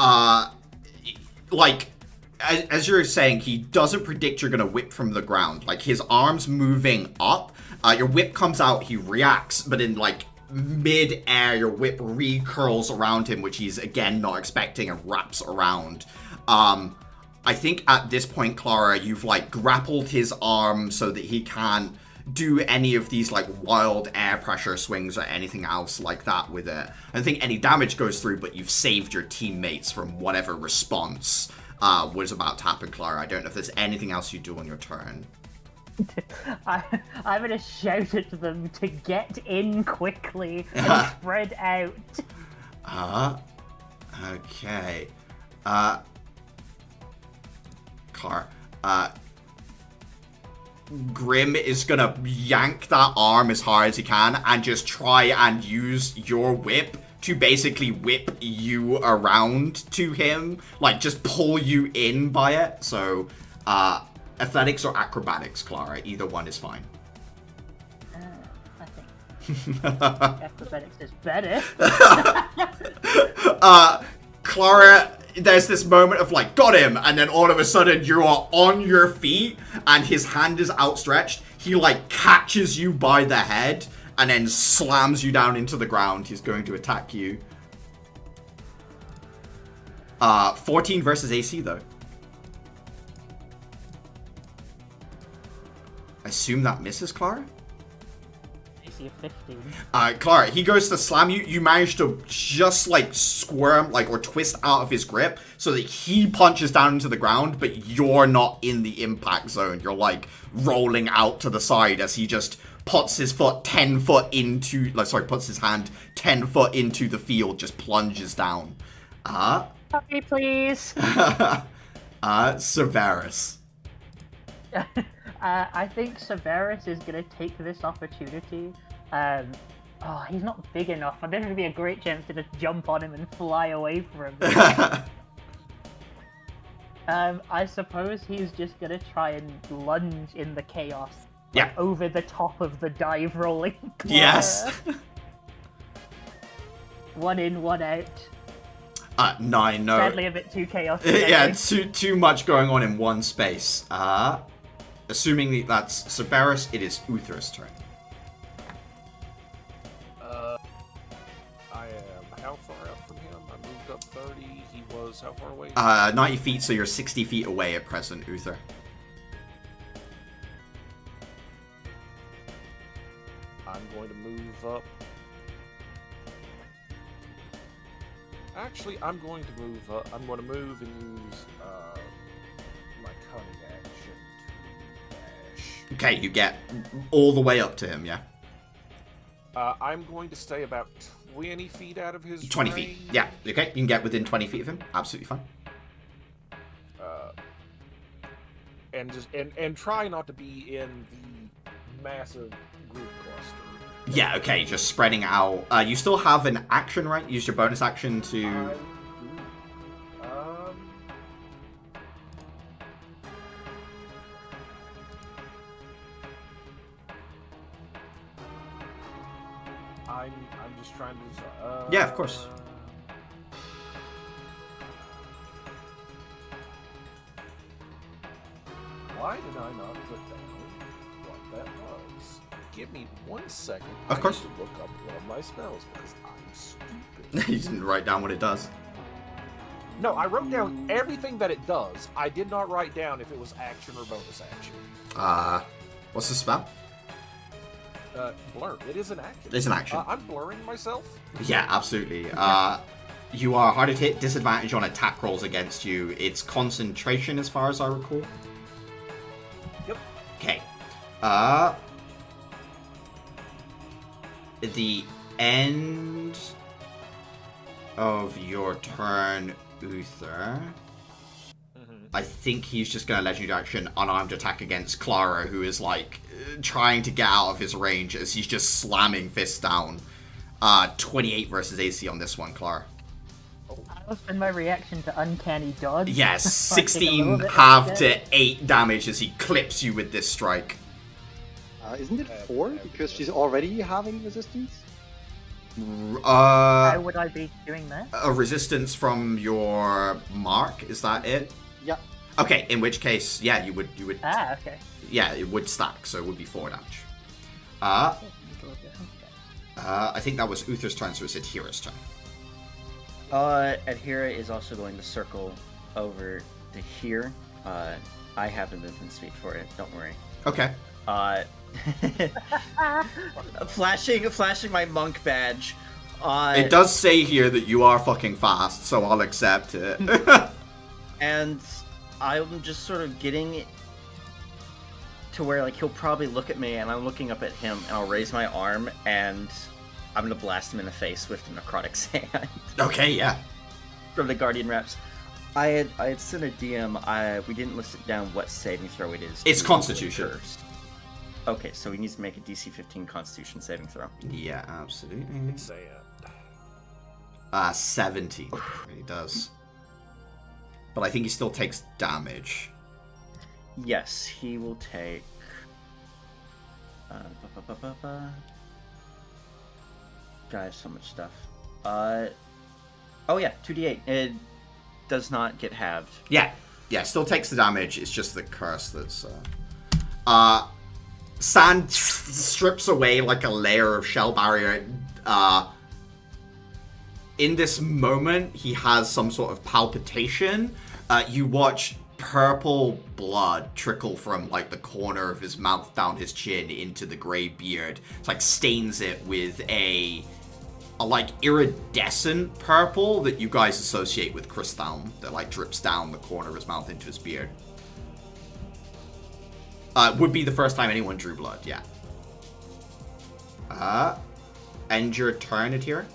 Like, as you're saying, he doesn't predict you're going to whip from the ground. Like, his arm's moving up. Your whip comes out, he reacts, but in, like, mid-air, your whip recurls around him, which he's, again, not expecting, and wraps around. I think at this point, Clara, you've, like, grappled his arm so that he can't do any of these, like, wild air pressure swings or anything else like that with it. I don't think any damage goes through, but you've saved your teammates from whatever response was about to happen, Clara. I don't know if there's anything else you do on your turn. I'm gonna shout at them to get in quickly and spread out. Okay. Clara, Grim is gonna yank that arm as hard as he can and just try and use your whip to basically whip you around to him. Like, just pull you in by it. So, athletics or acrobatics, Clara. Either one is fine. I think acrobatics is better. Clara, there's this moment of like, got him, and then all of a sudden you are on your feet and his hand is outstretched. He like catches you by the head and then slams you down into the ground. He's going to attack you. 14 versus AC though. I assume that misses, Clara? AC of 15. Clara, he goes to slam you. You manage to just like squirm, like, or twist out of his grip so that he punches down into the ground, but you're not in the impact zone. You're like rolling out to the side as he just puts his foot 10 foot into, puts his hand 10 foot into the field, just plunges down. Puppy, please. Severus. I think Severus is going to take this opportunity. He's not big enough, and there's going to be a great chance to just jump on him and fly away from him. I suppose he's just going to try and lunge in the chaos. Yeah. Over the top of the dive rolling. Yes. 1 in, 1 out. 9, no. Sadly, a bit too chaotic. Yeah, too much going on in one space. Assuming that's Severus, it is Uther's turn. I am how far out from him? I moved up 30. He was how far away? 90 feet, so you're 60 feet away at present, Uther. I'm going to move up. Actually, I'm going to move up. I'm going to move and use my cunning action to dash. Okay, you get all the way up to him, yeah? I'm going to stay about 20 feet out of his 20 range. feet, yeah. Okay, you can get within 20 feet of him. Absolutely fine. And try not to be in the massive group cluster. Yeah, okay, just spreading out. You still have an action, right? Use your bonus action to... I'm just trying to... yeah, of course. Why did I not put down what that was? Give me 1 second. Of course. I need to look up one of my spells because I'm stupid. You didn't write down what it does. No, I wrote down everything that it does. I did not write down if it was action or bonus action. What's the spell? Blur. It is an action. It's an action. I'm blurring myself. Yeah, absolutely. You are hard to hit, disadvantage on attack rolls against you. It's concentration as far as I recall. Yep. Okay. At the end of your turn, Uther, I think he's just going to legendary action unarmed attack against Clara, who is like trying to get out of his range as he's just slamming fists down. 28 versus AC on this one, Clara. Oh, I'll spend my reaction to uncanny dodge. Yes, Like, take a 16 little bit half of to 8 damage as he clips you with this strike. Isn't it 4 because she's already having resistance? How would I be doing that? A resistance from your mark, is that it? Yeah. Okay, in which case, yeah, you would. Ah, okay. Yeah, it would stack, so it would be 4 damage. I think that was Uther's turn, so it's Adhira's turn. Adhira is also going to circle over to here. I have the movement speed for it. Don't worry. Okay. Flashing my monk badge. It does say here that you are fucking fast, so I'll accept it. And I'm just sort of getting to where like he'll probably look at me, and I'm looking up at him, and I'll raise my arm, and I'm gonna blast him in the face with the necrotic sand. Okay, yeah. From the Guardian Reps. I had sent a DM. We didn't list it down what saving throw it is. It's Constitution. First. Okay, so he needs to make a DC 15 Constitution saving throw. Yeah, absolutely. Say it. 17. He does. But I think he still takes damage. Yes, he will take. God, I have so much stuff. Oh yeah, 2d8. It does not get halved. Yeah, still takes the damage. It's just the curse that's. Sand strips away like a layer of shell barrier. In this moment, he has some sort of palpitation. You watch purple blood trickle from like the corner of his mouth down his chin into the grey beard. It's like stains it with a like iridescent purple that you guys associate with Crystalm that like drips down the corner of his mouth into his beard. Would be the first time anyone drew blood, yeah. End your turn, Adhira?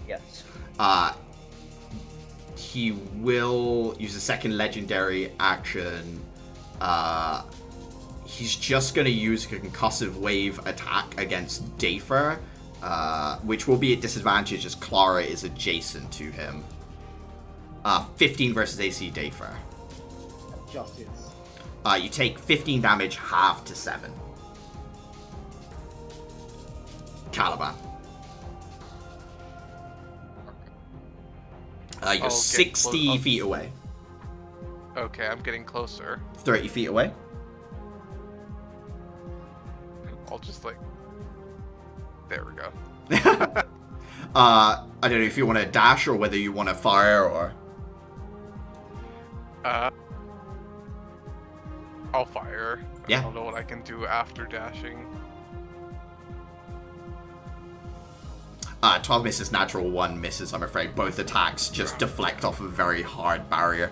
Yes. He will use a second legendary action. He's just going to use a concussive wave attack against Dafer, which will be at disadvantage as Clara is adjacent to him. 15 versus AC Dafer. Just hits. You take 15 damage, half to 7. Caliban. You're 60 feet away. Okay, I'm getting closer. 30 feet away. I'll just like... There we go. I don't know if you want to dash or whether you want to fire or... I'll fire. Yeah. I don't know what I can do after dashing. 12 misses, natural 1 misses, I'm afraid. Both attacks just deflect off a very hard barrier.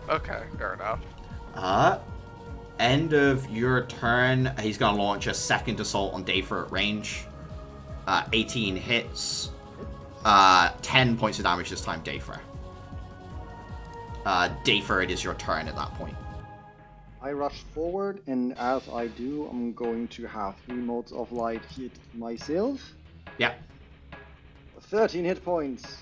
Okay, fair enough. End of your turn. He's going to launch a second assault on Dafer at range. 18 hits. 10 points of damage this time, Dafer. Dafer, it is your turn at that point. I rush forward, and as I do, I'm going to have 3 modes of light hit myself. Yeah. 13 hit points.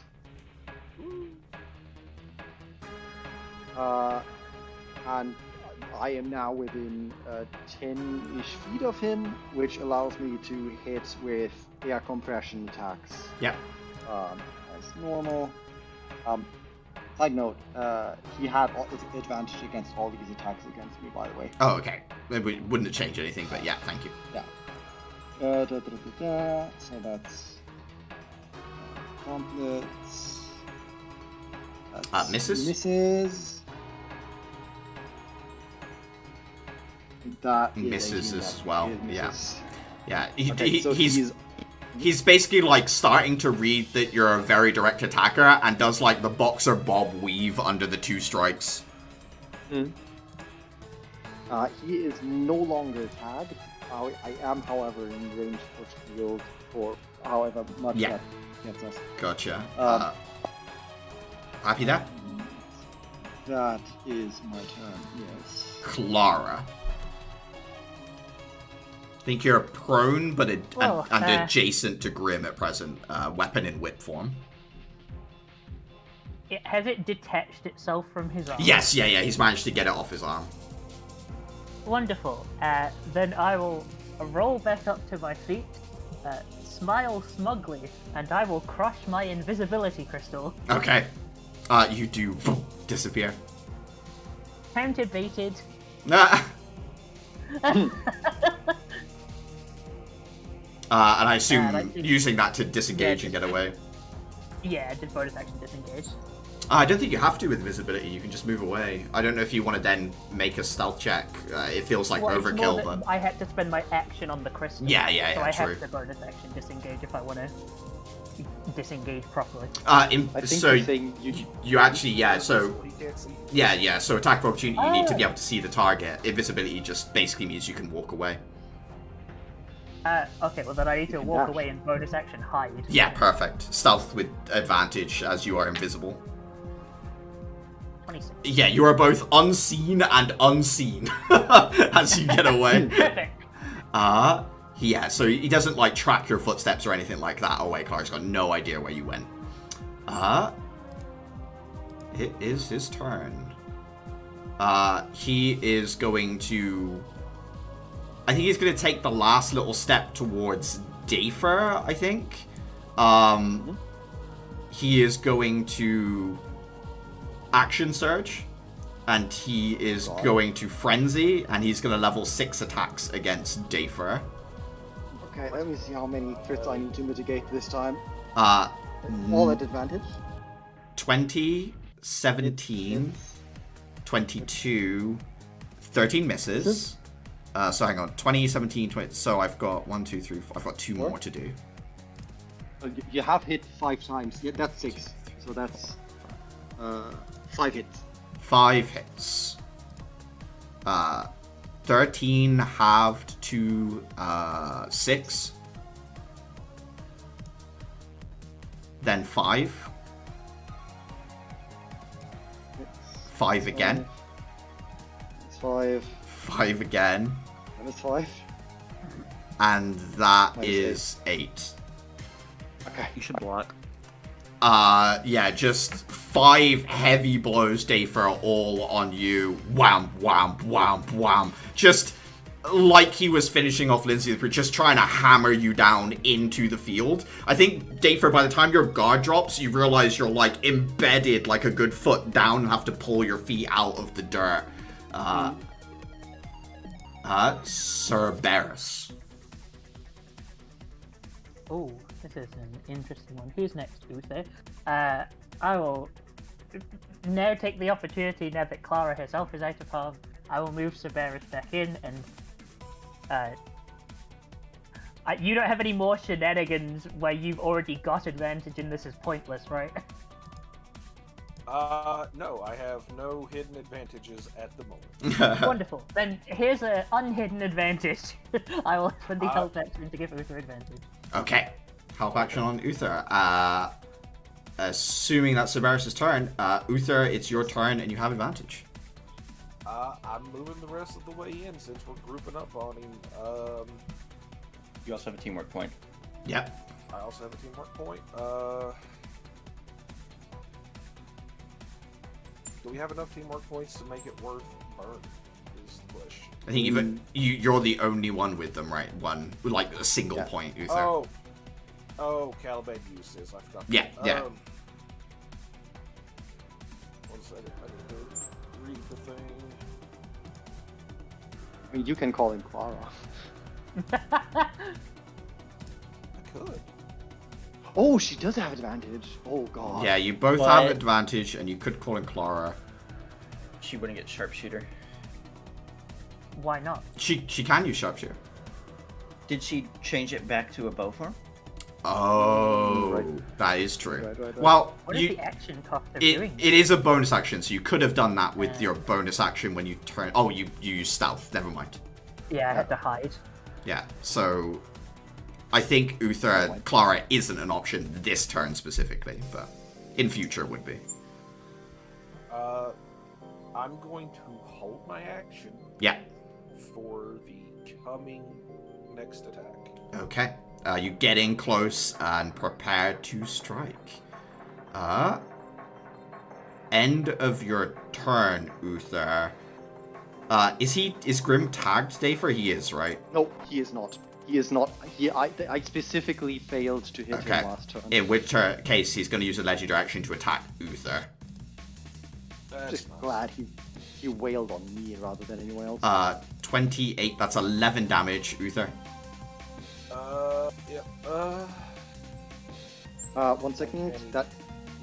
And I am now within 10-ish feet of him, which allows me to hit with air compression attacks. Yeah. As normal. Side note, he had advantage against all these attacks against me, by the way. Oh, okay. It wouldn't have changed anything, but yeah, thank you. Yeah. So that's gauntlets. Misses? Misses. That misses as well. Yeah. Yeah. So he's basically like starting to read that you're a very direct attacker and does like the boxer bob weave under the 2 strikes. He is no longer tagged. I am, however, in range for shield for however much that gets us. Gotcha. Happy there? That is my turn, yes. Clara. I think you're prone, but Well, adjacent to Grim at present. Weapon in whip form. Has it detached itself from his arm? Yes, yeah. He's managed to get it off his arm. Wonderful. Then I will roll back up to my feet, smile smugly, and I will crush my invisibility crystal. Okay. You do disappear. Counter-baited. And I assume using that to disengage and get away. Yeah, did bonus action disengage. I don't think you have to with invisibility. You can just move away. I don't know if you want to then make a stealth check. It feels like overkill, but I had to spend my action on the crystal. Yeah, so I true. have to bonus action disengage if I want to disengage properly. So you actually, so So attack of opportunity, you need to be able to see the target. Invisibility just basically means you can walk away. Okay, well then I need to walk away and bonus action hide. Yeah, perfect. Stealth with advantage as you are invisible. 26. Yeah, you are both unseen and unseen as you get away. Perfect. Yeah, so he doesn't like track your footsteps or anything like that away. Clark's got no idea where you went. It is his turn. He is going to... I think he's going to take the last little step towards Dafer, I think. He is going to action surge, and he is going to frenzy, and he's going to level 6 attacks against Dafer. Okay, let me see how many crits I need to mitigate this time. All at advantage. 20, 17, 22, 13 misses. So hang on, 20, 17, 20. So I've got 1, 2, 3, 4. I've got 2 more to do. You have hit 5 times. Yeah, that's 6. So that's 5 hits. 5 hits. 13 halved to 6. Then 5. 5 again. It's 5. 5 again. And it's 5. And that is 8. Okay. You should block. Yeah, just 5 heavy blows, Dafer, all on you. Wham, wham, wham, wham. Just like he was finishing off Lindsay, just trying to hammer you down into the field. I think, Dafer, by the time your guard drops, you realize you're, like, embedded like a good foot down and have to pull your feet out of the dirt. Cerberus. Oh, this is an interesting one. Who's next, Uther? I will now take the opportunity, now that Clara herself is out of harm, I will move Cerberus back in, and you don't have any more shenanigans where you've already got advantage and this is pointless, right? No, I have no hidden advantages at the moment. Wonderful. Then here's an unhidden advantage. I will put the help action to give Uther advantage. Okay. Help action on Uther. Assuming that's Cerberus' turn, Uther, it's your turn and you have advantage. I'm moving the rest of the way in since we're grouping up on him. You also have a teamwork point. Yep. I also have a teamwork point. Do we have enough teamwork points to make it worth burn? Is the question. I think you're the only one with them, right? One, like a single point, Uther. Oh, Caliban used this. I forgot. Yeah. 1 second. I need to read the thing. I mean, you can call him Clara. I could. Oh, she does have advantage. Oh, God. Yeah, you both have advantage, and you could call in Clara. She wouldn't get sharpshooter. Why not? She can use sharpshooter. Did she change it back to a bow form? Oh, that is true. Right. Well, What is the action cost of doing it is a bonus action, so you could have done that with your bonus action when you turn. Oh, you use stealth. Never mind. Yeah, I had to hide. Yeah, so I think Uther Clara isn't an option this turn specifically, but in future would be. I'm going to hold my action. Yeah. For the coming next attack. Okay. You get in close and prepare to strike. End of your turn, Uther. Is Grim tagged, Dafer? He is, right? No, he is not. He is not. I specifically failed to hit him last turn. In which case, he's going to use a legendary action to attack Uther. Just glad he wailed on me rather than anyone else. 28. That's 11 damage, Uther. Yep. 1 second. That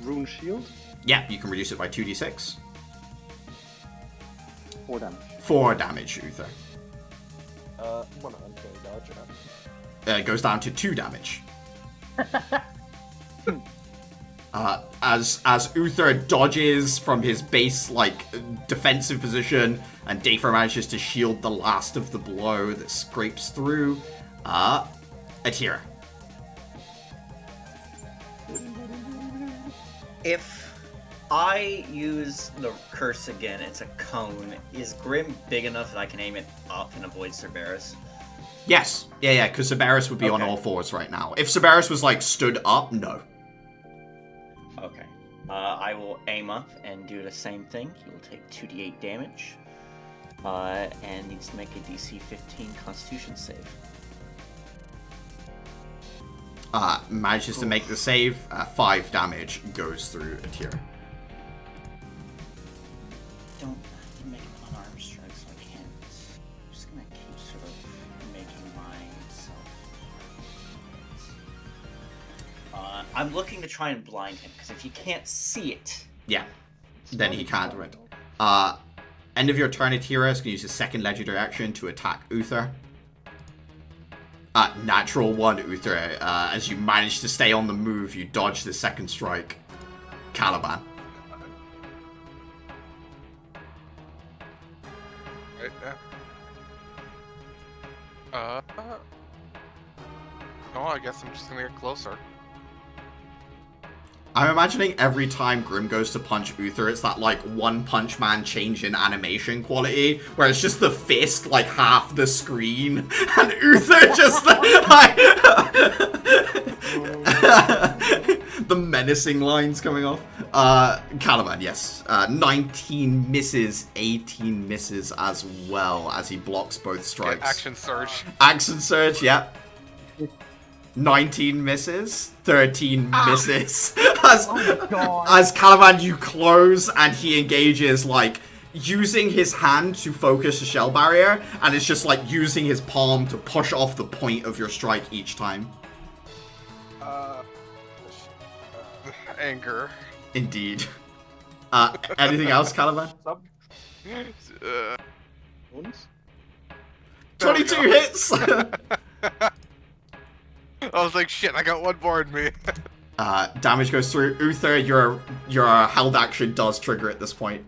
rune shield. Yeah, you can reduce it by 2d6. 4 damage. 4 damage, Uther. One uncanny dodge. It goes down to 2 damage. As Uther dodges from his base, defensive position, and Dafer manages to shield the last of the blow that scrapes through, Atira. If I use the curse again, it's a cone. Is Grim big enough that I can aim it up and avoid Cerberus? Yes. Yeah, because Cerberus would be on all fours right now. If Cerberus was, stood up, no. Okay. I will aim up and do the same thing. He will take 2d8 damage. And needs to make a DC 15 Constitution save. Manages to make the save. 5 damage goes through Atira. Don't make an unarmed strike, so I can't. I'm just gonna keep sort of making myself. I'm looking to try and blind him, because if you can't see it... Yeah, then he can't, right? End of your turn, Atira is going to use his second legendary action to attack Uther. Natural 1, Uther. As you manage to stay on the move, you dodge the second strike. Caliban. Right now. No, I guess I'm just gonna get closer. I'm imagining every time Grim goes to punch Uther, it's that, One Punch Man change in animation quality, where it's just the fist, half the screen, and Uther just, the menacing lines coming off. Caliban, yes. 19 misses, 18 misses as well, as he blocks both strikes. Yeah, action surge. Action surge, yeah. 19 misses, 13 misses. As Caliban, you close and he engages, using his hand to focus the shell barrier, and it's just using his palm to push off the point of your strike each time. Anger. Indeed. Anything else, Caliban? 22 hits! I was like, shit, I got one more in me. Damage goes through. Uther, your held action does trigger at this point.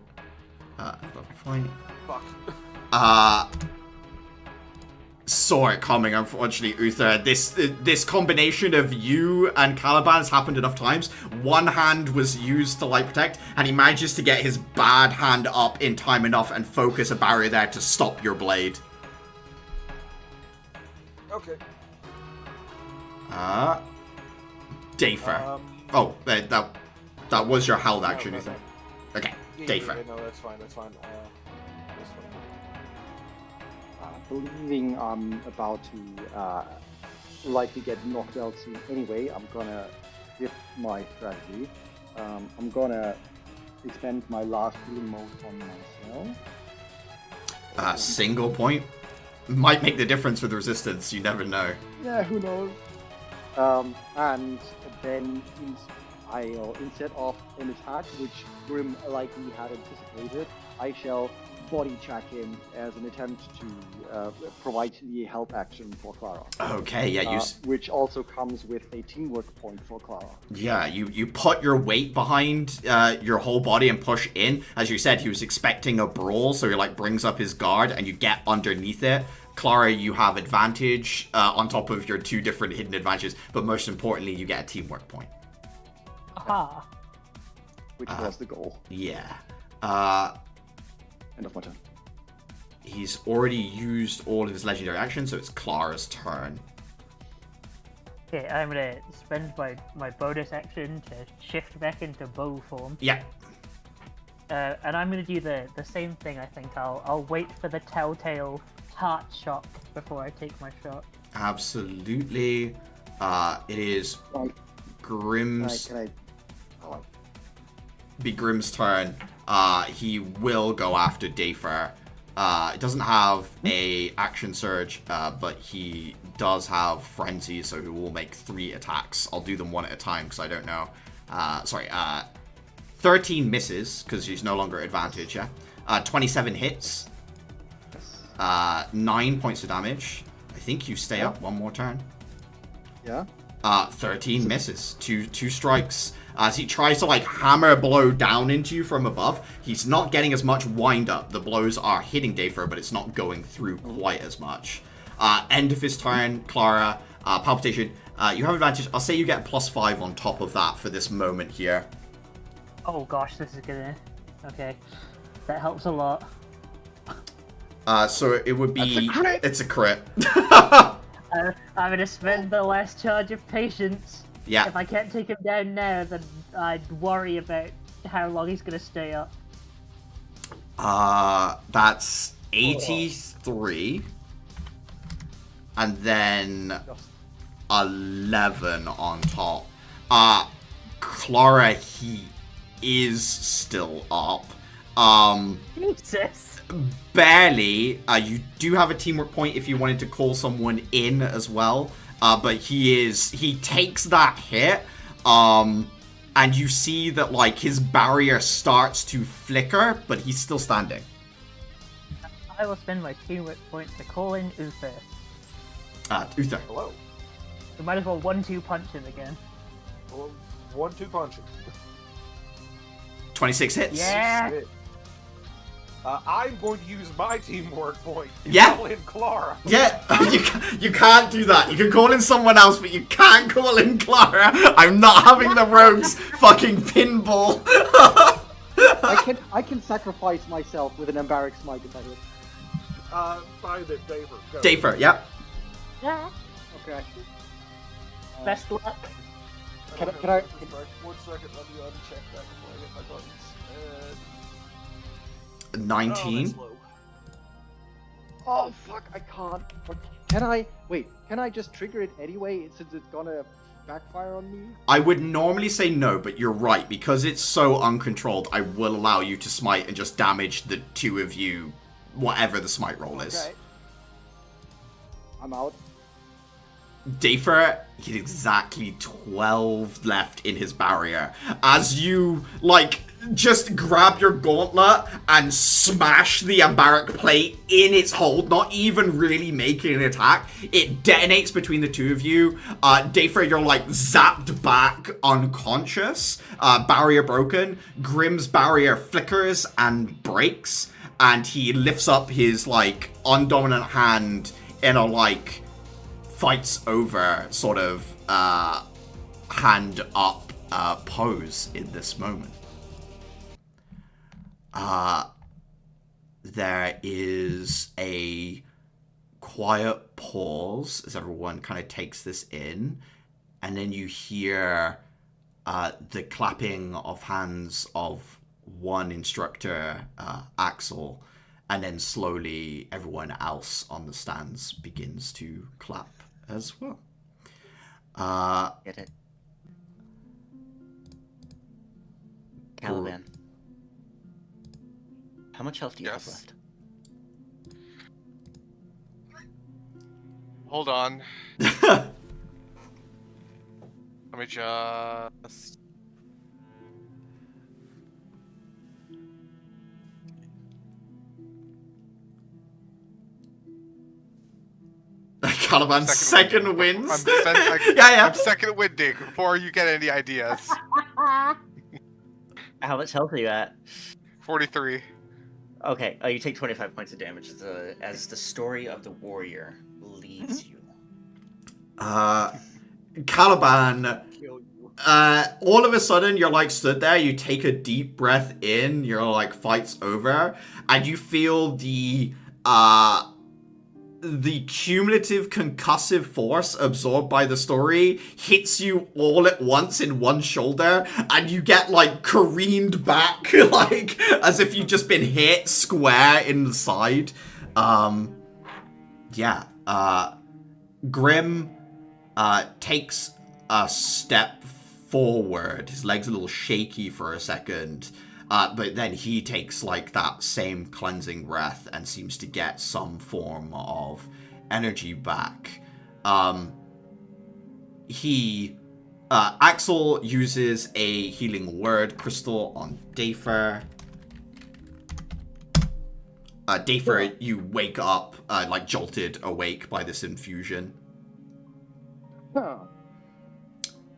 Fuck. Saw it coming, unfortunately, Uther. This combination of you and Caliban has happened enough times. One hand was used to protect, and he manages to get his bad hand up in time enough and focus a barrier there to stop your blade. Okay. Dafer. That was your held action, Uther. Okay, Dafer. Yeah, no, that's fine. This one. Believing I'm about to likely get knocked out soon anyway, I'm gonna shift my strategy. I'm gonna expend my last healing mode on myself. Single point might make the difference with resistance. You never know. Yeah, who knows? And then instead of an attack, which Grim likely had anticipated, I shall body check him as an attempt to provide the help action for Clara. Okay, yeah, which also comes with a teamwork point for Clara. Yeah, you put your weight behind your whole body and push in. As you said, he was expecting a brawl, so he brings up his guard and you get underneath it. Clara, you have advantage on top of your 2 different hidden advantages, but most importantly, you get a teamwork point. Aha. Which was the goal. Yeah. End of my turn. he's already used all of his legendary actions, so it's Clara's turn. Okay, I'm gonna spend my bonus action to shift back into bow form. Yeah. And I'm gonna do the same thing. I think I'll wait for the telltale heart shock before I take my shot. Absolutely. It is Grimm's. Be Grimm's turn. He will go after Dafer. It doesn't have a action surge, but he does have frenzy, so he will make 3 attacks. I'll do them one at a time because I don't know. 13 misses because he's no longer at advantage. Yeah. 27 hits. 9 points of damage. I think you stay up one more turn. Yeah. 13 misses. Two strikes. As he tries to like hammer a blow down into you from above, he's not getting as much wind up. The blows are hitting Dafer, but it's not going through quite as much. End of his turn, Clara. Palpitation. You have advantage. I'll say you get +5 on top of that for this moment here. Oh gosh, this is gonna... Okay. That helps a lot. So it would be... That's a crit! It's a crit. I'm gonna spend the last charge of patience. Yeah. If I can't take him down now, then I'd worry about how long he's gonna stay up. That's 83. And then 11 on top. Clara, he is still up. Jesus. Barely. You do have a teamwork point if you wanted to call someone in as well. But he takes that hit. And you see that like his barrier starts to flicker, but he's still standing. I will spend my teamwork point to call in Uther. Uther. Hello. We might as well 1-2 punch him again. Well, 1-2 punching. 26 hits. Yeah. I'm going to use my teamwork point. Yeah. Call in Clara. Yeah, you can't do that. You can call in someone else, but you can't call in Clara. I'm not having the rogues fucking pinball. I can sacrifice myself with an Embarrass Smite if I do. Find it, Dafer. Go. Dafer, yep. Yeah. Okay. Best luck. Can I? 1 second, let me uncheck that before I hit my buttons. 19. Oh fuck! I can't. Can I? Wait. Can I just trigger it anyway since it's gonna backfire on me? I would normally say no, but you're right. Because it's so uncontrolled, I will allow you to smite and just damage the two of you, whatever the smite roll is. Okay. I'm out. Dafer, he had exactly 12 left in his barrier. As you, like, just grab your gauntlet and smash the Ambaric plate in its hold, not even really making an attack. It detonates between the two of you. Dafer, you're, like, zapped back unconscious. Barrier broken. Grimm's barrier flickers and breaks. And he lifts up his, like, undominant hand in a, like, fights over sort of hand up pose in this moment. There is a quiet pause as everyone kind of takes this in, and then you hear the clapping of hands of one instructor, Axel, and then slowly everyone else on the stands begins to clap as well. Get it. Caliban. How much health do you have left? Hold on. Let me just... Caliban's second wins. I'm second winding before you get any ideas. How much health are you at? 43. Okay, you take 25 points of damage as the story of the warrior leads you. Caliban, all of a sudden you're like stood there, you take a deep breath in, your like fight's over, and you feel the the cumulative concussive force absorbed by the story hits you all at once in one shoulder, and you get, like, careened back, like, as if you've just been hit square in the side. Grim takes a step forward. His leg's a little shaky for a second. But then he takes, like, that same cleansing breath and seems to get some form of energy back. Axel uses a healing word crystal on Dafer. Dafer, you wake up, like, jolted awake by this infusion.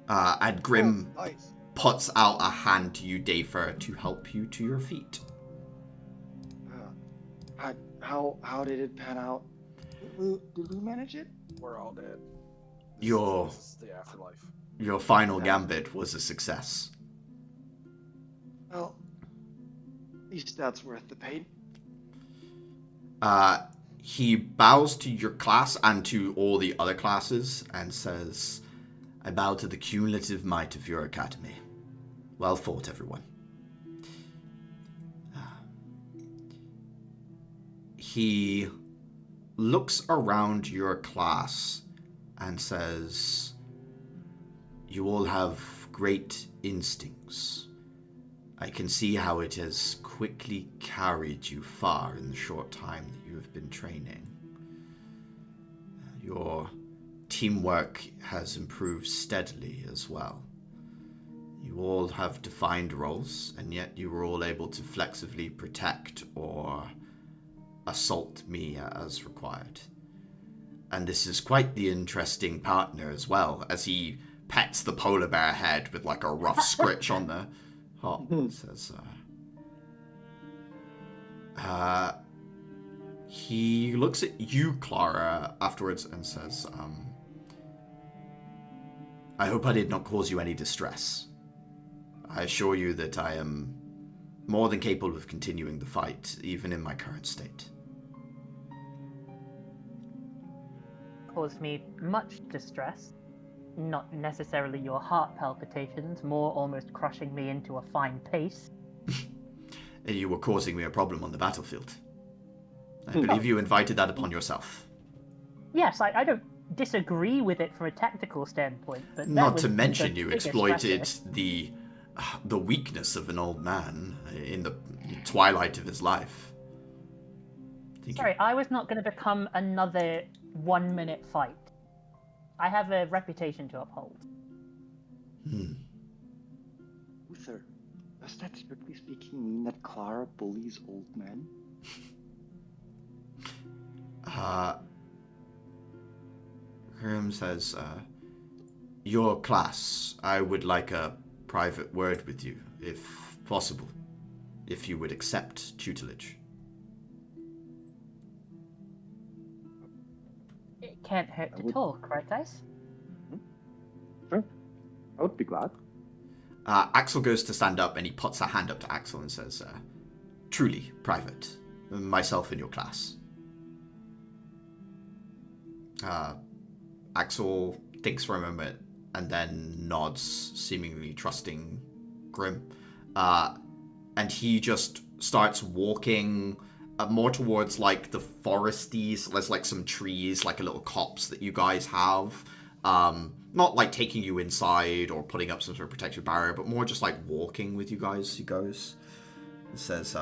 And Grim... Oh, nice. Puts out a hand to you, Dafer, to help you to your feet. How did it pan out? Did we manage it? We're all dead. This is the afterlife. Your final gambit was a success. Well, at least that's worth the pain. He bows to your class and to all the other classes and says, I bow to the cumulative might of your academy. Well fought, everyone. He looks around your class and says, you all have great instincts. I can see how it has quickly carried you far in the short time that you have been training. Your teamwork has improved steadily as well. You all have defined roles, and yet you were all able to flexibly protect or assault me as required. And this is quite the interesting partner as well, as he pets the polar bear head with, like, a rough scritch on the hop. Says, he looks at you, Clara, afterwards and says, I hope I did not cause you any distress. I assure you that I am more than capable of continuing the fight, even in my current state. Caused me much distress. Not necessarily your heart palpitations, more almost crushing me into a fine pace. You were causing me a problem on the battlefield. I believe you invited that upon yourself. Yes, I don't disagree with it from a tactical standpoint, but not to mention you exploited the weakness of an old man in the twilight of his life. Sorry, I was not going to become another 1-minute fight. I have a reputation to uphold. Uther, does that strictly speaking mean that Clara bullies old men? Grim says, your class, I would like a private word with you, if possible, if you would accept tutelage. It can't hurt to talk, right, guys? Sure. I would be glad. Axel goes to stand up and he puts a hand up to Axel and says, truly private, myself in your class. Axel thinks for a moment and then nods, seemingly trusting Grim. And he just starts walking more towards, like, the foresties. There's, like, some trees, like a little copse that you guys have. Not, like, taking you inside or putting up some sort of protective barrier, but more just, like, walking with you guys. He goes and says,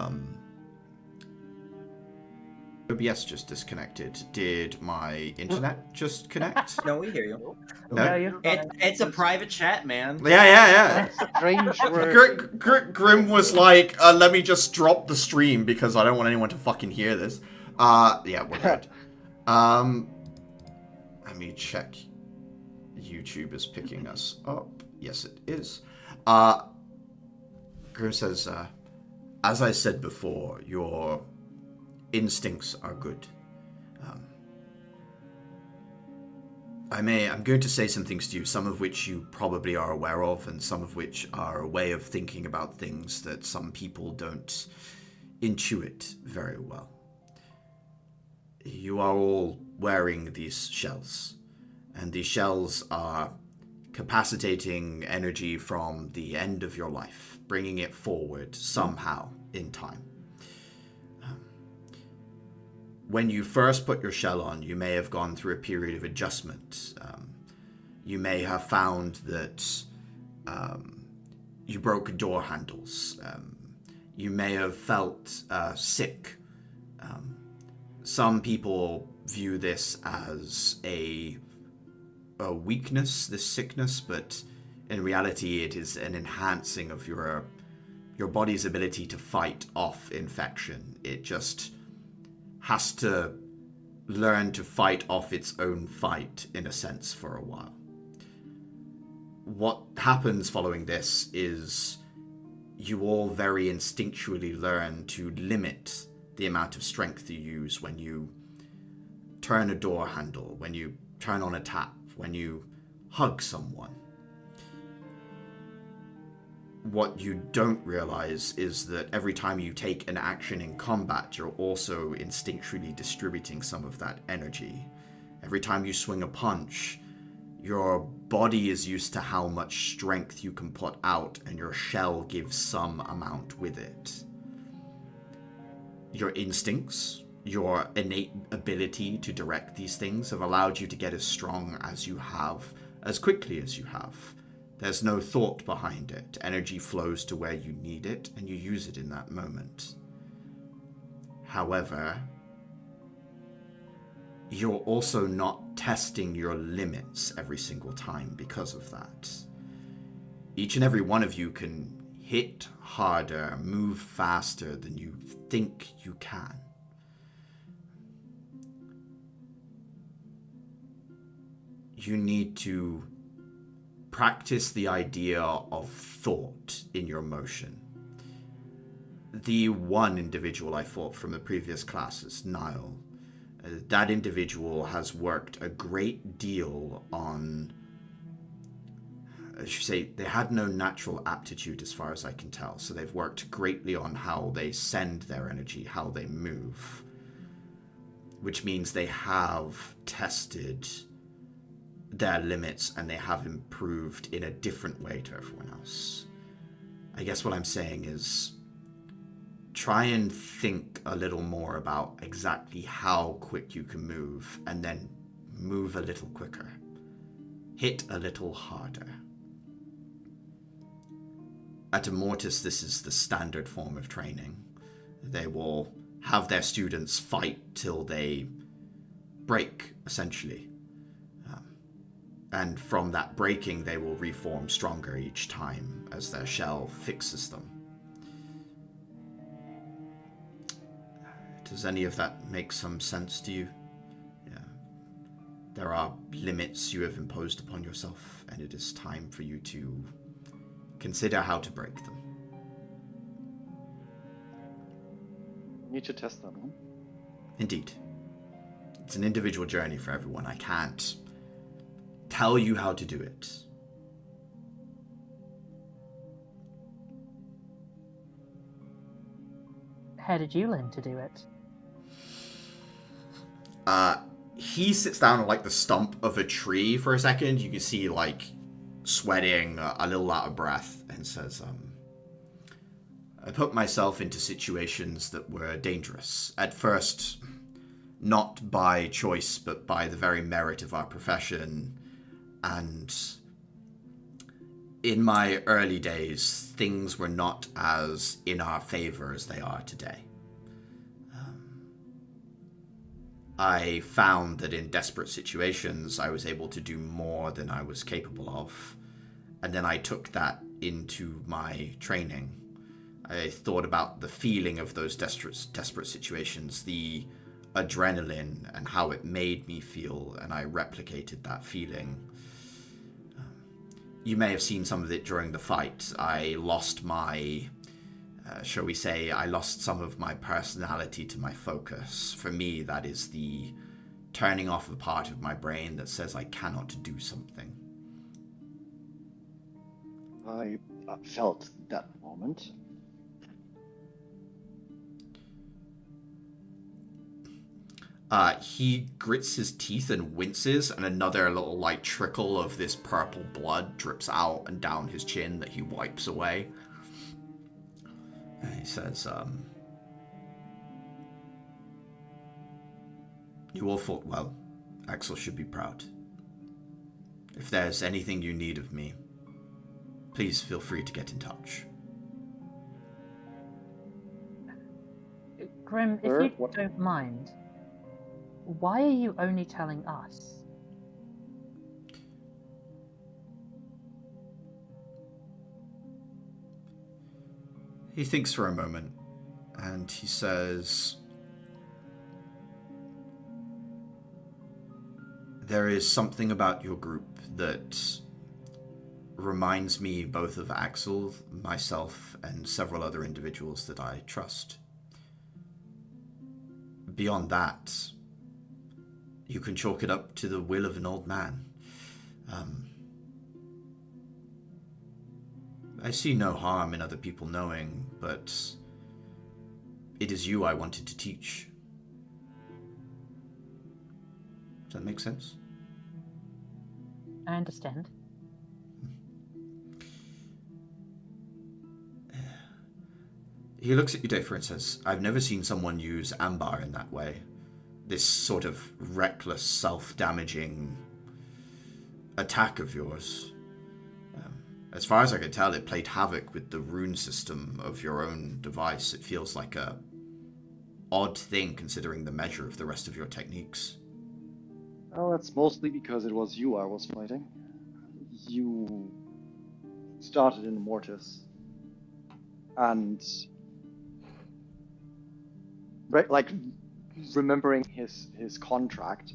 OBS just disconnected. Did my internet just connect? No, we hear you. No? It's a private chat, man. Yeah. Strange word. Grim was like, let me just drop the stream because I don't want anyone to fucking hear this. Yeah, we're good. Let me check. YouTube is picking us up. Yes, it is. Grim says, as I said before, your instincts are good. I'm going to say some things to you, some of which you probably are aware of, and some of which are a way of thinking about things that some people don't intuit very well. You are all wearing these shells, and these shells are capacitating energy from the end of your life, bringing it forward somehow in time. When you first put your shell on, you may have gone through a period of adjustment. You may have found that you broke door handles. You may have felt sick. Some people view this as a weakness, this sickness, but in reality it is an enhancing of your body's ability to fight off infection. It just has to learn to fight off its own fight, in a sense, for a while. What happens following this is you all very instinctually learn to limit the amount of strength you use when you turn a door handle, when you turn on a tap, when you hug someone. What you don't realize is that every time you take an action in combat, you're also instinctually distributing some of that energy. Every time you swing a punch, your body is used to how much strength you can put out, and your shell gives some amount with it. Your instincts, your innate ability to direct these things have allowed you to get as strong as you have, as quickly as you have. There's no thought behind it. Energy flows to where you need it, and you use it in that moment. However, you're also not testing your limits every single time because of that. Each and every one of you can hit harder, move faster than you think you can. You need to practice the idea of thought in your motion. The one individual I fought from the previous classes, Niall, that individual has worked a great deal on, I should say, they had no natural aptitude as far as I can tell, so they've worked greatly on how they send their energy, how they move, which means they have tested their limits and they have improved in a different way to everyone else. I guess what I'm saying is try and think a little more about exactly how quick you can move, and then move a little quicker. Hit a little harder. At Immortus, this is the standard form of training. They will have their students fight till they break, essentially. And from that breaking, they will reform stronger each time as their shell fixes them. Does any of that make some sense to you? Yeah. There are limits you have imposed upon yourself, and it is time for you to consider how to break them. Need to test that one. Indeed. It's an individual journey for everyone. I can't tell you how to do it. How did you learn to do it? He sits down on like the stump of a tree for a second. You can see like sweating, a little out of breath, and says, I put myself into situations that were dangerous. At first, not by choice, but by the very merit of our profession. And in my early days, things were not as in our favor as they are today. I found that in desperate situations, I was able to do more than I was capable of. And then I took that into my training. I thought about the feeling of those desperate situations, the adrenaline and how it made me feel, and I replicated that feeling. You may have seen some of it during the fight. I lost my, shall we say, I lost some of my personality to my focus. For me, that is the turning off a part of my brain that says I cannot do something. I felt that moment. He grits his teeth and winces, and another little, like, trickle of this purple blood drips out and down his chin that he wipes away. And he says, you all fought well. Axel should be proud. If there's anything you need of me, please feel free to get in touch. Grim, if you don't mind, why are you only telling us? He thinks for a moment, and he says, there is something about your group that reminds me both of Axel, myself, and several other individuals that I trust. Beyond that, you can chalk it up to the will of an old man. I see no harm in other people knowing, but it is you I wanted to teach. Does that make sense? I understand. He looks at you, Dafer, and says, I've never seen someone use ambar in that way. This sort of reckless, self-damaging attack of yours. As far as I can tell, it played havoc with the rune system of your own device. It feels like a odd thing considering the measure of the rest of your techniques. Well, that's mostly because it was you I was fighting. You started in Mortis. And remembering his contract,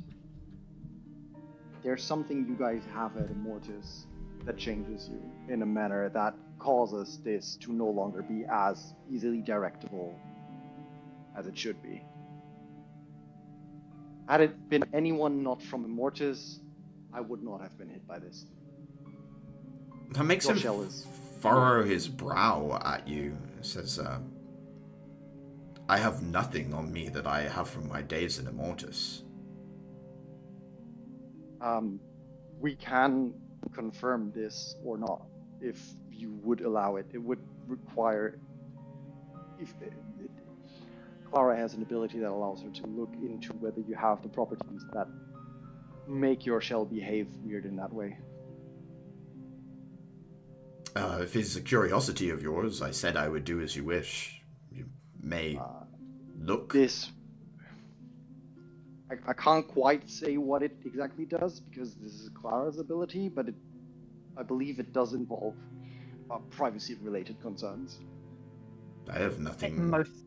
there's something you guys have at Immortus that changes you in a manner that causes this to no longer be as easily directable as it should be. Had it been anyone not from Immortus, I would not have been hit by this. That makes him furrow his brow at you. It says, I have nothing on me that I have from my days in Immortus. We can confirm this or not, if you would allow it. It would require... Clara has an ability that allows her to look into whether you have the properties that make your shell behave weird in that way. If it's a curiosity of yours, I said I would do as you wish. You may look. This... I can't quite say what it exactly does, because this is Clara's ability, but I believe it does involve privacy-related concerns. I have nothing... Most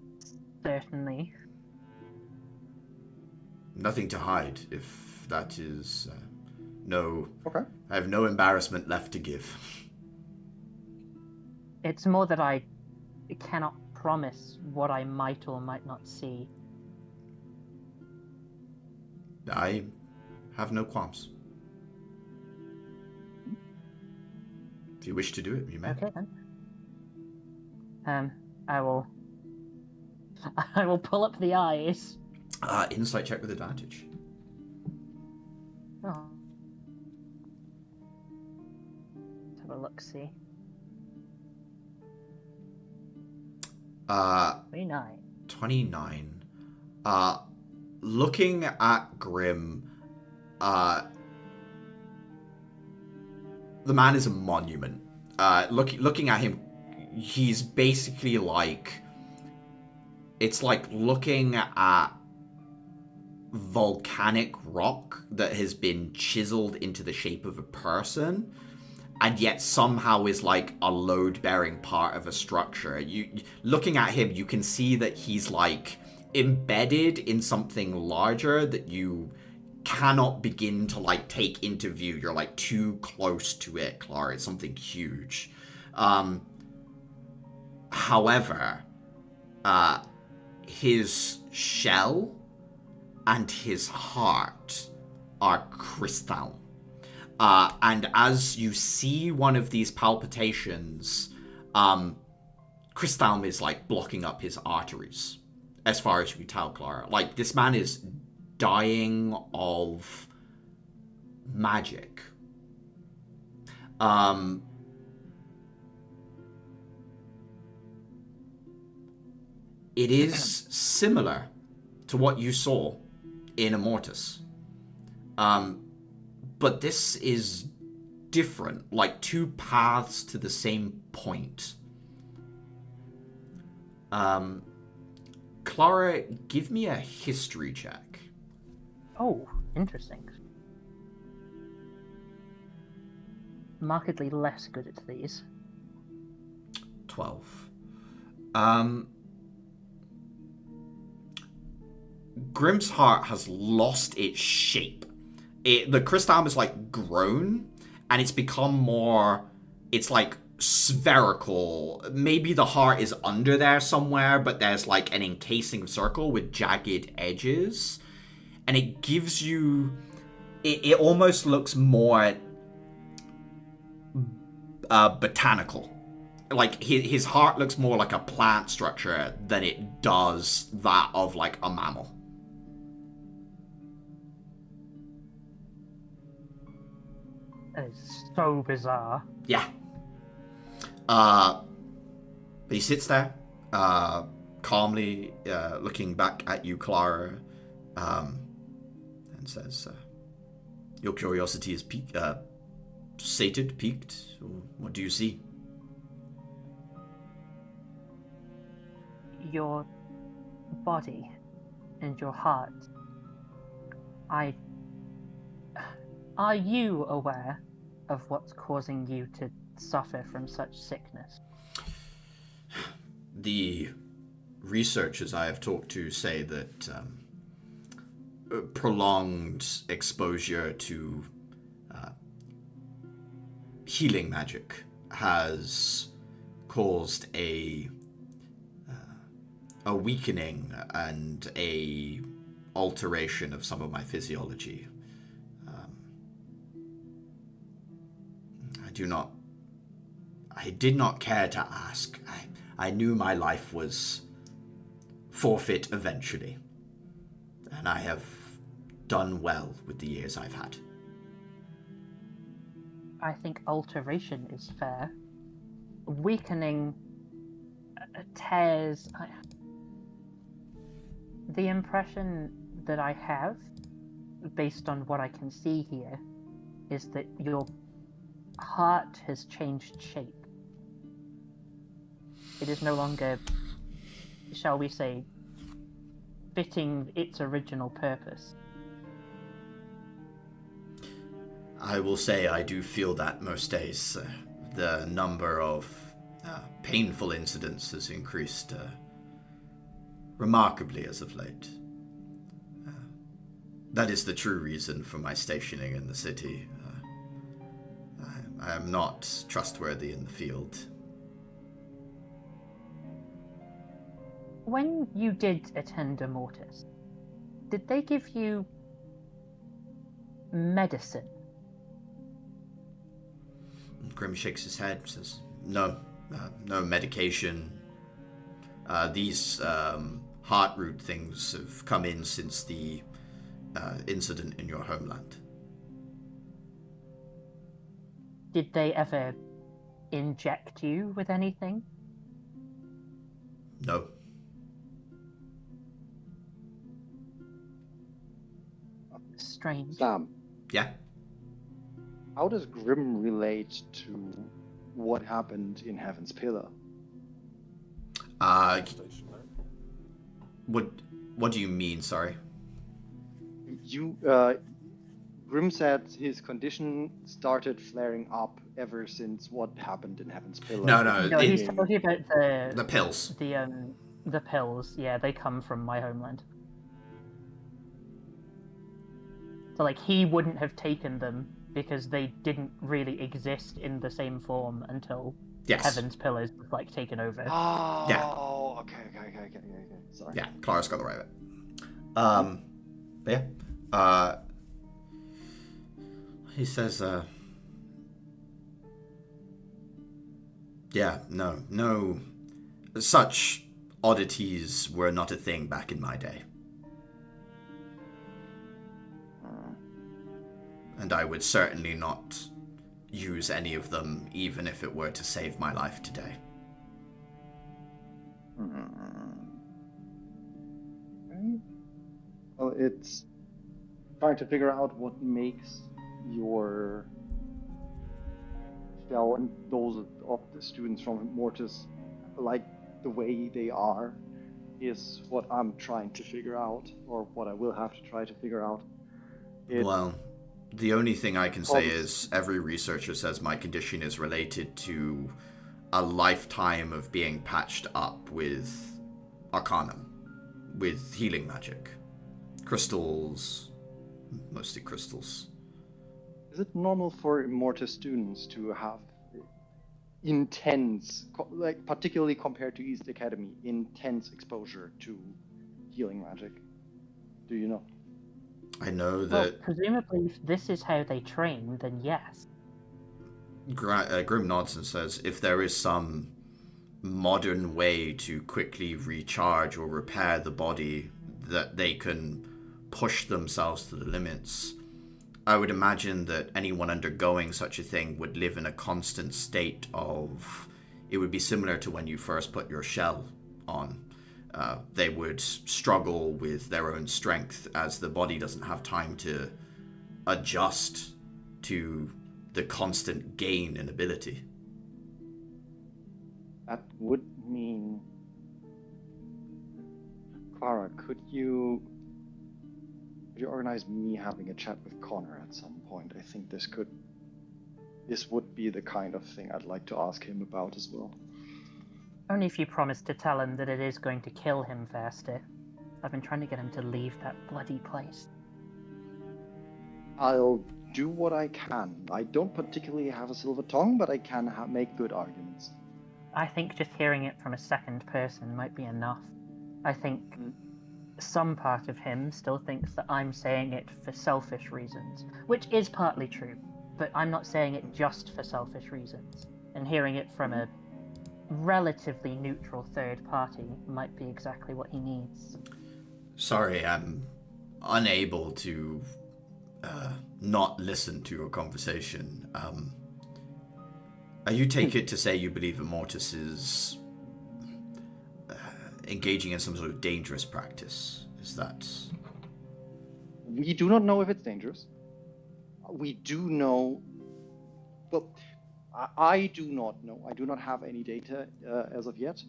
certainly. Nothing to hide, if that is... no... Okay. I have no embarrassment left to give. It's more that I cannot promise what I might or might not see. I have no qualms. If you wish to do it, you may. Okay then. I will pull up the eyes. Insight check with advantage. Oh. Let's have a look-see. 29. 29. Looking at Grim, the man is a monument. Looking at him, he's basically like... It's like looking at volcanic rock that has been chiseled into the shape of a person, and yet somehow is like a load-bearing part of a structure. Looking at him, you can see that he's like embedded in something larger that you cannot begin to like take into view. You're like too close to it, Clara. It's something huge. However, his shell and his heart are crystal. And as you see one of these palpitations, crystal is like blocking up his arteries. As far as you can tell, Clara. Like, this man is dying of magic. It is similar to what you saw in Immortus. But this is different, like two paths to the same point. Clara, give me a history check. Oh, interesting. Markedly less good at these. 12. Grimm's heart has lost its shape. The crystal is like grown, and it's become more. It's like spherical. Maybe the heart is under there somewhere, but there's like an encasing circle with jagged edges, and it gives you. It almost looks more botanical. Like his heart looks more like a plant structure than it does that of like a mammal. That is so bizarre. Yeah. But he sits there, calmly looking back at you, Clara, and says, "Your curiosity is sated, piqued. What do you see?" Your body and your heart. Are you aware of what's causing you to suffer from such sickness? The researchers I have talked to say that prolonged exposure to healing magic has caused a weakening and a alteration of some of my physiology. I did not care to ask. I knew my life was forfeit eventually, and I have done well with the years I've had. I think alteration is fair. Weakening tears. The impression that I have, based on what I can see here, is that your heart has changed shape. It is no longer, shall we say, fitting its original purpose. I will say I do feel that most days. The number of painful incidents has increased remarkably as of late. That is the true reason for my stationing in the city. I am not trustworthy in the field. When you did attend Immortus, did they give you medicine? Grimm shakes his head, says, no medication. These heart root things have come in since the incident in your homeland. Did they ever inject you with anything? No. Strange. Sam. Yeah? How does Grimm relate to what happened in Heaven's Pillar? What do you mean, sorry? Grimm said his condition started flaring up ever since what happened in Heaven's Pillar. No, he's told you about the pills. The pills. Yeah, they come from my homeland. So, like, he wouldn't have taken them because they didn't really exist in the same form until Heaven's Pillars was, like, taken over. Oh, yeah. Okay. Sorry. Yeah, Clara's got the right bit. But yeah. He says, yeah, no. Such oddities were not a thing back in my day. and I would certainly not use any of them, even if it were to save my life today. Right. Well, it's trying to figure out what makes your shell and those of the students from Mortis like the way they are is what I'm trying to figure out, or what I will have to try to figure out. Well, the only thing I can say is every researcher says my condition is related to a lifetime of being patched up with Arcanum, with healing magic. Crystals, mostly crystals. Is it normal for Immortus students to have intense, like particularly compared to East Academy, intense exposure to healing magic? Do you know? I know that... Well, presumably if this is how they train, then yes. Grim nods and says, if there is some modern way to quickly recharge or repair the body that they can push themselves to the limits, I would imagine that anyone undergoing such a thing would live in a constant state of... It would be similar to when you first put your shell on. They would struggle with their own strength as the body doesn't have time to adjust to the constant gain in ability. That would mean... Clara, could you organize me having a chat with Connor at some point? I think this would be the kind of thing I'd like to ask him about as well. Only if you promise to tell him that it is going to kill him faster. I've been trying to get him to leave that bloody place. I'll do what I can. I don't particularly have a silver tongue, but I can make good arguments. I think just hearing it from a second person might be enough. I think some part of him still thinks that I'm saying it for selfish reasons, which is partly true, but I'm not saying it just for selfish reasons. And hearing it from a relatively neutral third party might be exactly what he needs. Sorry, I'm unable to not listen to your conversation. You take it to say you believe Immortus is engaging in some sort of dangerous practice. Is that... We do not know if it's dangerous. We do know... Well, I do not know. I do not have any data as of yet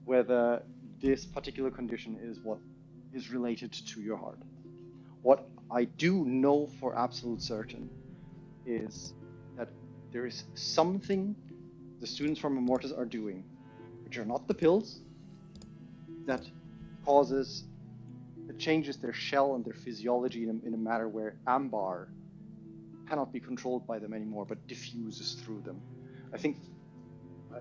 whether this particular condition is what is related to your heart. What I do know for absolute certain is that there is something the students from Immortus are doing, which are not the pills, that causes, that changes their shell and their physiology in a manner where ambar cannot be controlled by them anymore, but diffuses through them. I think,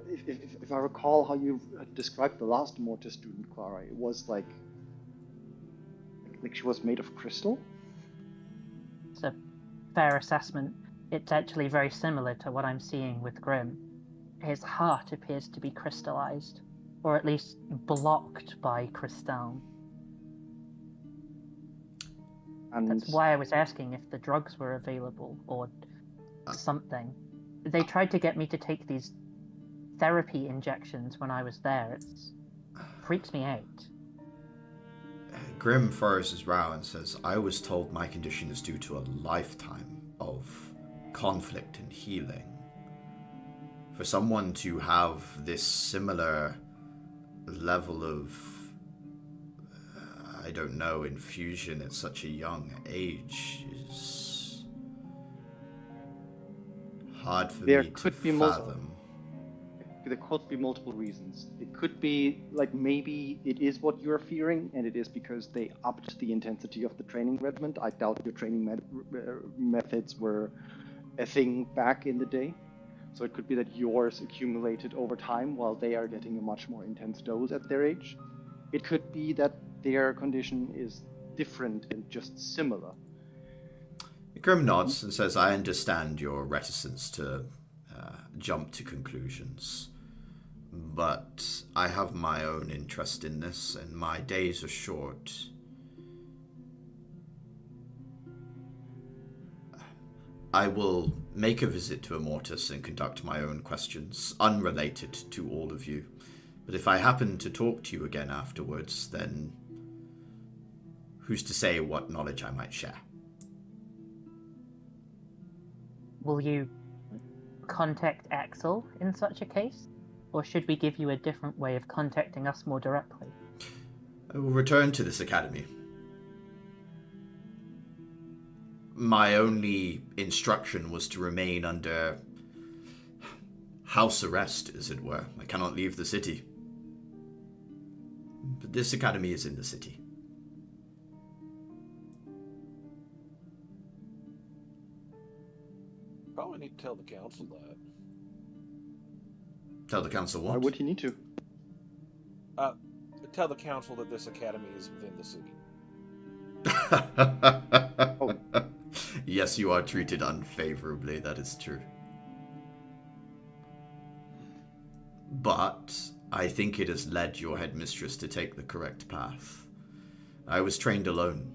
if I recall how you described the last Immortus student, Clara, it was like she was made of crystal? It's a fair assessment. It's actually very similar to what I'm seeing with Grim. His heart appears to be crystallized, or at least blocked by crystal. And that's why I was asking if the drugs were available, or something. They tried to get me to take these therapy injections when I was there. It freaks me out. Grim furrows his brow and says, I was told my condition is due to a lifetime of conflict and healing. For someone to have this similar level of, I don't know, infusion at such a young age is hard for me to fathom. There could be multiple reasons. It could be, like, maybe it is what you're fearing, and it is because they upped the intensity of the training regimen. I doubt your training methods were a thing back in the day. So it could be that yours accumulated over time while they are getting a much more intense dose at their age. It could be that their condition is different and just similar. Grim nods and says, I understand your reticence to jump to conclusions, but I have my own interest in this, and my days are short. I will make a visit to Immortus and conduct my own questions, unrelated to all of you. But if I happen to talk to you again afterwards, then who's to say what knowledge I might share? Will you contact Axel in such a case? Or should we give you a different way of contacting us more directly? I will return to this academy. My only instruction was to remain under house arrest, as it were. I cannot leave the city. But this academy is in the city. Probably need to tell the council that. Tell the council what? Why would he need to? Tell the council that this academy is within the city. Oh. Yes, you are treated unfavorably, that is true. But I think it has led your headmistress to take the correct path. I was trained alone.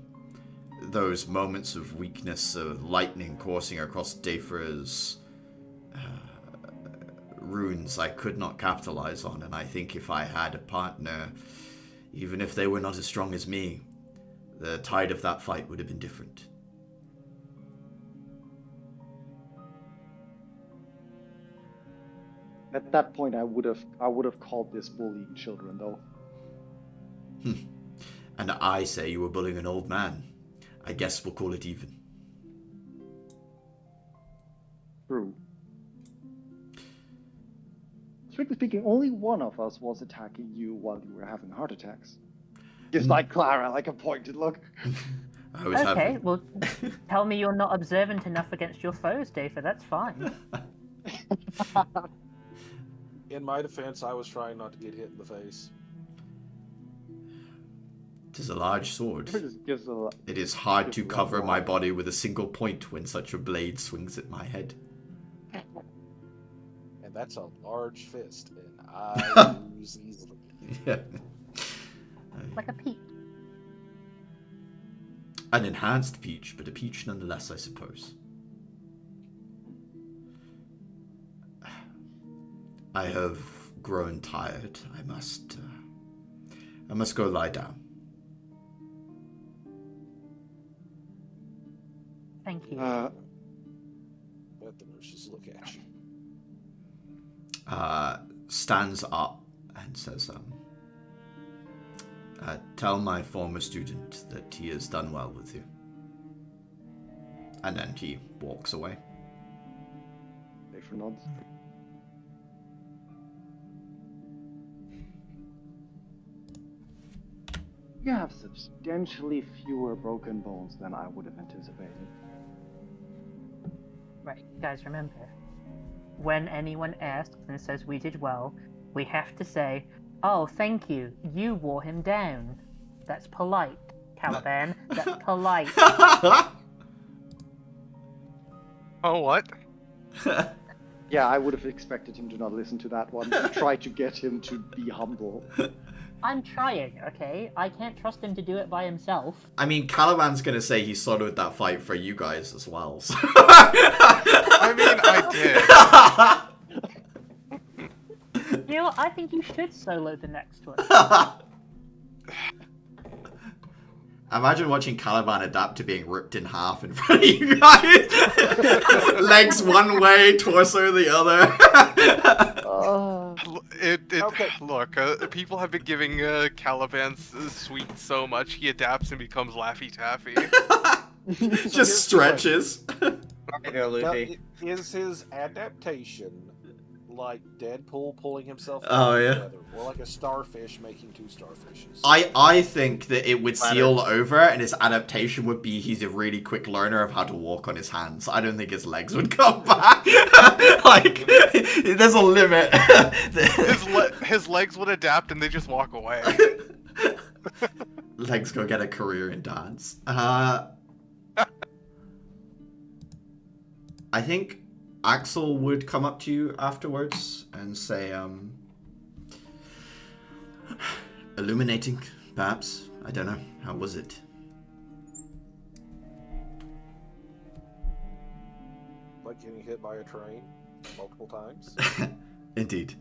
Those moments of weakness, of lightning coursing across Dayfra's runes, I could not capitalize on, and I think if I had a partner, even if they were not as strong as me, the tide of that fight would have been different. At that point, I would have called this bullying children, though. And I say you were bullying an old man. I guess we'll call it even. True. Strictly speaking, only one of us was attacking you while you were having heart attacks. Gives like Clara like a pointed look. I was Okay, well, tell me you're not observant enough against your foes, David. That's fine. In my defense, I was trying not to get hit in the face. It is a large sword. Just gives It is hard to gives a cover lot my more. body with a single point when such a blade swings at my head. And that's a large fist, and I lose easily. Yeah. Like a peach. An enhanced peach, but a peach nonetheless, I suppose. I have grown tired. I must go lie down. Thank you. Let the nurses look at you. Stands up and says, tell my former student that he has done well with you. And then he walks away. Dayfra nods. You have substantially fewer broken bones than I would have anticipated. Right, guys, remember, when anyone asks and says we did well, we have to say, oh, thank you, you wore him down. That's polite, Caliban. That's polite. Oh, what? Yeah, I would have expected him to not listen to that one. Try to get him to be humble. I'm trying, okay? I can't trust him to do it by himself. I mean, Caliban's gonna say he soloed that fight for you guys as well. So. I mean, I did. You know what? I think you should solo the next one. Imagine watching Caliban adapt to being ripped in half in front of you guys. Legs one way, torso the other. Okay. Look, people have been giving Caliban's sweet so much, he adapts and becomes Laffy Taffy. Just stretches. I go, Now, Luffy. is his adaptation like Deadpool pulling himself Oh, yeah. together, or like a starfish making two starfishes? I think that it would seal over, and his adaptation would be he's a really quick learner of how to walk on his hands. I don't think his legs would come back. Like, there's a limit. His legs would adapt and they just walk away. Legs go get a career in dance. I think Axel would come up to you afterwards and say, illuminating, perhaps. I don't know. How was it? like getting hit by a train multiple times. Indeed.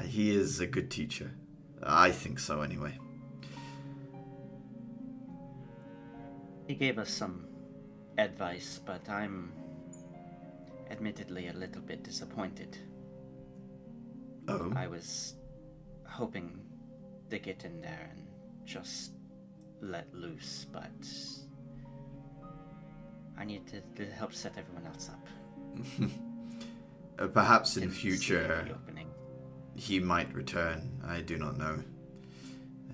He is a good teacher. I think so, anyway. He gave us some advice, but I'm admittedly a little bit disappointed. Oh? I was hoping to get in there and just let loose, but I need to help set everyone else up. Perhaps in Didn't see future the opening. he might return. I do not know.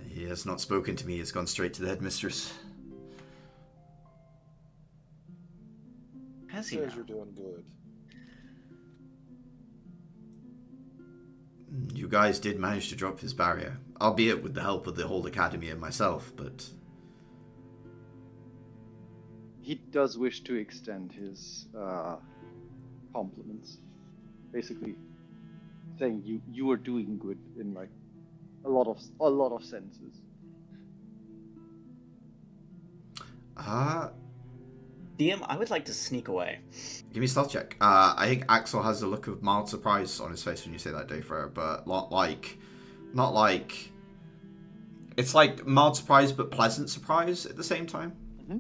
He has not spoken to me. He has gone straight to the headmistress. Has he Says now? you're doing good. You guys did manage to drop his barrier, albeit with the help of the whole academy and myself, but... He does wish to extend his compliments. Basically saying you are doing good in like a lot of senses. DM, I would like to sneak away. Give me a stealth check. I think Axel has a look of mild surprise on his face when you say that, Dayfarer, but not like... It's like mild surprise but pleasant surprise at the same time. Mm-hmm.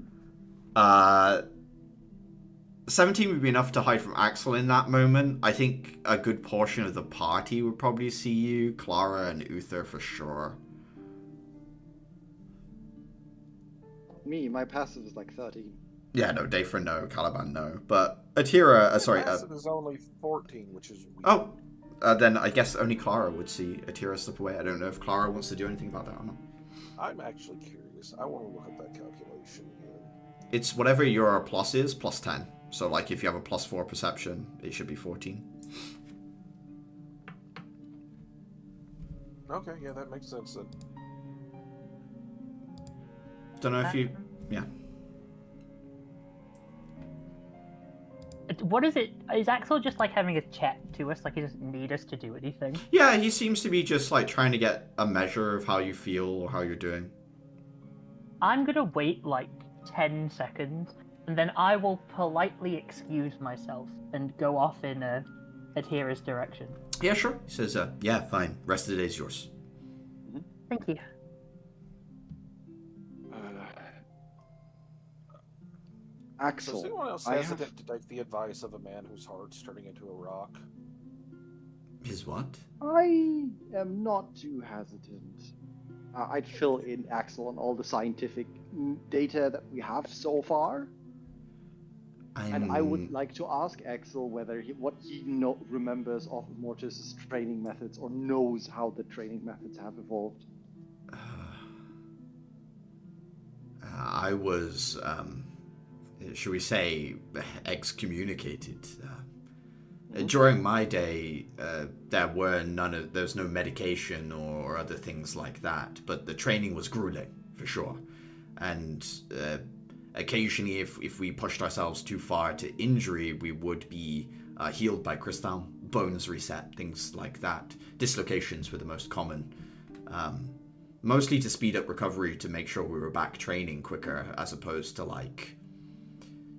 17 would be enough to hide from Axel in that moment. I think a good portion of the party would probably see you. Clara and Uther for sure. Me, my passive is like 13. Yeah, no, Dayfra no, Caliban no. But Atira, sorry. Passive is only 14, which is weird. Oh, then I guess only Clara would see Atira slip away. I don't know if Clara wants to do anything about that or not. I'm actually curious. I want to look at that calculation again. It's whatever your plus is, plus 10. So, like, if you have a plus 4 perception, it should be 14. Okay, yeah, that makes sense then. Don't know if you... Yeah. What is it? Is Axel just like having a chat to us? Like he doesn't need us to do anything? Yeah, he seems to be just, like, trying to get a measure of how you feel or how you're doing. I'm gonna wait like 10 seconds, and then I will politely excuse myself and go off in Atira's direction. Yeah, sure. He says, yeah, fine. Rest of the day's yours. Thank you. Axel, Does anyone else I hesitant to take the advice of a man whose heart's turning into a rock? His what? I am not too hesitant. I'd fill in Axel on all the scientific data that we have so far. And I would like to ask Axel whether what he remembers of Mortis's training methods or knows how the training methods have evolved. I was, should we say, excommunicated. During my day, there was no medication or other things like that, but the training was grueling, for sure. And occasionally, if we pushed ourselves too far to injury, we would be healed by crystal, bones reset, things like that. Dislocations were the most common. Mostly to speed up recovery to make sure we were back training quicker, as opposed to, like,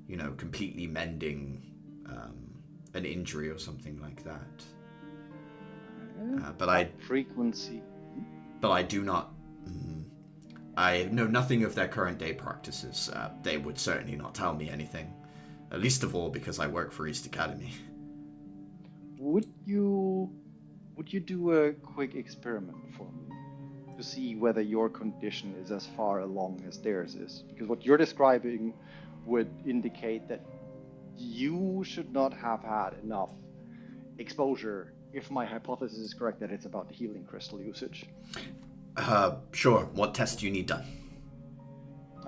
you know, completely mending an injury or something like that. Frequency. But I do not... I know nothing of their current day practices. They would certainly not tell me anything. Least of all because I work for East Academy. Would you do a quick experiment for me to see whether your condition is as far along as theirs is? Because what you're describing would indicate that you should not have had enough exposure, if my hypothesis is correct, that it's about the healing crystal usage. Sure. What test do you need done?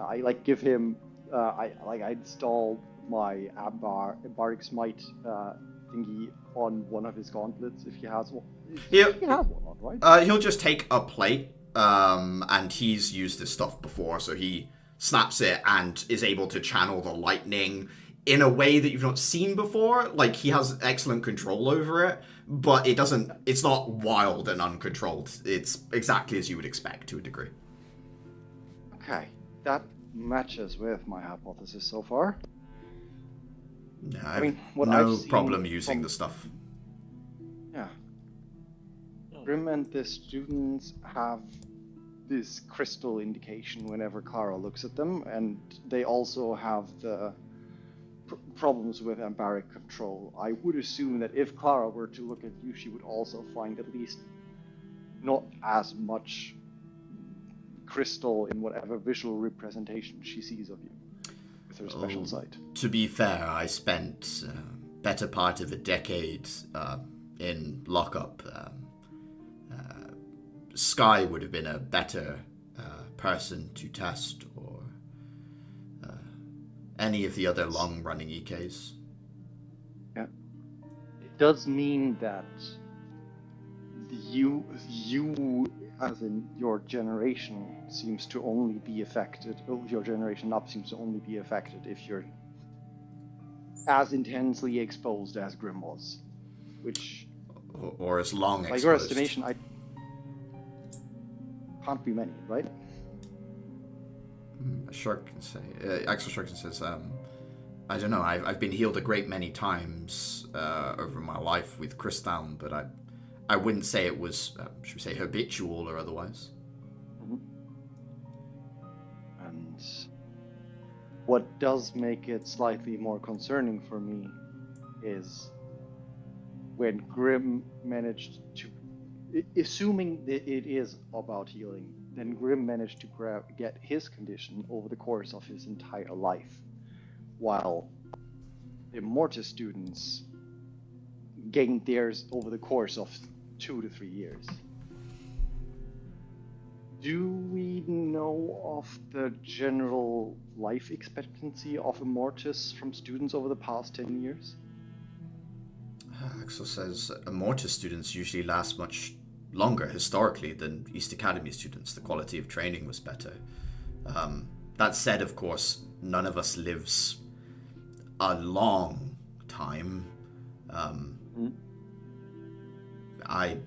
I give him. I installed my Baric Smite thingy on one of his gauntlets if he has one. He has one on, right? He'll just take a plate, and he's used this stuff before, so he snaps it and is able to channel the lightning in a way that you've not seen before. Like, he has excellent control over it, but it's not wild and uncontrolled. It's exactly as you would expect to a degree. Okay, that matches with my hypothesis so far. No, I mean, what no I've seen problem using from- the stuff. Yeah. Grim and the students have this crystal indication whenever Clara looks at them, and they also have the problems with barbaric control. I would assume that if Clara were to look at you, she would also find at least not as much crystal in whatever visual representation she sees of you with her special sight. To be fair, I spent better part of a decade in lockup. Sky would have been a better person to test, or any of the other long-running EKs. Yeah. It does mean that you as in your generation seems to only be affected, your generation up seems to only be affected if you're as intensely exposed as Grim was, which or as long by exposed. your estimation, I can't be many, right? Shark can say. Axel Sharkson says, I don't know. I've been healed a great many times over my life with Crystal, but I wouldn't say it was, should we say, habitual or otherwise. Mm-hmm. And what does make it slightly more concerning for me is when Grim managed to, assuming that it is about healing, then Grim managed to get his condition over the course of his entire life, while the Mortis students gained theirs over the course of 2 to 3 years. Do we know of the general life expectancy of a Mortis from students over the past 10 years? Axel says, Mortis students usually last much longer historically than East Academy students. The quality of training was better. That said, of course, none of us lives a long time. I'm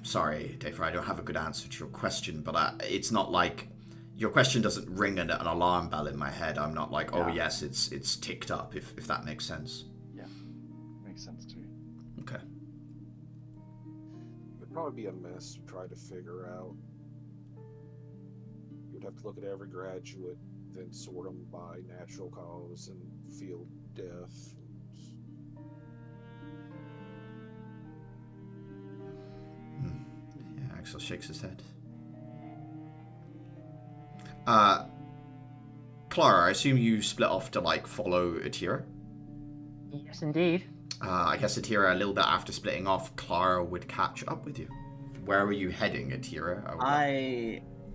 sorry, Dave, I don't have a good answer to your question, but it's not like your question doesn't ring an alarm bell in my head. I'm not like, oh yes, it's ticked up, if that makes sense. Yeah, makes sense to me. Okay. It'd probably be a mess to try to figure out. You'd have to look at every graduate, then sort them by natural cause and field death. Yeah, Axel shakes his head. Clara, I assume you split off to, like, follow Atira? Yes, indeed. I guess Atira, a little bit after splitting off, Clara would catch up with you. Where were you heading, Atira?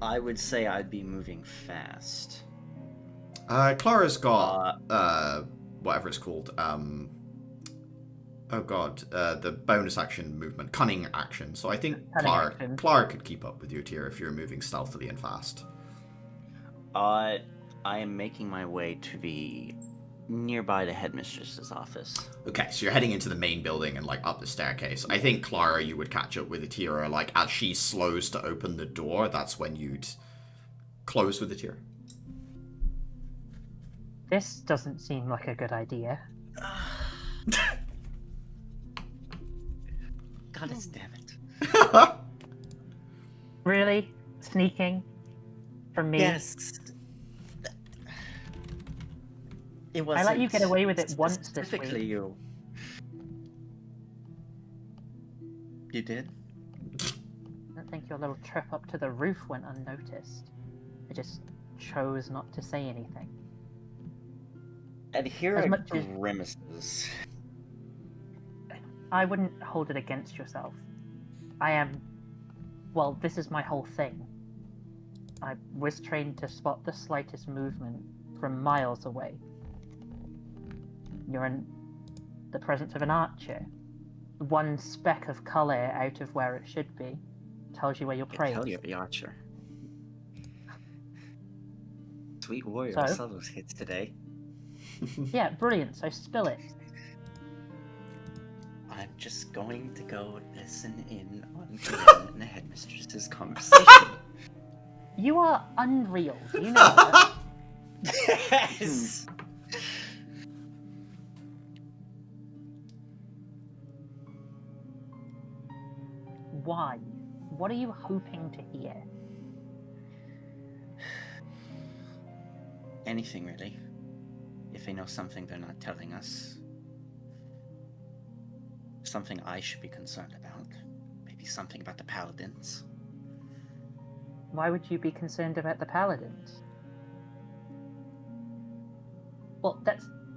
I would say I'd be moving fast. Clara's got, whatever it's called, oh god, the bonus action movement, cunning action. So I think Clara could keep up with you, Atira, if you're moving stealthily and fast. I am making my way to the nearby the headmistress's office. Okay, so you're heading into the main building and, like, up the staircase. I think, Clara, you would catch up with Atira, like, as she slows to open the door, that's when you'd close with Atira. This doesn't seem like a good idea. God damn it. Really? Sneaking? From me? Yes. It was. I let you get away with it once this specifically week. you. You did? I don't think your little trip up to the roof went unnoticed. I just chose not to say anything. And here As are much as- grimaces. I wouldn't hold it against yourself. Well, this is my whole thing. I was trained to spot the slightest movement from miles away. You're in the presence of an archer. One speck of colour out of where it should be tells you where your prey Tell is. you the archer. Sweet warrior, So? I saw those hits today. Yeah, brilliant, so spill it. I'm just going to go listen in on Glenn and the headmistress's conversation. You are unreal, do you know that? Yes! why? What are you hoping to hear? Anything, really. If they know something they're not telling us. Something I should be concerned about. Maybe something about the Paladins. Why would you be concerned about the Paladins? Well,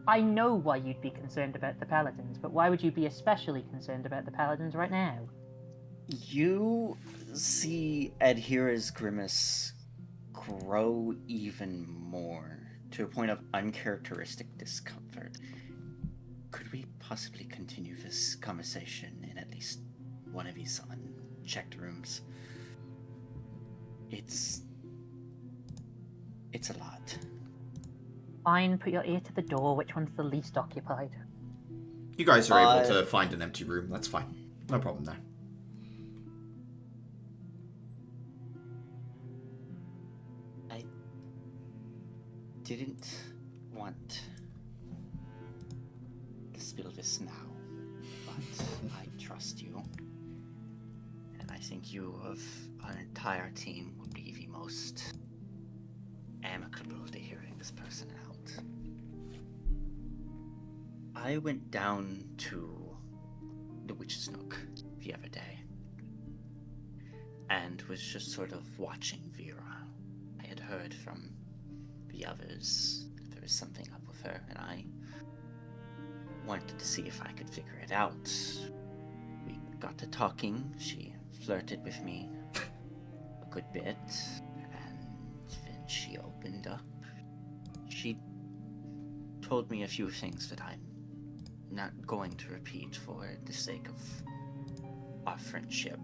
I know why you'd be concerned about the Paladins, but why would you be especially concerned about the Paladins right now? You see Adhira's grimace grow even more, to a point of uncharacteristic discomfort. Could we possibly continue this conversation in at least one of these unchecked rooms? It's a lot. Fine, put your ear to the door. Which one's the least occupied? You guys are able to find an empty room. That's fine. No problem there. I didn't want to spill this now, but I trust you. And I think you of our entire team would be the most amicable to hearing this person out. I went down to the Witch's Nook the other day and was just sort of watching Vera. I had heard from the others that there was something up with her, and I wanted to see if I could figure it out. We got to talking. She flirted with me a good bit, and then she opened up. She told me a few things that I'm not going to repeat for the sake of our friendship,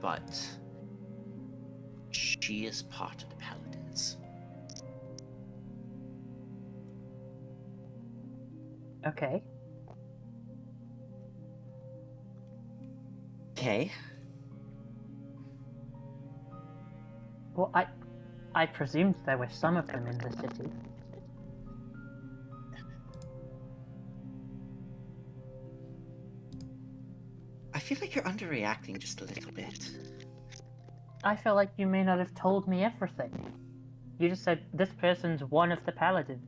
but she is part of the Paladins. Okay. Okay. Well, I presumed there were some of them in the city. I feel like you're underreacting just a little bit. I feel like you may not have told me everything. You just said, this person's one of the Paladins.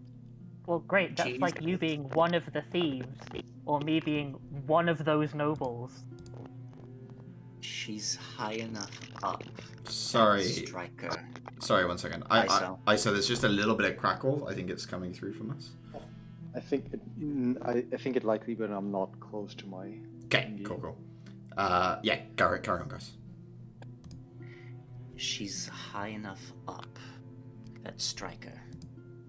Well, great, that's Jeez. like you being one of the thieves, or me being one of those nobles. She's high enough up. Sorry. Striker. Sorry, 1 second. So there's just a little bit of crackle. I think it's coming through from us. I think it likely, but I'm not close to my. Okay, cool. Yeah, carry on, guys. She's high enough up that Striker,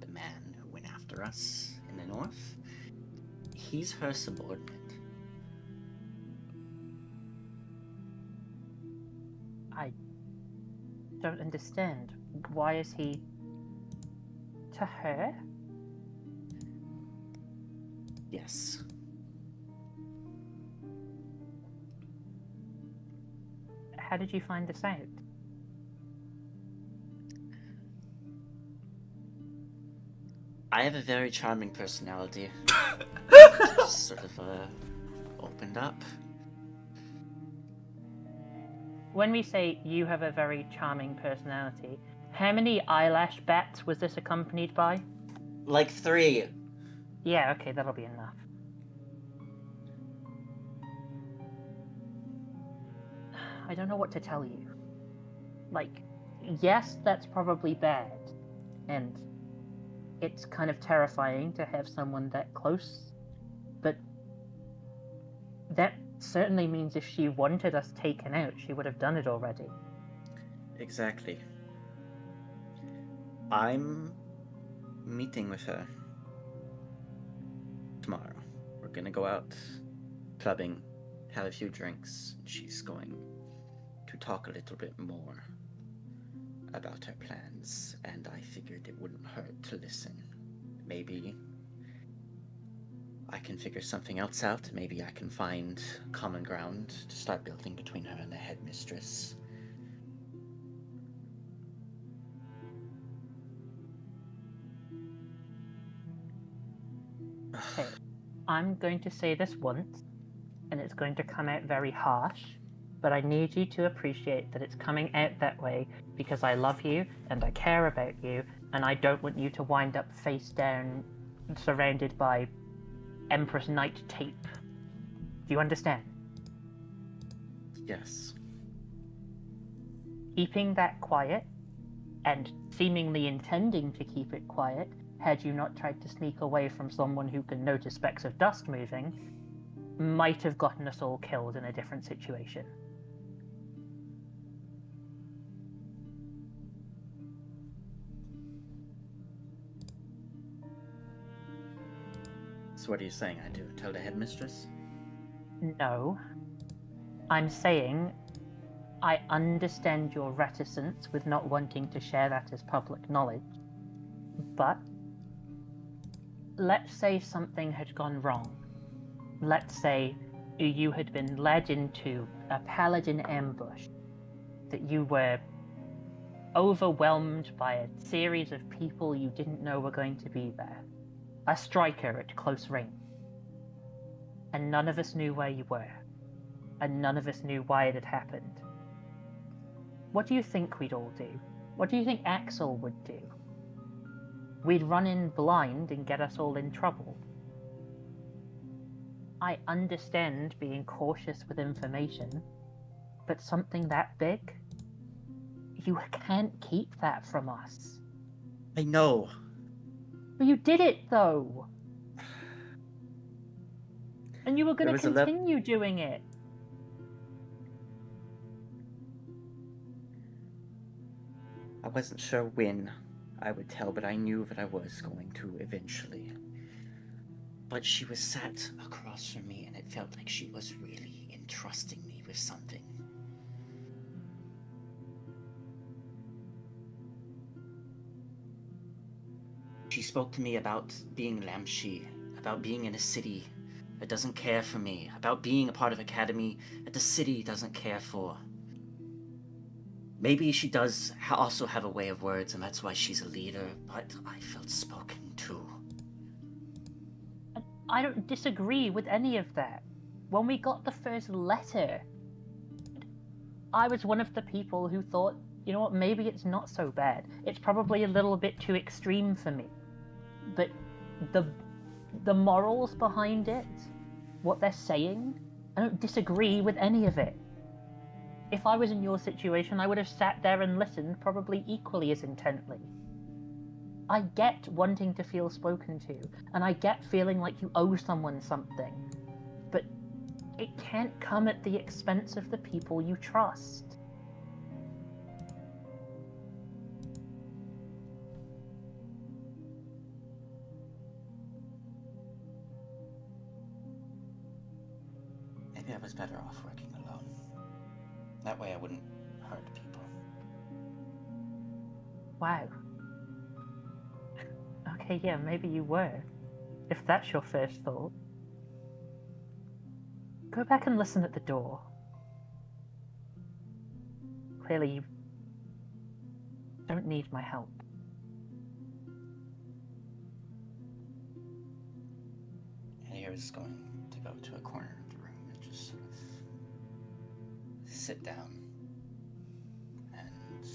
the man who went after us in the north, he's her subordinate. I don't understand. Why is he to her? Yes. How did you find this out? I have a very charming personality. Just sort of opened up. When we say you have a very charming personality, how many eyelash bats was this accompanied by? Like 3. Yeah, okay, that'll be enough. I don't know what to tell you. Like, yes, that's probably bad. And it's kind of terrifying to have someone that close. But that certainly means if she wanted us taken out, she would have done it already. Exactly. I'm meeting with her tomorrow. We're gonna go out clubbing, have a few drinks. She's going to talk a little bit more about her plans, and I figured it wouldn't hurt to listen. Maybe I can figure something else out. Maybe I can find common ground to start building between her and the headmistress. Okay, I'm going to say this once, and it's going to come out very harsh, but I need you to appreciate that it's coming out that way because I love you and I care about you, and I don't want you to wind up face down, surrounded by Empress Knight tape. Do you understand? Yes. Keeping that quiet, and seemingly intending to keep it quiet, had you not tried to sneak away from someone who can notice specks of dust moving, might have gotten us all killed in a different situation. So what are you saying I do? Tell the headmistress? No. I'm saying I understand your reticence with not wanting to share that as public knowledge, but let's say something had gone wrong. Let's say you had been led into a paladin ambush, that you were overwhelmed by a series of people you didn't know were going to be there. A striker at close range. And none of us knew where you were. And none of us knew why it had happened. What do you think we'd all do? What do you think Axel would do? We'd run in blind and get us all in trouble. I understand being cautious with information, but something that big? You can't keep that from us. I know. But you did it, though! And you were going to continue doing it. I wasn't sure when I would tell, but I knew that I was going to eventually. But she was sat across from me, and it felt like she was really entrusting me with something. She spoke to me about being Lamshi, about being in a city that doesn't care for me, about being a part of academy that the city doesn't care for. Maybe she does also have a way of words, and that's why she's a leader, but I felt spoken to. I don't disagree with any of that. When we got the first letter, I was one of the people who thought, you know what, maybe it's not so bad. It's probably a little bit too extreme for me. But the morals behind it, what they're saying, I don't disagree with any of it. If I was in your situation, I would have sat there and listened probably equally as intently. I get wanting to feel spoken to, and I get feeling like you owe someone something, but it can't come at the expense of the people you trust. Maybe I was better off working alone. That way I wouldn't hurt people. Wow. Okay, yeah, maybe you were. If that's your first thought. Go back and listen at the door. Clearly, you don't need my help. Here is going to go to a corner of the room and just sort of sit down. And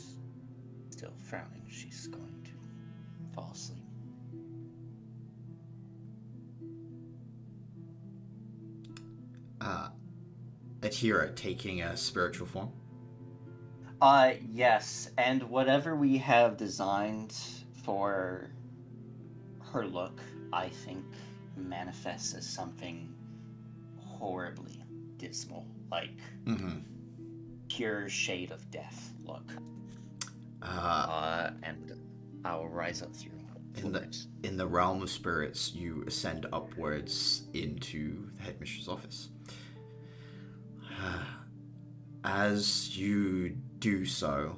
still frowning, she's going to fall asleep. Atira taking a spiritual form? Yes, and whatever we have designed for her look, I think manifests as something horribly dismal, like pure shade of death look. And I'll rise up through. In the realm of spirits, you ascend upwards into the headmistress' office. As you do so,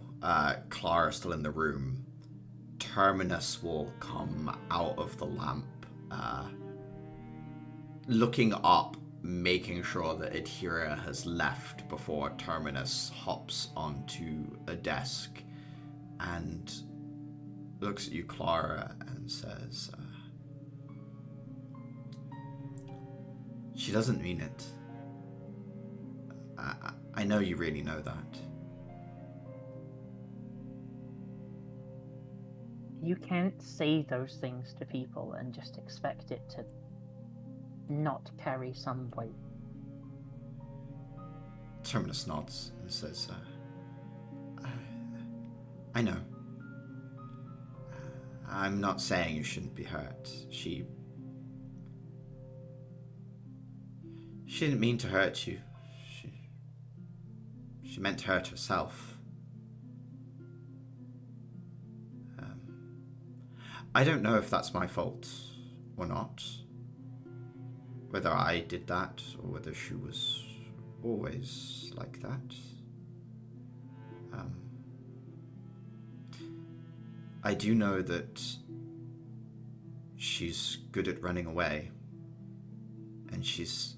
Clara's still in the room. Terminus will come out of the lamp, looking up, making sure that Atira has left before Terminus hops onto a desk and looks at you, Clara, and says, she doesn't mean it. I know you really know that. You can't say those things to people and just expect it to not carry some weight. Terminus nods and says, I know. I'm not saying you shouldn't be hurt. She didn't mean to hurt you. She meant to hurt herself. I don't know if that's my fault or not. Whether I did that or whether she was always like that. I do know that she's good at running away, and she's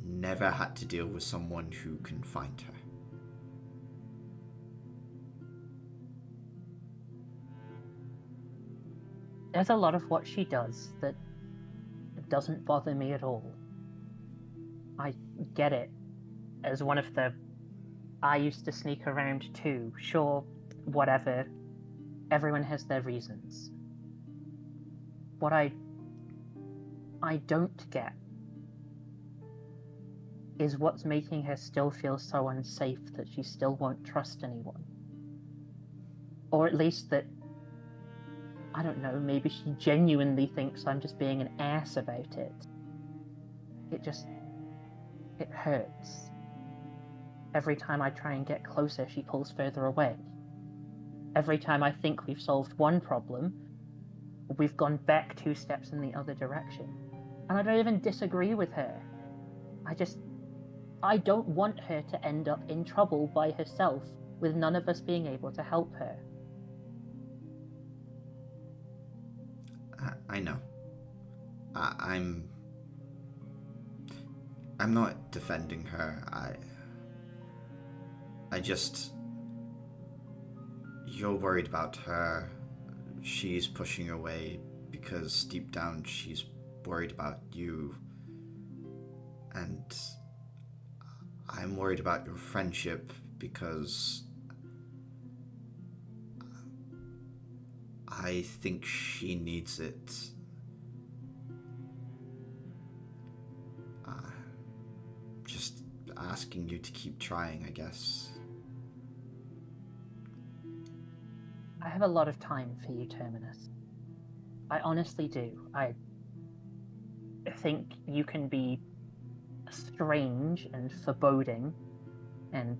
never had to deal with someone who can find her. There's a lot of what she does that doesn't bother me at all. I get it. As one of the... I used to sneak around too. Sure, whatever. Everyone has their reasons. What I don't get is what's making her still feel so unsafe that she still won't trust anyone. Or at least that, I don't know, maybe she genuinely thinks I'm just being an ass about it. It hurts. Every time I try and get closer, she pulls further away. Every time I think we've solved one problem, we've gone back 2 steps in the other direction. And I don't even disagree with her. I don't want her to end up in trouble by herself with none of us being able to help her. I know. I'm not defending her. I just... You're worried about her. She's pushing away because deep down she's worried about you. And I'm worried about your friendship because I think she needs it. Just asking you to keep trying, I guess. I have a lot of time for you, Terminus. I honestly do. I think you can be strange and foreboding, and,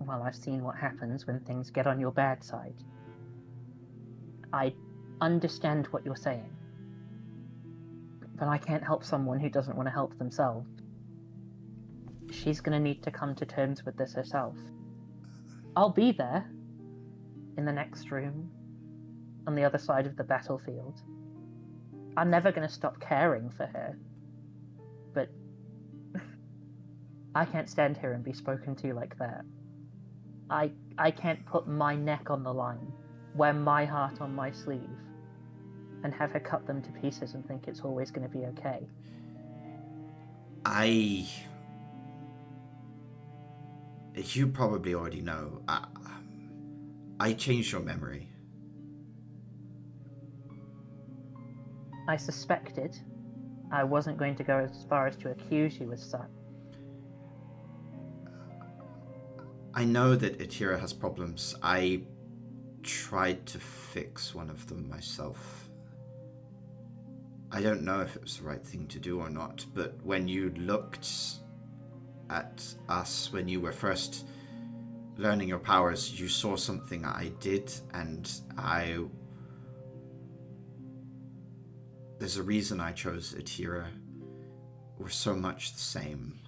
well, I've seen what happens when things get on your bad side. I understand what you're saying, but I can't help someone who doesn't want to help themselves. She's gonna need to come to terms with this herself. I'll be there, in the next room, on the other side of the battlefield. I'm never gonna stop caring for her, but I can't stand here and be spoken to like that. I can't put my neck on the line, wear my heart on my sleeve, and have her cut them to pieces and think it's always going to be okay. You probably already know. I changed your memory. I suspected. I wasn't going to go as far as to accuse you as such. I know that Atira has problems. I tried to fix one of them myself. I don't know if it was the right thing to do or not, but when you looked at us when you were first learning your powers, you saw something I did, and there's a reason I chose Atira. We're so much the same.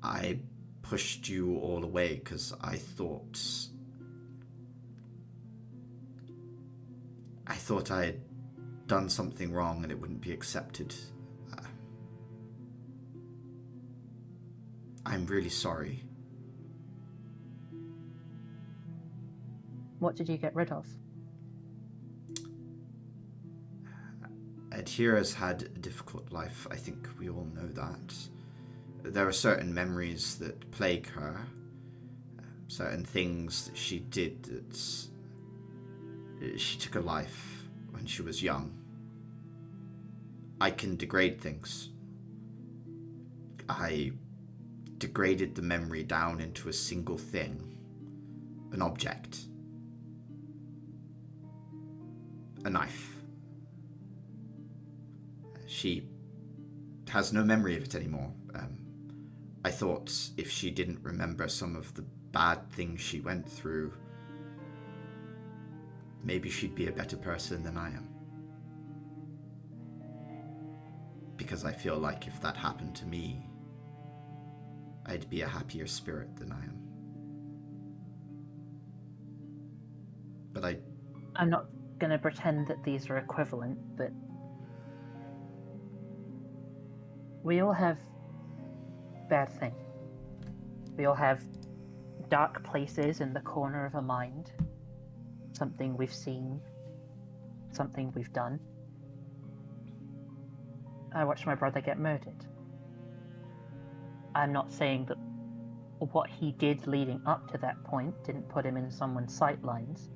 I pushed you all away because I thought I had done something wrong and it wouldn't be accepted. I'm really sorry. What did you get rid of? Atira's had a difficult life. I think we all know that. there are certain memories that plague her, certain things that she did that she took a life when she was young. I can degrade things. I degraded the memory down into a single thing, an object, a knife. She has no memory of it anymore. I thought if she didn't remember some of the bad things she went through, maybe she'd be a better person than I am. Because I feel like if that happened to me, I'd be a happier spirit than I am. But I'm not going to pretend that these are equivalent, but we all have bad things. We all have dark places in the corner of a mind. Something we've seen, something we've done. I watched my brother get murdered. I'm not saying that what he did leading up to that point didn't put him in someone's sightlines.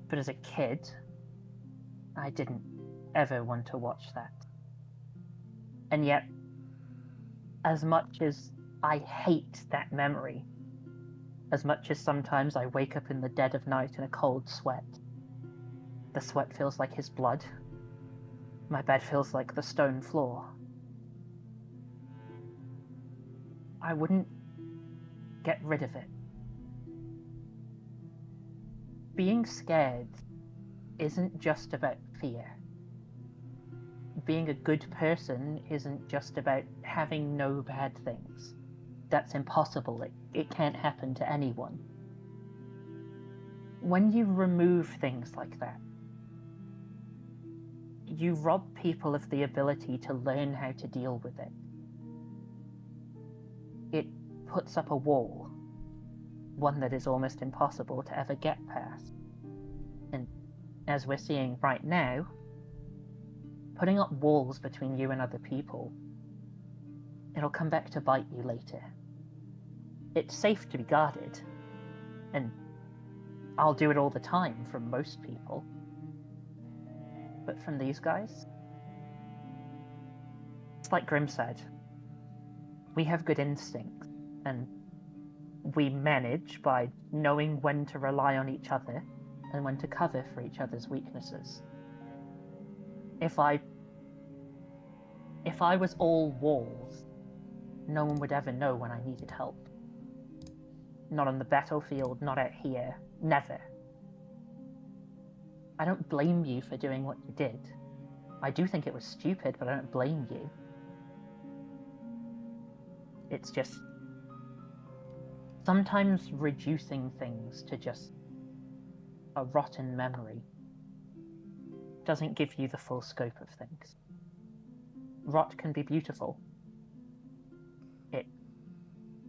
But as a kid, I didn't ever want to watch that. And yet, as much as I hate that memory, as much as sometimes I wake up in the dead of night in a cold sweat, the sweat feels like his blood, my bed feels like the stone floor, I wouldn't get rid of it. Being scared isn't just about fear. Being a good person isn't just about having no bad things. That's impossible. It can't happen to anyone. When you remove things like that, you rob people of the ability to learn how to deal with it. It puts up a wall, one that is almost impossible to ever get past. And as we're seeing right now, putting up walls between you and other people, it'll come back to bite you later. It's safe to be guarded, and I'll do it all the time from most people. But from these guys, it's like Grim said, we have good instincts, and we manage by knowing when to rely on each other and when to cover for each other's weaknesses. If I was all walls, no one would ever know when I needed help. Not on the battlefield, not out here, never. I don't blame you for doing what you did. I do think it was stupid, but I don't blame you. It's just sometimes reducing things to just a rotten memory doesn't give you the full scope of things. Rot can be beautiful. It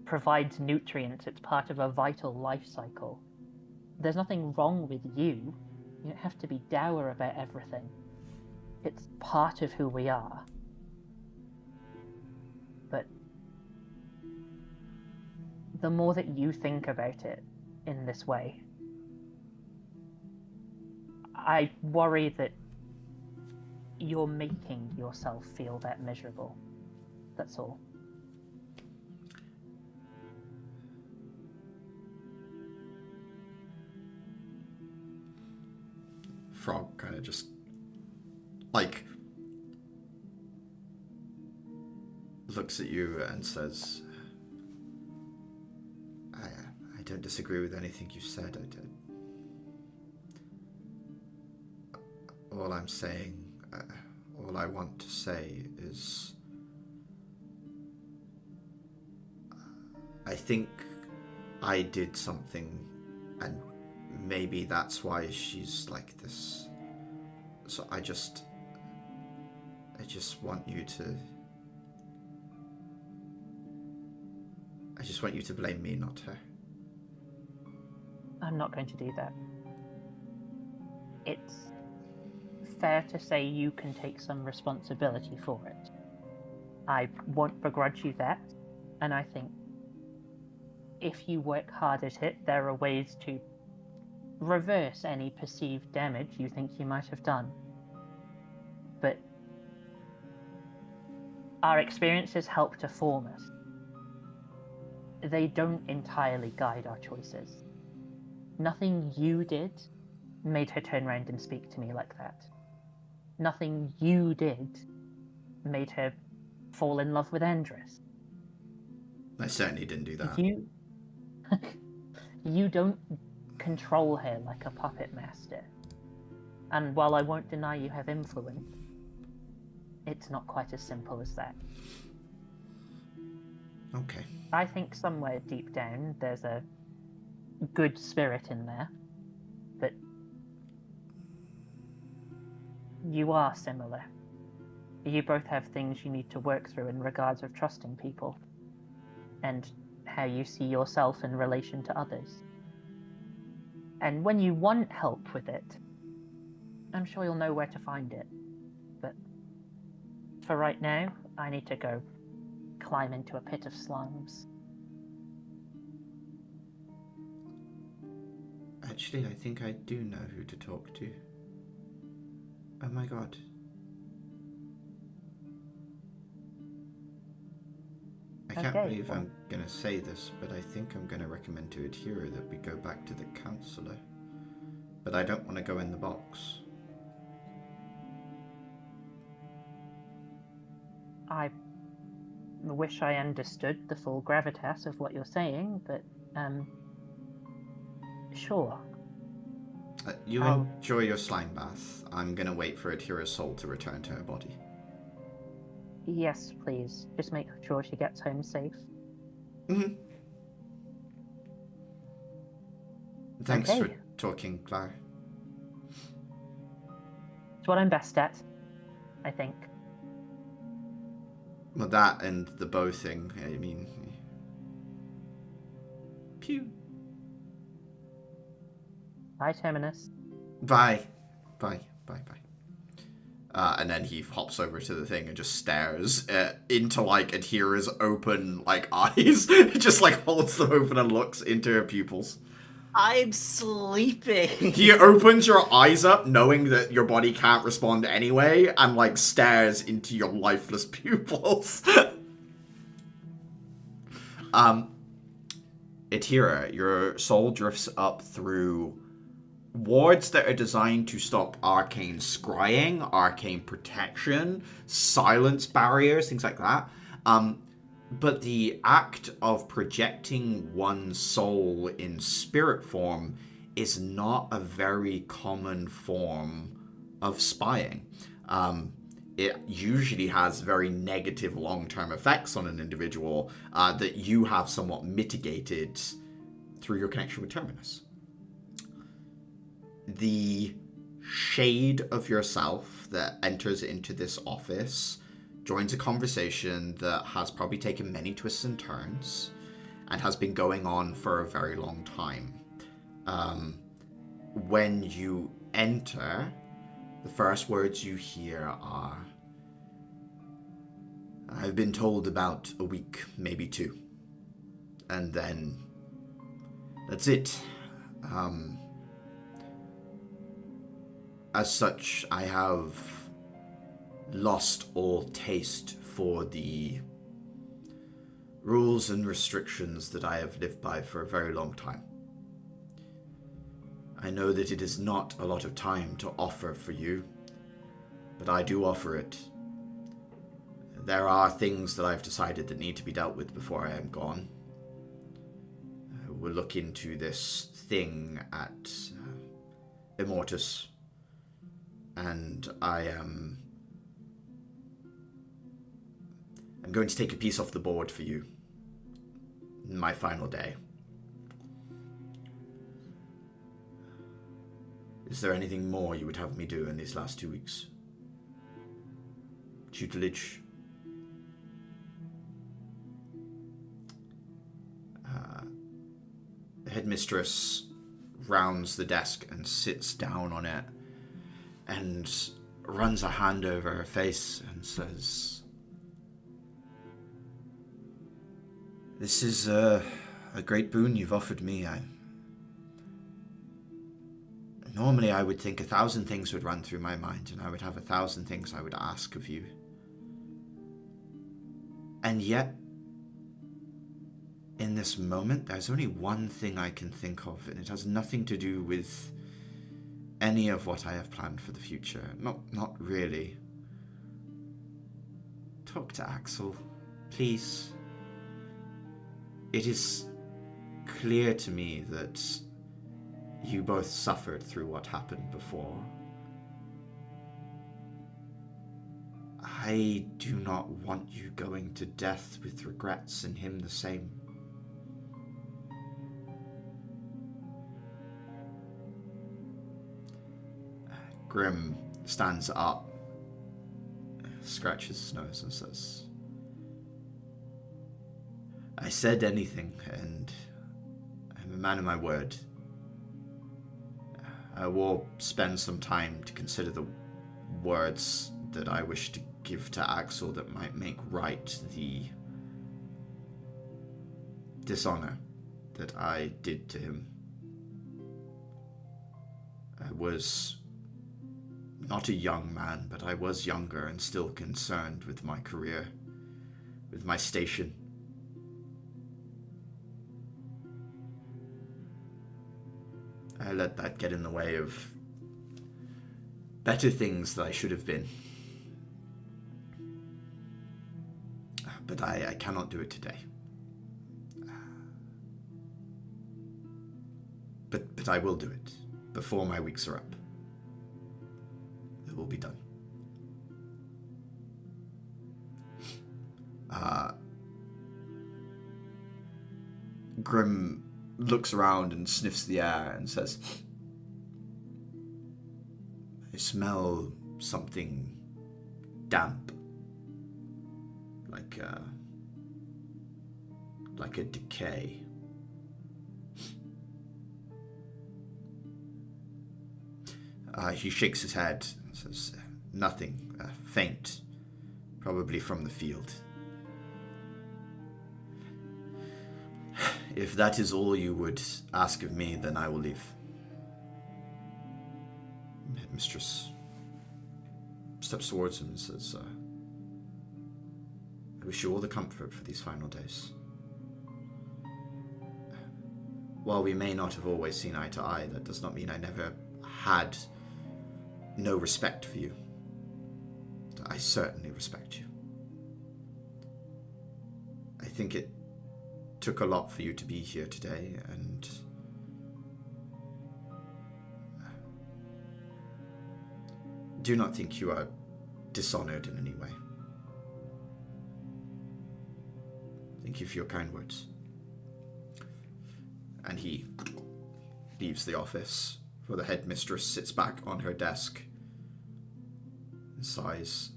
provides nutrients, it's part of a vital life cycle. There's nothing wrong with you. You don't have to be dour about everything. It's part of who we are. But the more that you think about it in this way, I worry that you're making yourself feel that miserable. That's all. Frog kind of just like looks at you and says, I don't disagree with anything you said. All I'm saying, all I want to say is, I think I did something, and maybe that's why she's like this. So I just want you to, blame me, not her. I'm not going to do that. It's fair to say you can take some responsibility for it. I won't begrudge you that, and I think if you work hard at it, there are ways to reverse any perceived damage you think you might have done. But our experiences help to form us. They don't entirely guide our choices. Nothing you did made her turn around and speak to me like that. Nothing you did made her fall in love with Empress. I certainly didn't do that. You don't control her like a puppet master. And while I won't deny you have influence, it's not quite as simple as that. Okay. I think somewhere deep down there's a good spirit in there, but you are similar. You both have things you need to work through in regards of trusting people, and how you see yourself in relation to others. And when you want help with it, I'm sure you'll know where to find it. But for right now, I need to go climb into a pit of slimes. Actually, I think I do know who to talk to. Oh my god. I can't believe I'm gonna say this, but I think I'm gonna recommend to Adhira that we go back to the counselor. But I don't want to go in the box. I wish I understood the full gravitas of what you're saying, but, sure. You enjoy your slime bath. I'm gonna wait for Adhira's soul to return to her body. Yes, please. Just make sure she gets home safe. Mm-hmm. Thanks for talking, Clara. It's what I'm best at, I think. Well, that and the bow thing, I mean... Pew. Bye, Terminus. Bye. Bye. Bye. Bye. And then he hops over to the thing and just stares into, like, Adhira's open, like, eyes. Just, like, holds them open and looks into her pupils. I'm sleeping. He opens your eyes up, knowing that your body can't respond anyway, and, like, stares into your lifeless pupils. Adhira, your soul drifts up through wards that are designed to stop arcane scrying, arcane protection, silence barriers, things like that. But the act of projecting one's soul in spirit form is not a very common form of spying. It usually has very negative long-term effects on an individual that you have somewhat mitigated through your connection with Terminus. The shade of yourself that enters into this office joins a conversation that has probably taken many twists and turns and has been going on for a very long time. When you enter, the first words you hear are, "I've been told about a week, maybe 2. And then that's it. As such, I have lost all taste for the rules and restrictions that I have lived by for a very long time. I know that it is not a lot of time to offer for you, but I do offer it. There are things that I've decided that need to be dealt with before I am gone. We'll look into this thing at Immortus, and I'm going to take a piece off the board for you in my final day. Is there anything more you would have me do in these last 2 weeks? Tutelage? The headmistress rounds the desk and sits down on it and runs a hand over her face and says, This is a great boon you've offered me. Normally I would think 1,000 things would run through my mind, and I would have 1,000 things I would ask of you. And yet, in this moment, there's only one thing I can think of, and it has nothing to do with any of what I have planned for the future. Not really. Talk to Axel, please. It is clear to me that you both suffered through what happened before. I do not want you going to death with regrets and him the same. Grim stands up, scratches his nose and says, I said anything, and I'm a man of my word. I will spend some time to consider the words that I wish to give to Axel that might make right the dishonor that I did to him. I was not a young man, but I was younger and still concerned with my career, with my station. I let that get in the way of better things that I should have been. But I cannot do it today. But I will do it before my weeks are up. It will be done. Grim looks around and sniffs the air and says, I smell something damp, like a decay. He shakes his head and says, nothing, faint, probably from the field. If that is all you would ask of me, then I will leave. Mistress steps towards him and says, I wish you all the comfort for these final days. While we may not have always seen eye to eye, that does not mean I never had no respect for you. I certainly respect you. I think it took a lot for you to be here today, and do not think you are dishonored in any way. Thank you for your kind words. And he leaves the office, for the headmistress sits back on her desk and sighs.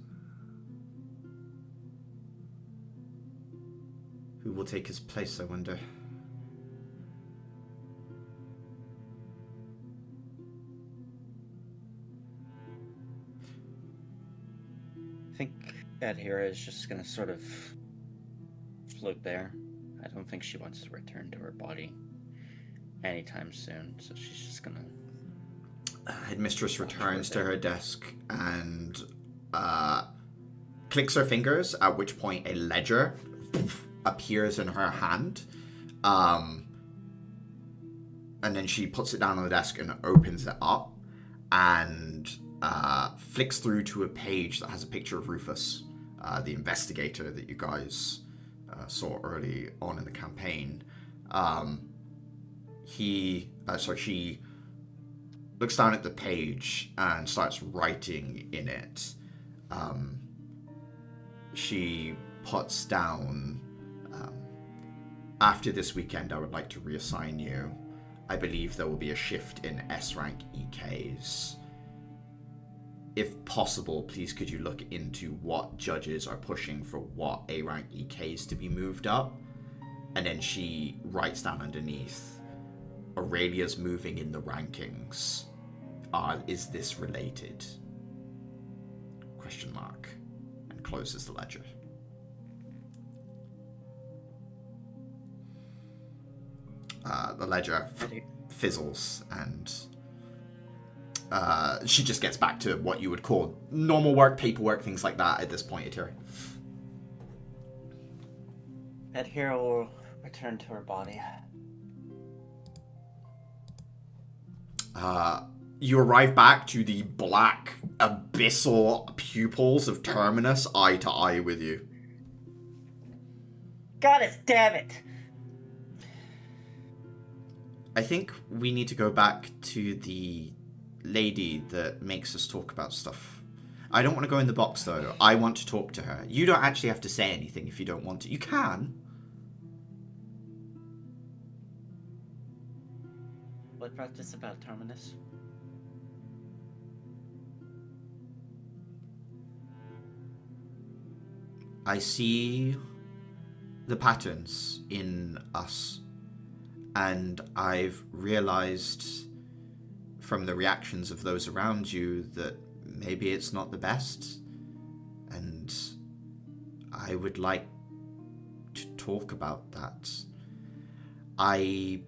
Who will take his place, I wonder? I think Adhira is just gonna sort of float there. I don't think she wants to return to her body anytime soon, so she's just gonna... Headmistress returns to her desk and clicks her fingers, at which point a ledger appears in her hand. And then she puts it down on the desk and opens it up and flicks through to a page that has a picture of Rufus, the investigator that you guys saw early on in the campaign. She looks down at the page and starts writing in it. She puts down, after this weekend, I would like to reassign you. I believe there will be a shift in S-rank EKs. If possible, please could you look into what judges are pushing for what A-rank EKs to be moved up? And then she writes down underneath, Aurelia's moving in the rankings. Is this related? ? And closes the ledger. The ledger fizzles, and she just gets back to what you would call normal work, paperwork, things like that at this point, Atiri. Adhira will return to her body. You arrive back to the black, abyssal pupils of Terminus eye to eye with you. God damn it! I think we need to go back to the lady that makes us talk about stuff. I don't want to go in the box, though. I want to talk to her. You don't actually have to say anything if you don't want to. You can. What brought this about, Terminus? I see the patterns in us, and I've realized from the reactions of those around you that maybe it's not the best, and I would like to talk about that. I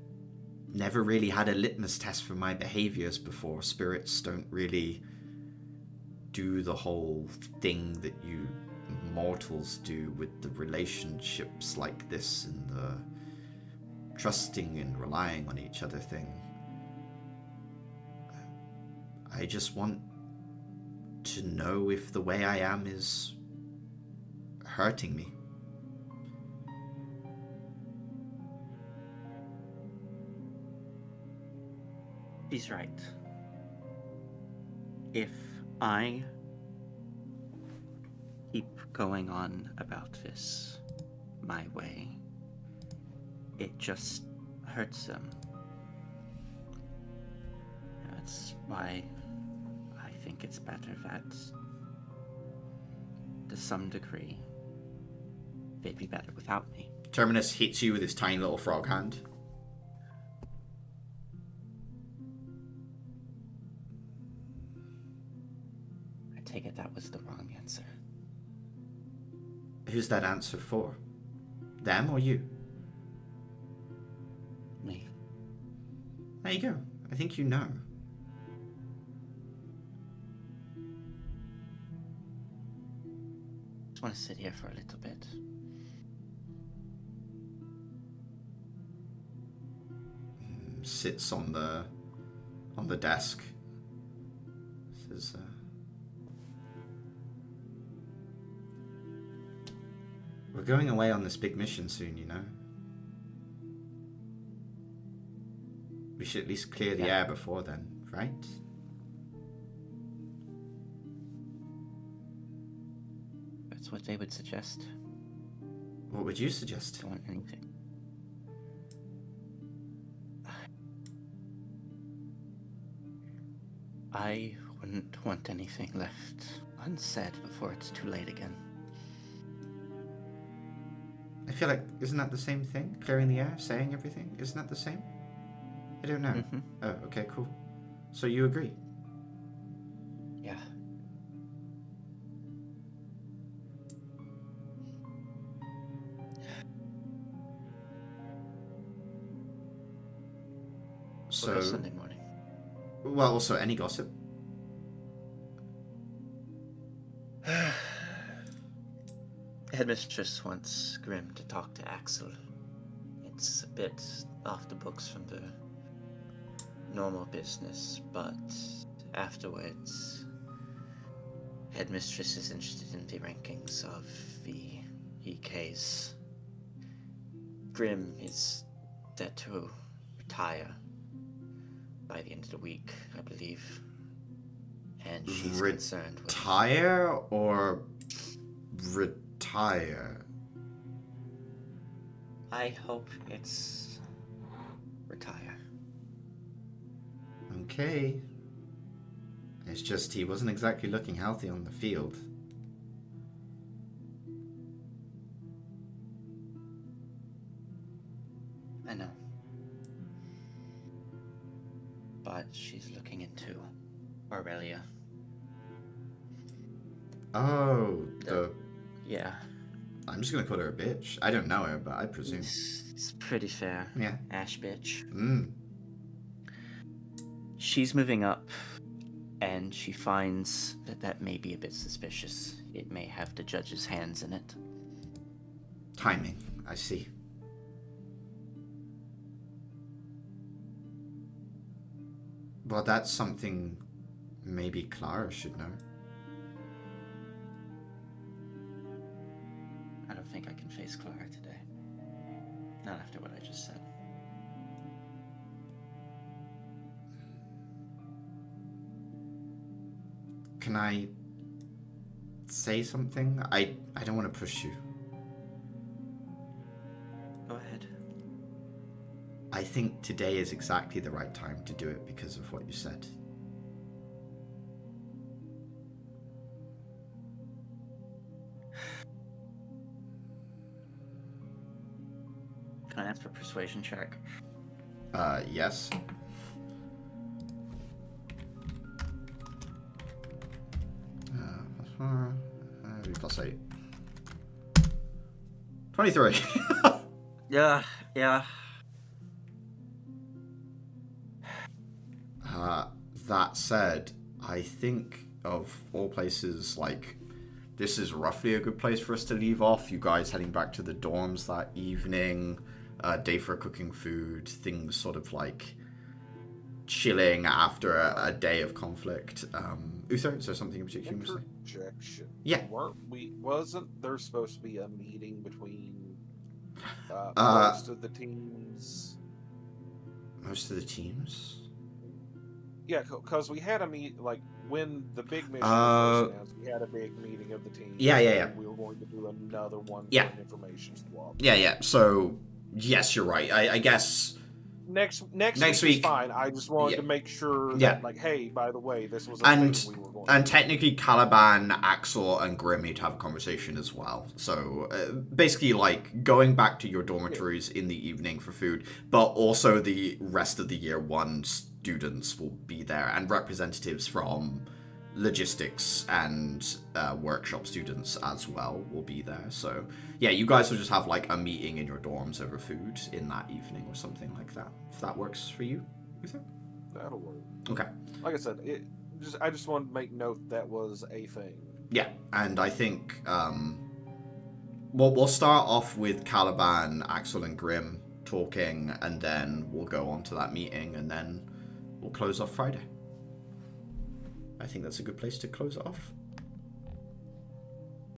never really had a litmus test for my behaviors before. Spirits don't really do the whole thing that you mortals do with the relationships like this and the trusting and relying on each other thing. I just want to know if the way I am is hurting me. He's right. If I keep going on about this my way, it just hurts them. That's why I think it's better that, to some degree, they'd be better without me. Terminus hits you with his tiny little frog hand. I take it that was the wrong answer. Who's that answer for? Them or you? Me. There you go. I think you know. Just want to sit here for a little bit. Sits on the desk. Says, we're going away on this big mission soon, you know. We should at least clear the air before then, right? That's what they would suggest. What would you suggest? Don't want anything. I wouldn't want anything left unsaid before it's too late again. I feel like, isn't that the same thing? Clearing the air, saying everything? Isn't that the same? I don't know. Mm-hmm. Oh, okay, cool. So you agree? Yeah. So, We'll go Sunday morning. Well, also, any gossip? Headmistress wants Grim to talk to Axel. It's a bit off the books from the normal business, but afterwards, Headmistress is interested in the rankings of the EKs. Grim is set to retire by the end of the week, I believe. And she's concerned with... Retire or retire? I hope it's retire. Okay. It's just he wasn't exactly looking healthy on the field. I know. But she's looking into Aurelia. Oh, Yeah. I'm just gonna call her a bitch. I don't know her, but I presume. It's pretty fair. Yeah. Ash bitch. Mm. She's moving up, and she finds that may be a bit suspicious. It may have the judge's hands in it. Timing. I see. Well, that's something maybe Clara should know. I don't think I can face Clara today. Not after what I just said. Can I say something? I don't want to push you. Go ahead. I think today is exactly the right time to do it because of what you said. Can I ask for a persuasion check? Yes. Plus 8. 23. Yeah. That said, I think of all places, like, this is roughly a good place for us to leave off. You guys heading back to the dorms that evening, day for cooking food, things sort of like chilling after a day of conflict. Uther, is there something in particular you want to say? Interjection. Yeah. Wasn't there supposed to be a meeting between most of the teams? Most of the teams? Yeah, because we had a meet, like, when the big mission was first announced, we had a big meeting of the teams. Yeah. We were going to do another one Yeah. for an information swap. Yeah. So, yes, you're right. I guess... Next week is fine. I just wanted to make sure that, like, hey, by the way, this was a thing we were going to do. And technically, Caliban, Axel, and Grim need to have a conversation as well. So, basically, like, going back to your dormitories in the evening for food, but also the rest of the year one students will be there, and representatives from logistics and workshop students as well will be there. So yeah, you guys will just have like a meeting in your dorms over food in that evening or something like that, if that works for you. That'll work. Okay. Like I said, I just wanted to make note that was a thing. Yeah, and I think we'll start off with Caliban, Axel, and Grim talking, and then we'll go on to that meeting, and then we'll close off Friday. I think that's a good place to close it off.